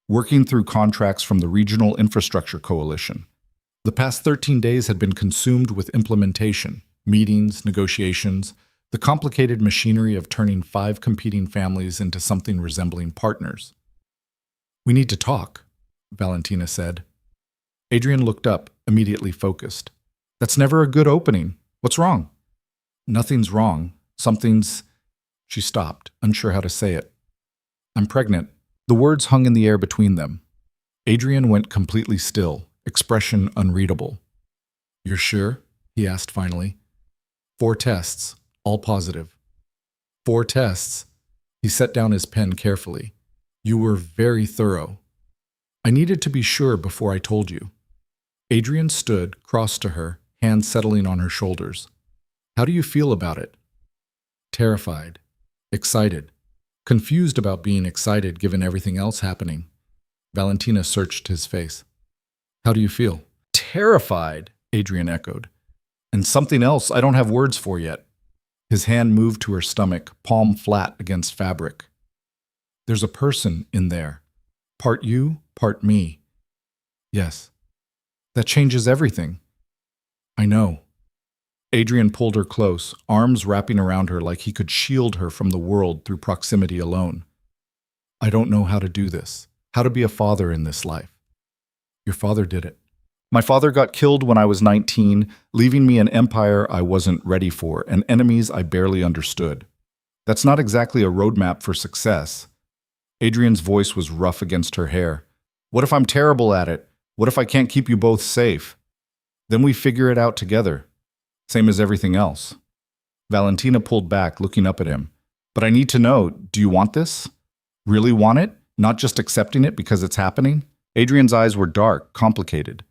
working through contracts from the Regional Infrastructure Coalition. The past 13 days had been consumed with implementation, meetings, negotiations, the complicated machinery of turning 5 competing families into something resembling partners. We need to talk, Valentina said. Adrian looked up, immediately focused. That's never a good opening. What's wrong? Nothing's wrong. Something's... She stopped, unsure how to say it. I'm pregnant. The words hung in the air between them. Adrian went completely still, expression unreadable. You're sure? He asked finally. 4 tests, all positive. 4 tests. He set down his pen carefully. You were very thorough. I needed to be sure before I told you. Adrian stood, crossed to her, hands settling on her shoulders. How do you feel about it? Terrified. Excited. Confused about being excited given everything else happening. Valentina searched his face. How do you feel? Terrified, Adrian echoed. And something else I don't have words for yet. His hand moved to her stomach, palm flat against fabric. There's a person in there. Part you, part me. Yes. That changes everything. I know. Adrian pulled her close, arms wrapping around her like he could shield her from the world through proximity alone. I don't know how to do this, how to be a father in this life. Your father did it. My father got killed when I was 19, leaving me an empire I wasn't ready for and enemies I barely understood. That's not exactly a roadmap for success. Adrian's voice was rough against her hair. What if I'm terrible at it? What if I can't keep you both safe? Then we figure it out together. Same as everything else. Valentina pulled back, looking up at him. But I need to know, do you want this? Really want it? Not just accepting it because it's happening? Adrian's eyes were dark, complicated.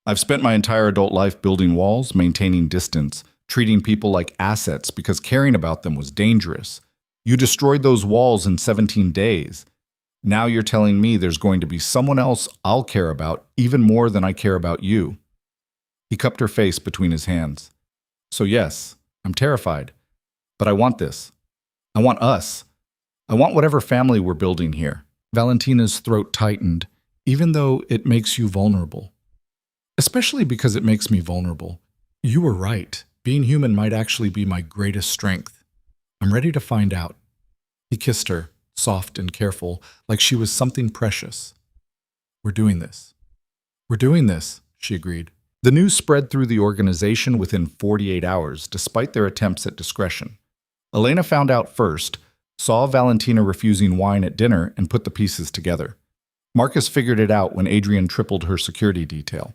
I've spent my entire adult life building walls, maintaining distance, treating people like assets because caring about them was dangerous. You destroyed those walls in 17 days. Now you're telling me there's going to be someone else I'll care about even more than I care about you. He cupped her face between his hands. So yes, I'm terrified. But I want this. I want us. I want whatever family we're building here. Valentina's throat tightened, even though it makes you vulnerable. Especially because it makes me vulnerable. You were right. Being human might actually be my greatest strength. I'm ready to find out. He kissed her, soft and careful, like she was something precious. We're doing this. We're doing this, she agreed. The news spread through the organization within 48 hours, despite their attempts at discretion. Elena found out first, saw Valentina refusing wine at dinner, and put the pieces together. Marcus figured it out when Adrian tripled her security detail.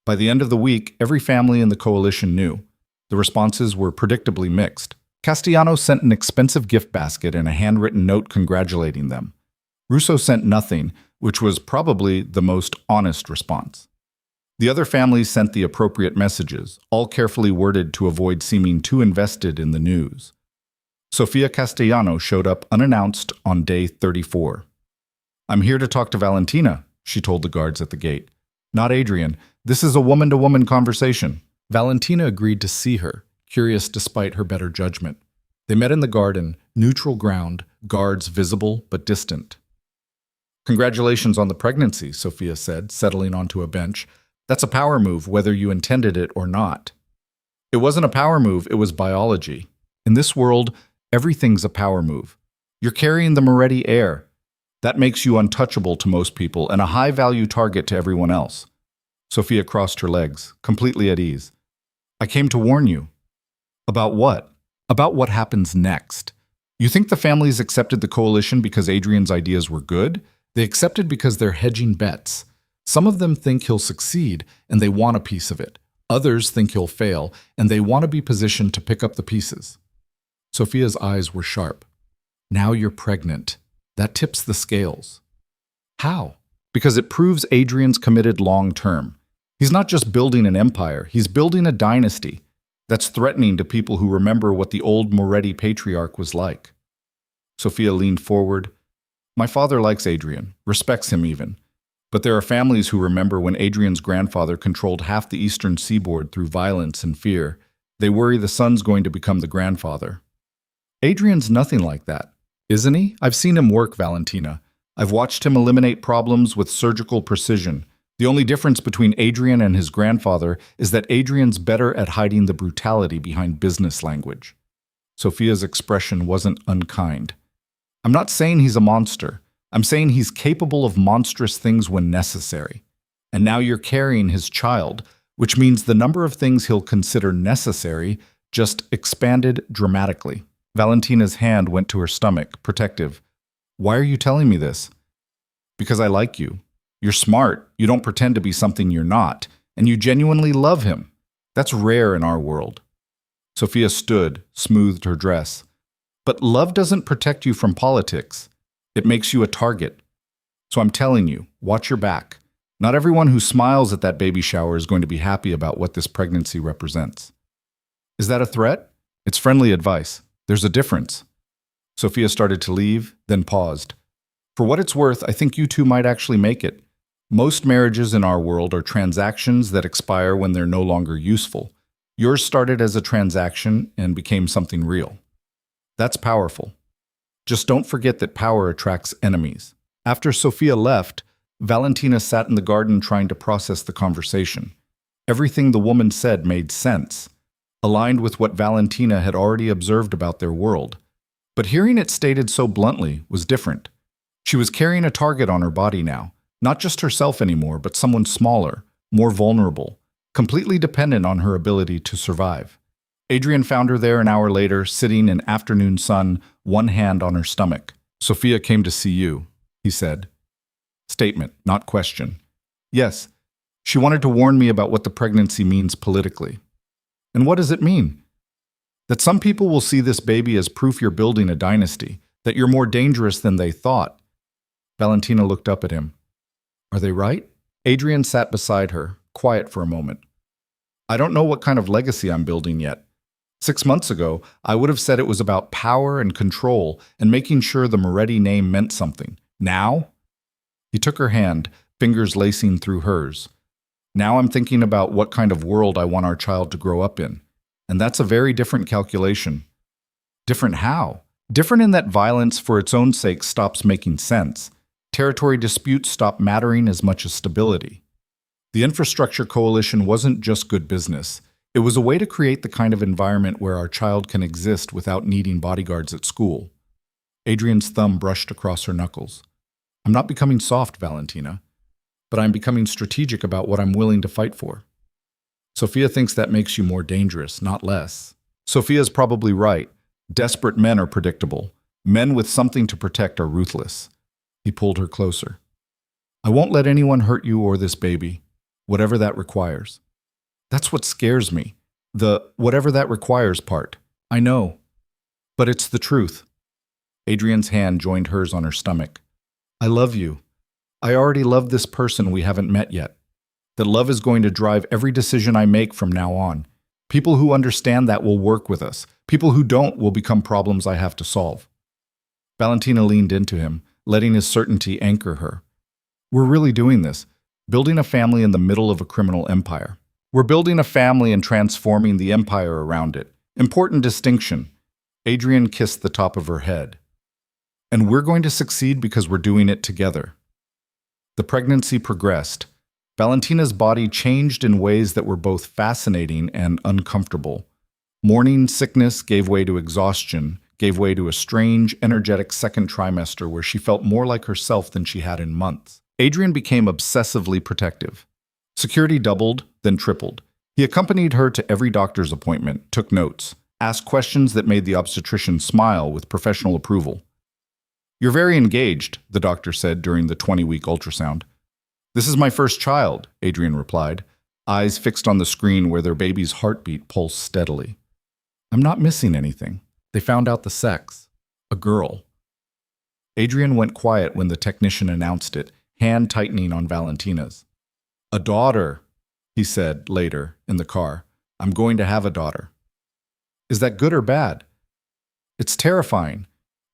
By the end of the week, every family in the coalition knew. The responses were predictably mixed. Castellanos sent an expensive gift basket and a handwritten note congratulating them. Russo sent nothing, which was probably the most honest response. The other families sent the appropriate messages, all carefully worded to avoid seeming too invested in the news. Sofia Castellano showed up unannounced on day 34. I'm here to talk to Valentina, she told the guards at the gate. Not Adrian. This is a woman-to-woman conversation. Valentina agreed to see her, curious despite her better judgment. They met in the garden, neutral ground, guards visible but distant. Congratulations on the pregnancy, Sofia said, settling onto a bench. That's a power move, whether you intended it or not. It wasn't a power move, it was biology. In this world, everything's a power move. You're carrying the Moretti heir. That makes you untouchable to most people and a high-value target to everyone else. Sofia crossed her legs, completely at ease. I came to warn you. About what? About what happens next. You think the families accepted the coalition because Adrian's ideas were good? They accepted because they're hedging bets. Some of them think he'll succeed, and they want a piece of it. Others think he'll fail, and they want to be positioned to pick up the pieces. Sofia's eyes were sharp. Now you're pregnant. That tips the scales. How? Because it proves Adrian's committed long-term. He's not just building an empire, he's building a dynasty. That's threatening to people who remember what the old Moretti patriarch was like. Sofia leaned forward. My father likes Adrian, respects him even. But there are families who remember when Adrian's grandfather controlled half the eastern seaboard through violence and fear. They worry the son's going to become the grandfather. Adrian's nothing like that, isn't he? I've seen him work, Valentina. I've watched him eliminate problems with surgical precision. The only difference between Adrian and his grandfather is that Adrian's better at hiding the brutality behind business language. Sofia's expression wasn't unkind. I'm not saying he's a monster. I'm saying he's capable of monstrous things when necessary. And now you're carrying his child, which means the number of things he'll consider necessary just expanded dramatically. Valentina's hand went to her stomach, protective. Why are you telling me this? Because I like you. You're smart, you don't pretend to be something you're not, and you genuinely love him. That's rare in our world. Sofia stood, smoothed her dress. But love doesn't protect you from politics. It makes you a target. So I'm telling you, watch your back. Not everyone who smiles at that baby shower is going to be happy about what this pregnancy represents. Is that a threat? It's friendly advice. There's a difference. Sofia started to leave, then paused. For what it's worth, I think you two might actually make it. Most marriages in our world are transactions that expire when they're no longer useful. Yours started as a transaction and became something real. That's powerful. Just don't forget that power attracts enemies. After Sofia left, Valentina sat in the garden trying to process the conversation. Everything the woman said made sense, aligned with what Valentina had already observed about their world. But hearing it stated so bluntly was different. She was carrying a target on her body now, not just herself anymore, but someone smaller, more vulnerable, completely dependent on her ability to survive. Adrian found her there an hour later, sitting in afternoon sun, one hand on her stomach. "Sophia came to see you," he said. Statement, not question. "Yes, she wanted to warn me about what the pregnancy means politically." "And what does it mean?" "That some people will see this baby as proof you're building a dynasty, that you're more dangerous than they thought." Valentina looked up at him. "Are they right?" Adrian sat beside her, quiet for a moment. "I don't know what kind of legacy I'm building yet. 6 months ago, I would have said it was about power and control and making sure the Moretti name meant something. Now?" He took her hand, fingers lacing through hers. "Now I'm thinking about what kind of world I want our child to grow up in. And that's a very different calculation." "Different how?" "Different in that violence for its own sake stops making sense. Territory disputes stop mattering as much as stability. The infrastructure coalition wasn't just good business. It was a way to create the kind of environment where our child can exist without needing bodyguards at school." Adrian's thumb brushed across her knuckles. "I'm not becoming soft, Valentina, but I'm becoming strategic about what I'm willing to fight for. Sophia thinks that makes you more dangerous, not less." "Sophia's probably right. Desperate men are predictable. Men with something to protect are ruthless." He pulled her closer. "I won't let anyone hurt you or this baby, whatever that requires." "That's what scares me, the whatever that requires part." "I know, but it's the truth." Adrian's hand joined hers on her stomach. "I love you. I already love this person we haven't met yet. That love is going to drive every decision I make from now on. People who understand that will work with us. People who don't will become problems I have to solve." Valentina leaned into him, letting his certainty anchor her. "We're really doing this, building a family in the middle of a criminal empire. We're building a family and transforming the empire around it. Important distinction." Adrian kissed the top of her head. "And we're going to succeed because we're doing it together." The pregnancy progressed. Valentina's body changed in ways that were both fascinating and uncomfortable. Morning sickness gave way to exhaustion, gave way to a strange, energetic second trimester where she felt more like herself than she had in months. Adrian became obsessively protective. Security doubled, then tripled. He accompanied her to every doctor's appointment, took notes, asked questions that made the obstetrician smile with professional approval. "You're very engaged," the doctor said during the 20-week ultrasound. "This is my first child," Adrian replied, eyes fixed on the screen where their baby's heartbeat pulsed steadily. "I'm not missing anything. They found out the sex. A girl." Adrian went quiet when the technician announced it, hand tightening on Valentina's. "A daughter," he said later in the car. "I'm going to have a daughter." "Is that good or bad?" "It's terrifying.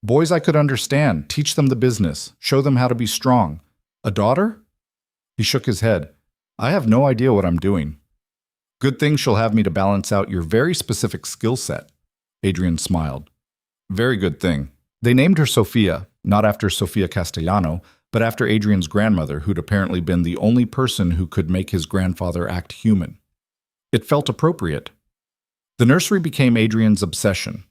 Boys I could understand, teach them the business, show them how to be strong. A daughter?" He shook his head. "I have no idea what I'm doing." "Good thing she'll have me to balance out your very specific skill set." Adrian smiled. "Very good thing." They named her Sophia, not after Sofia Castellano, but after Adrian's grandmother, who'd apparently been the only person who could make his grandfather act human. It felt appropriate. The nursery became Adrian's obsession.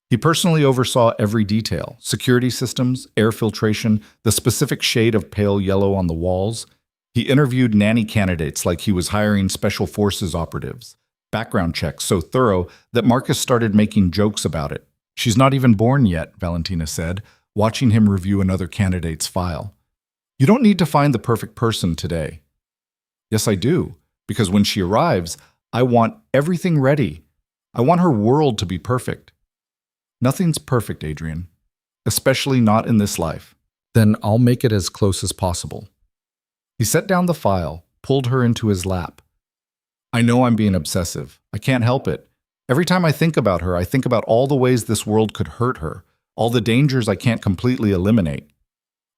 He personally oversaw every detail: security systems, air filtration, the specific shade of pale yellow on the walls. He interviewed nanny candidates like he was hiring special forces operatives. Background checks so thorough that Marcus started making jokes about it. "She's not even born yet," Valentina said, watching him review another candidate's file. "You don't need to find the perfect person today." "Yes, I do, because when she arrives, I want everything ready. I want her world to be perfect." "Nothing's perfect, Adrian, especially not in this life." "Then I'll make it as close as possible." He set down the file, pulled her into his lap. "I know I'm being obsessive. I can't help it. Every time I think about her, I think about all the ways this world could hurt her, all the dangers I can't completely eliminate."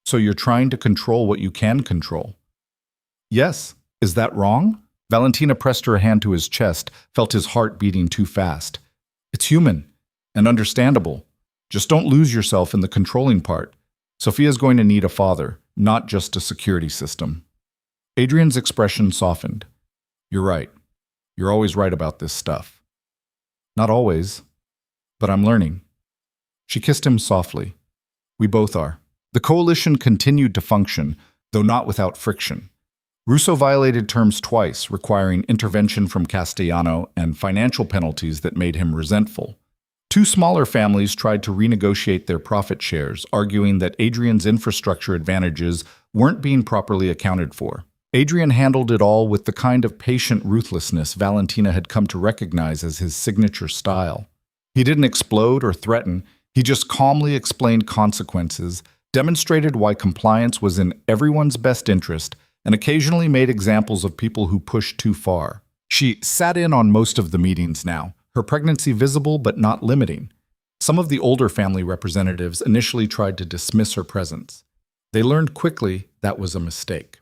"So you're trying to control what you can control?" "Yes. Is that wrong?" Valentina pressed her hand to his chest, felt his heart beating too fast. "It's human and understandable. Just don't lose yourself in the controlling part. Sophia's going to need a father, not just a security system." Adrian's expression softened. "You're right. You're always right about this stuff." "Not always, but I'm learning." She kissed him softly. "We both are." The coalition continued to function, though not without friction. Russo violated terms twice, requiring intervention from Castellano and financial penalties that made him resentful. Two smaller families tried to renegotiate their profit shares, arguing that Adrian's infrastructure advantages weren't being properly accounted for. Adrian handled it all with the kind of patient ruthlessness Valentina had come to recognize as his signature style. He didn't explode or threaten, he just calmly explained consequences, demonstrated why compliance was in everyone's best interest, and occasionally made examples of people who pushed too far. She sat in on most of the meetings now, her pregnancy visible but not limiting. Some of the older family representatives initially tried to dismiss her presence. They learned quickly that was a mistake.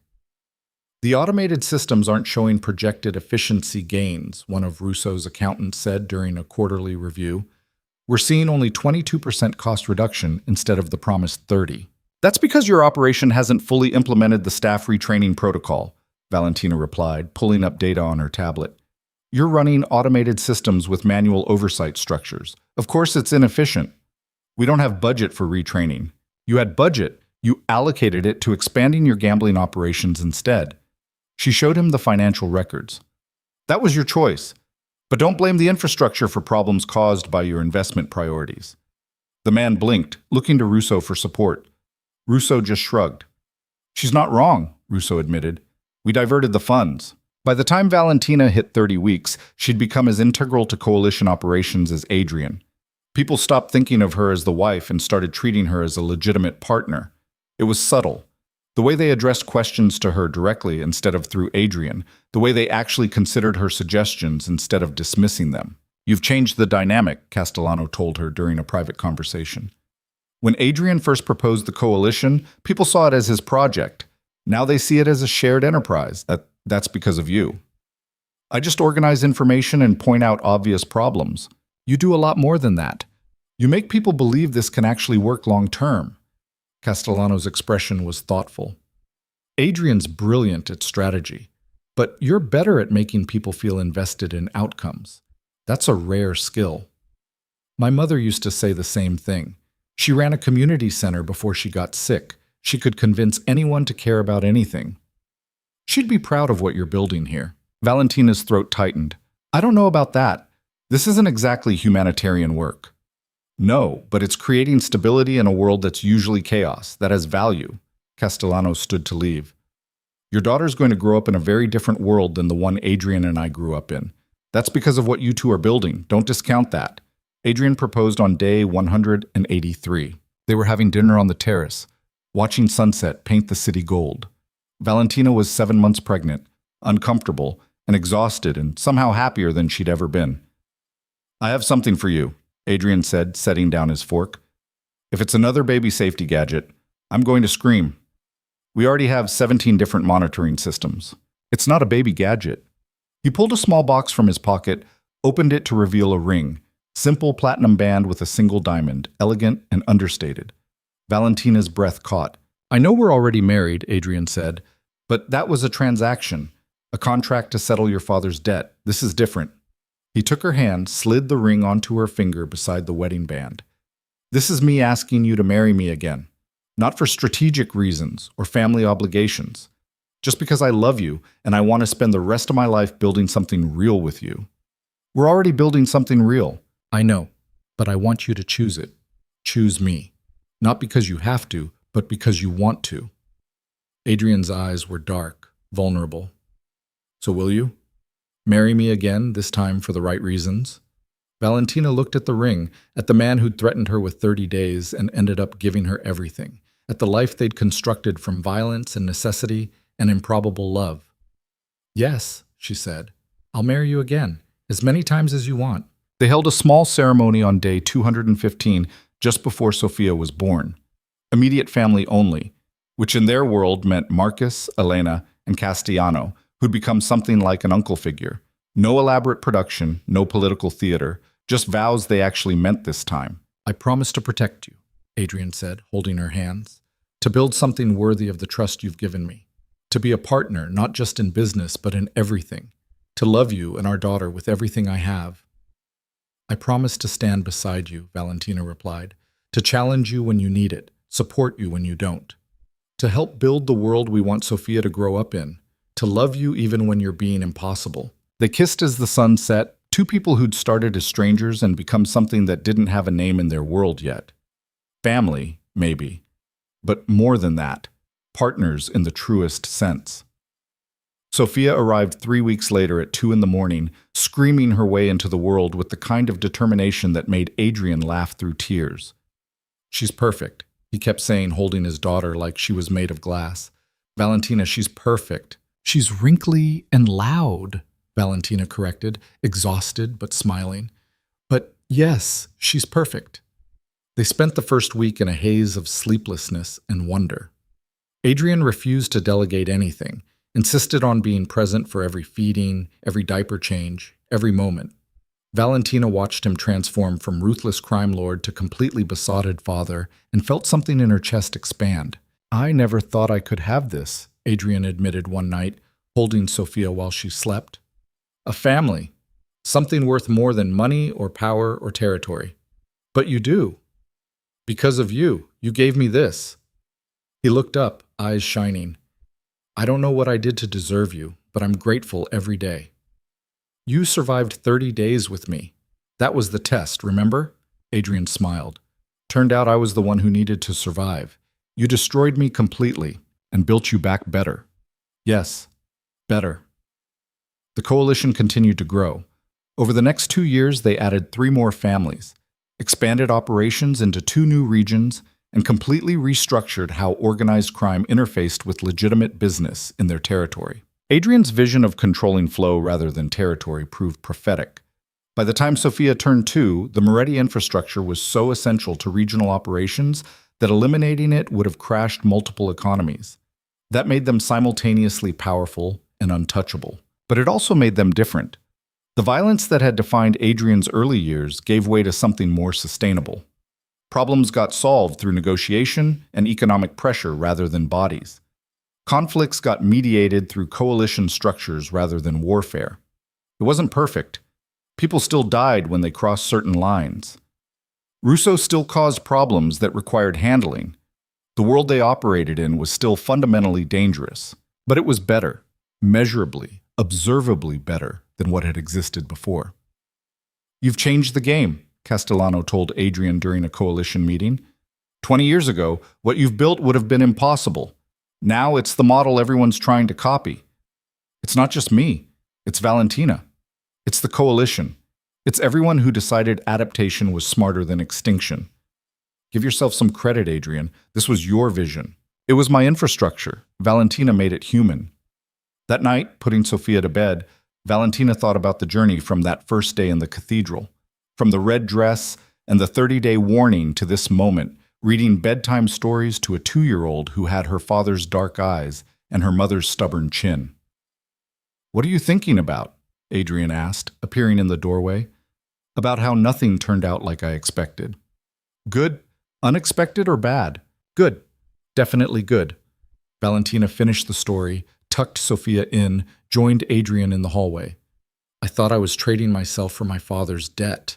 The automated systems aren't showing projected efficiency gains, one of Russo's accountants said during a quarterly review. We're seeing only 22% cost reduction instead of the promised 30%. That's because your operation hasn't fully implemented the staff retraining protocol, Valentina replied, pulling up data on her tablet. You're running automated systems with manual oversight structures. Of course, it's inefficient. We don't have budget for retraining. You had budget. You allocated it to expanding your gambling operations instead. She showed him the financial records. That was your choice. But don't blame the infrastructure for problems caused by your investment priorities. The man blinked, looking to Russo for support. Russo just shrugged. She's not wrong, Russo admitted. We diverted the funds. By the time Valentina hit 30 weeks, she'd become as integral to coalition operations as Adrian. People stopped thinking of her as the wife and started treating her as a legitimate partner. It was subtle. The way they addressed questions to her directly instead of through Adrian, the way they actually considered her suggestions instead of dismissing them. You've changed the dynamic, Castellano told her during a private conversation. When Adrian first proposed the coalition, people saw it as his project. Now they see it as a shared enterprise. That's because of you. I just organize information and point out obvious problems. You do a lot more than that. You make people believe this can actually work long term. Castellano's expression was thoughtful. Adrian's brilliant at strategy, but you're better at making people feel invested in outcomes. That's a rare skill. My mother used to say the same thing. She ran a community center before she got sick. She could convince anyone to care about anything. She'd be proud of what you're building here. Valentina's throat tightened. I don't know about that. This isn't exactly humanitarian work. No, but it's creating stability in a world that's usually chaos, that has value. Castellano stood to leave. Your daughter's going to grow up in a very different world than the one Adrian and I grew up in. That's because of what you two are building. Don't discount that. Adrian proposed on day 183. They were having dinner on the terrace, watching sunset paint the city gold. Valentina was 7 months pregnant, uncomfortable, and exhausted, and somehow happier than she'd ever been. I have something for you, Adrian said, setting down his fork. If it's another baby safety gadget, I'm going to scream. We already have 17 different monitoring systems. It's not a baby gadget. He pulled a small box from his pocket, opened it to reveal a ring. Simple platinum band with a single diamond, elegant and understated. Valentina's breath caught. I know we're already married, Adrian said, but that was a transaction, a contract to settle your father's debt. This is different. He took her hand, slid the ring onto her finger beside the wedding band. This is me asking you to marry me again, not for strategic reasons or family obligations, just because I love you and I want to spend the rest of my life building something real with you. We're already building something real. I know, but I want you to choose it. Choose me. Not because you have to, but because you want to. Adrian's eyes were dark, vulnerable. So will you? Marry me again, this time for the right reasons? Valentina looked at the ring, at the man who'd threatened her with 30 days and ended up giving her everything, at the life they'd constructed from violence and necessity and improbable love. Yes, she said, I'll marry you again, as many times as you want. They held a small ceremony on day 215, just before Sophia was born. Immediate family only, which in their world meant Marcus, Elena, and Castellano, who'd become something like an uncle figure. No elaborate production, no political theater, just vows they actually meant this time. I promise to protect you, Adrian said, holding her hands, to build something worthy of the trust you've given me, to be a partner, not just in business, but in everything, to love you and our daughter with everything I have. I promise to stand beside you, Valentina replied, to challenge you when you need it, support you when you don't, to help build the world we want Sophia to grow up in, to love you even when you're being impossible. They kissed as the sun set, two people who'd started as strangers and become something that didn't have a name in their world yet. Family, maybe. But more than that, partners in the truest sense. Sophia arrived 3 weeks later at 2 in the morning, screaming her way into the world with the kind of determination that made Adrian laugh through tears. "She's perfect," he kept saying, holding his daughter like she was made of glass. "Valentina, she's perfect." "She's wrinkly and loud," Valentina corrected, exhausted but smiling. "But yes, she's perfect." They spent the first week in a haze of sleeplessness and wonder. Adrian refused to delegate anything, insisted on being present for every feeding, every diaper change, every moment. Valentina watched him transform from ruthless crime lord to completely besotted father and felt something in her chest expand. "I never thought I could have this," Adrian admitted one night, holding Sophia while she slept. "A family. Something worth more than money or power or territory. But you do. Because of you. You gave me this." He looked up, eyes shining. "I don't know what I did to deserve you, but I'm grateful every day. You survived 30 days with me. That was the test, remember?" Adrian smiled. "Turned out I was the one who needed to survive. You destroyed me completely and built you back better." "Yes, better." The coalition continued to grow. Over the next 2 years, they added 3 more families, expanded operations into 2 new regions, and completely restructured how organized crime interfaced with legitimate business in their territory. Adrian's vision of controlling flow rather than territory proved prophetic. By the time Sophia turned 2, the Moretti infrastructure was so essential to regional operations that eliminating it would have crashed multiple economies. That made them simultaneously powerful and untouchable. But it also made them different. The violence that had defined Adrian's early years gave way to something more sustainable. Problems got solved through negotiation and economic pressure rather than bodies. Conflicts got mediated through coalition structures rather than warfare. It wasn't perfect. People still died when they crossed certain lines. Russo still caused problems that required handling. The world they operated in was still fundamentally dangerous. But it was better, measurably, observably better than what had existed before. "You've changed the game," Castellano told Adrian during a coalition meeting. 20 years ago, what you've built would have been impossible. Now it's the model everyone's trying to copy. It's not just me. It's Valentina. It's the coalition. It's everyone who decided adaptation was smarter than extinction. Give yourself some credit, Adrian. This was your vision. It was my infrastructure. Valentina made it human. That night, putting Sophia to bed, Valentina thought about the journey from that first day in the cathedral. From the red dress and the 30-day warning to this moment, reading bedtime stories to a 2-year-old who had her father's dark eyes and her mother's stubborn chin. "What are you thinking about?" Adrian asked, appearing in the doorway. "About how nothing turned out like I expected." "Good? Unexpected or bad?" "Good. Definitely good." Valentina finished the story, tucked Sophia in, joined Adrian in the hallway. "I thought I was trading myself for my father's debt.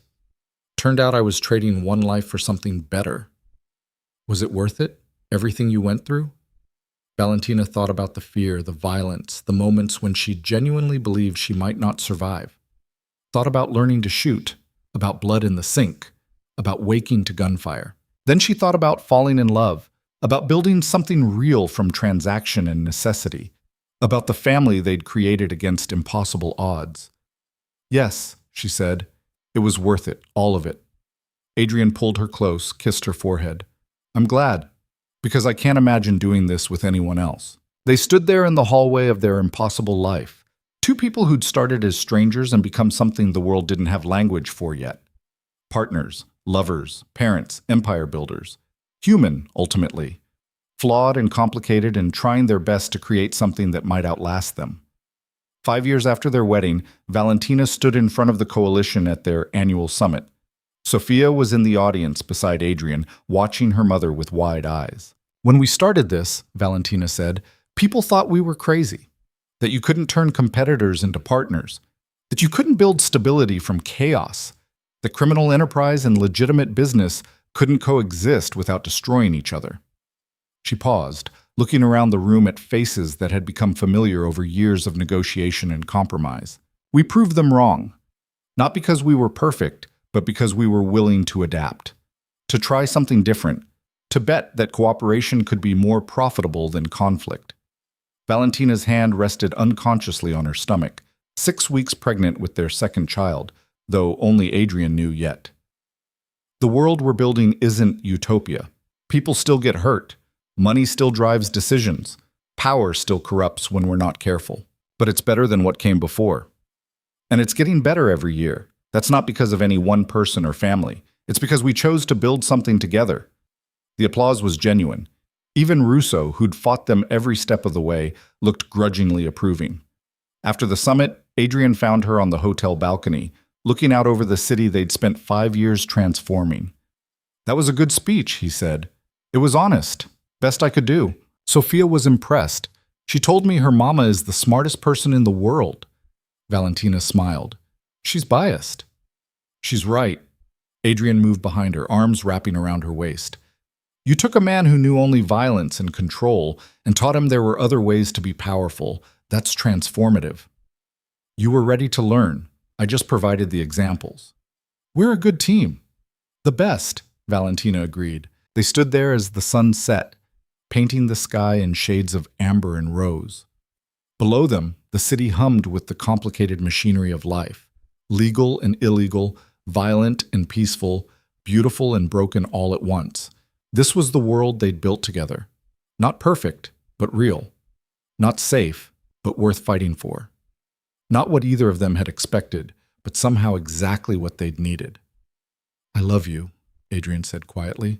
Turned out I was trading one life for something better. Was it worth it? Everything you went through?" Valentina thought about the fear, the violence, the moments when she genuinely believed she might not survive. Thought about learning to shoot, about blood in the sink, about waking to gunfire. Then she thought about falling in love, about building something real from transaction and necessity, about the family they'd created against impossible odds. "Yes," she said, "it was worth it, all of it." Adrian pulled her close, kissed her forehead. "I'm glad, because I can't imagine doing this with anyone else." They stood there in the hallway of their impossible life, 2 people who'd started as strangers and become something the world didn't have language for yet. Partners, lovers, parents, empire builders. Human, ultimately. Flawed and complicated and trying their best to create something that might outlast them. 5 years after their wedding, Valentina stood in front of the coalition at their annual summit. Sophia was in the audience beside Adrian, watching her mother with wide eyes. "When we started this," Valentina said, "people thought we were crazy. That you couldn't turn competitors into partners. That you couldn't build stability from chaos. That criminal enterprise and legitimate business couldn't coexist without destroying each other." She paused, looking around the room at faces that had become familiar over years of negotiation and compromise. We proved them wrong, not because we were perfect, but because we were willing to adapt, to try something different, to bet that cooperation could be more profitable than conflict. Valentina's hand rested unconsciously on her stomach, 6 weeks pregnant with their second child, though only Adrian knew yet. The world we're building isn't utopia. People still get hurt. Money still drives decisions. Power still corrupts when we're not careful. But it's better than what came before. And it's getting better every year. That's not because of any one person or family. It's because we chose to build something together. The applause was genuine. Even Russo, who'd fought them every step of the way, looked grudgingly approving. After the summit, Adrian found her on the hotel balcony, looking out over the city they'd spent 5 years transforming. "That was a good speech," he said. "It was honest. Best I could do." Sophia was impressed. "She told me her mama is the smartest person in the world." Valentina smiled. "She's biased." "She's right." Adrian moved behind her, arms wrapping around her waist. "You took a man who knew only violence and control and taught him there were other ways to be powerful. That's transformative. You were ready to learn. I just provided the examples." "We're a good team." "The best," Valentina agreed. They stood there as the sun set, painting the sky in shades of amber and rose. Below them, the city hummed with the complicated machinery of life, legal and illegal, violent and peaceful, beautiful and broken all at once. This was the world they'd built together. Not perfect, but real. Not safe, but worth fighting for. Not what either of them had expected, but somehow exactly what they'd needed. "I love you," Adrian said quietly.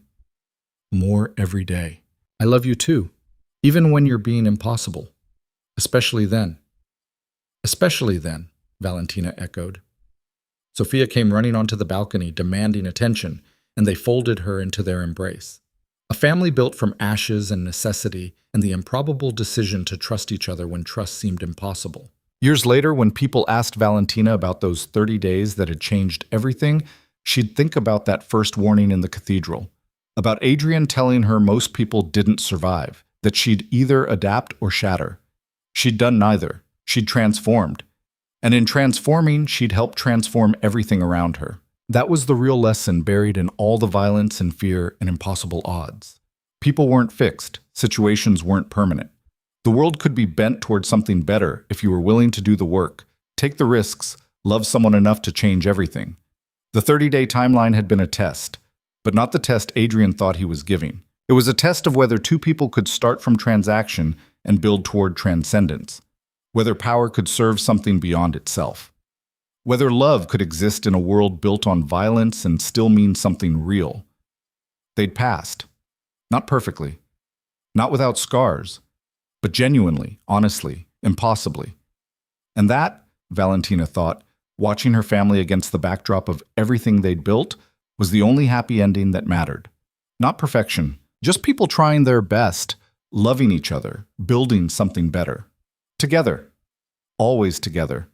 "More every day." "I love you too, even when you're being impossible. Especially then." "Especially then," Valentina echoed. Sophia came running onto the balcony, demanding attention, and they folded her into their embrace. A family built from ashes and necessity and the improbable decision to trust each other when trust seemed impossible. Years later, when people asked Valentina about those 30 days that had changed everything, she'd think about that first warning in the cathedral, about Adrian telling her most people didn't survive, that she'd either adapt or shatter. She'd done neither. She'd transformed. And in transforming, she'd helped transform everything around her. That was the real lesson buried in all the violence and fear and impossible odds. People weren't fixed. Situations weren't permanent. The world could be bent towards something better if you were willing to do the work, take the risks, love someone enough to change everything. The 30-day timeline had been a test, but not the test Adrian thought he was giving. It was a test of whether two people could start from transaction and build toward transcendence, whether power could serve something beyond itself, whether love could exist in a world built on violence and still mean something real. They'd passed. Not perfectly. Not without scars. But genuinely, honestly, impossibly. And that, Valentina thought, watching her family against the backdrop of everything they'd built, was the only happy ending that mattered. Not perfection, just people trying their best, loving each other, building something better. Together. Always together.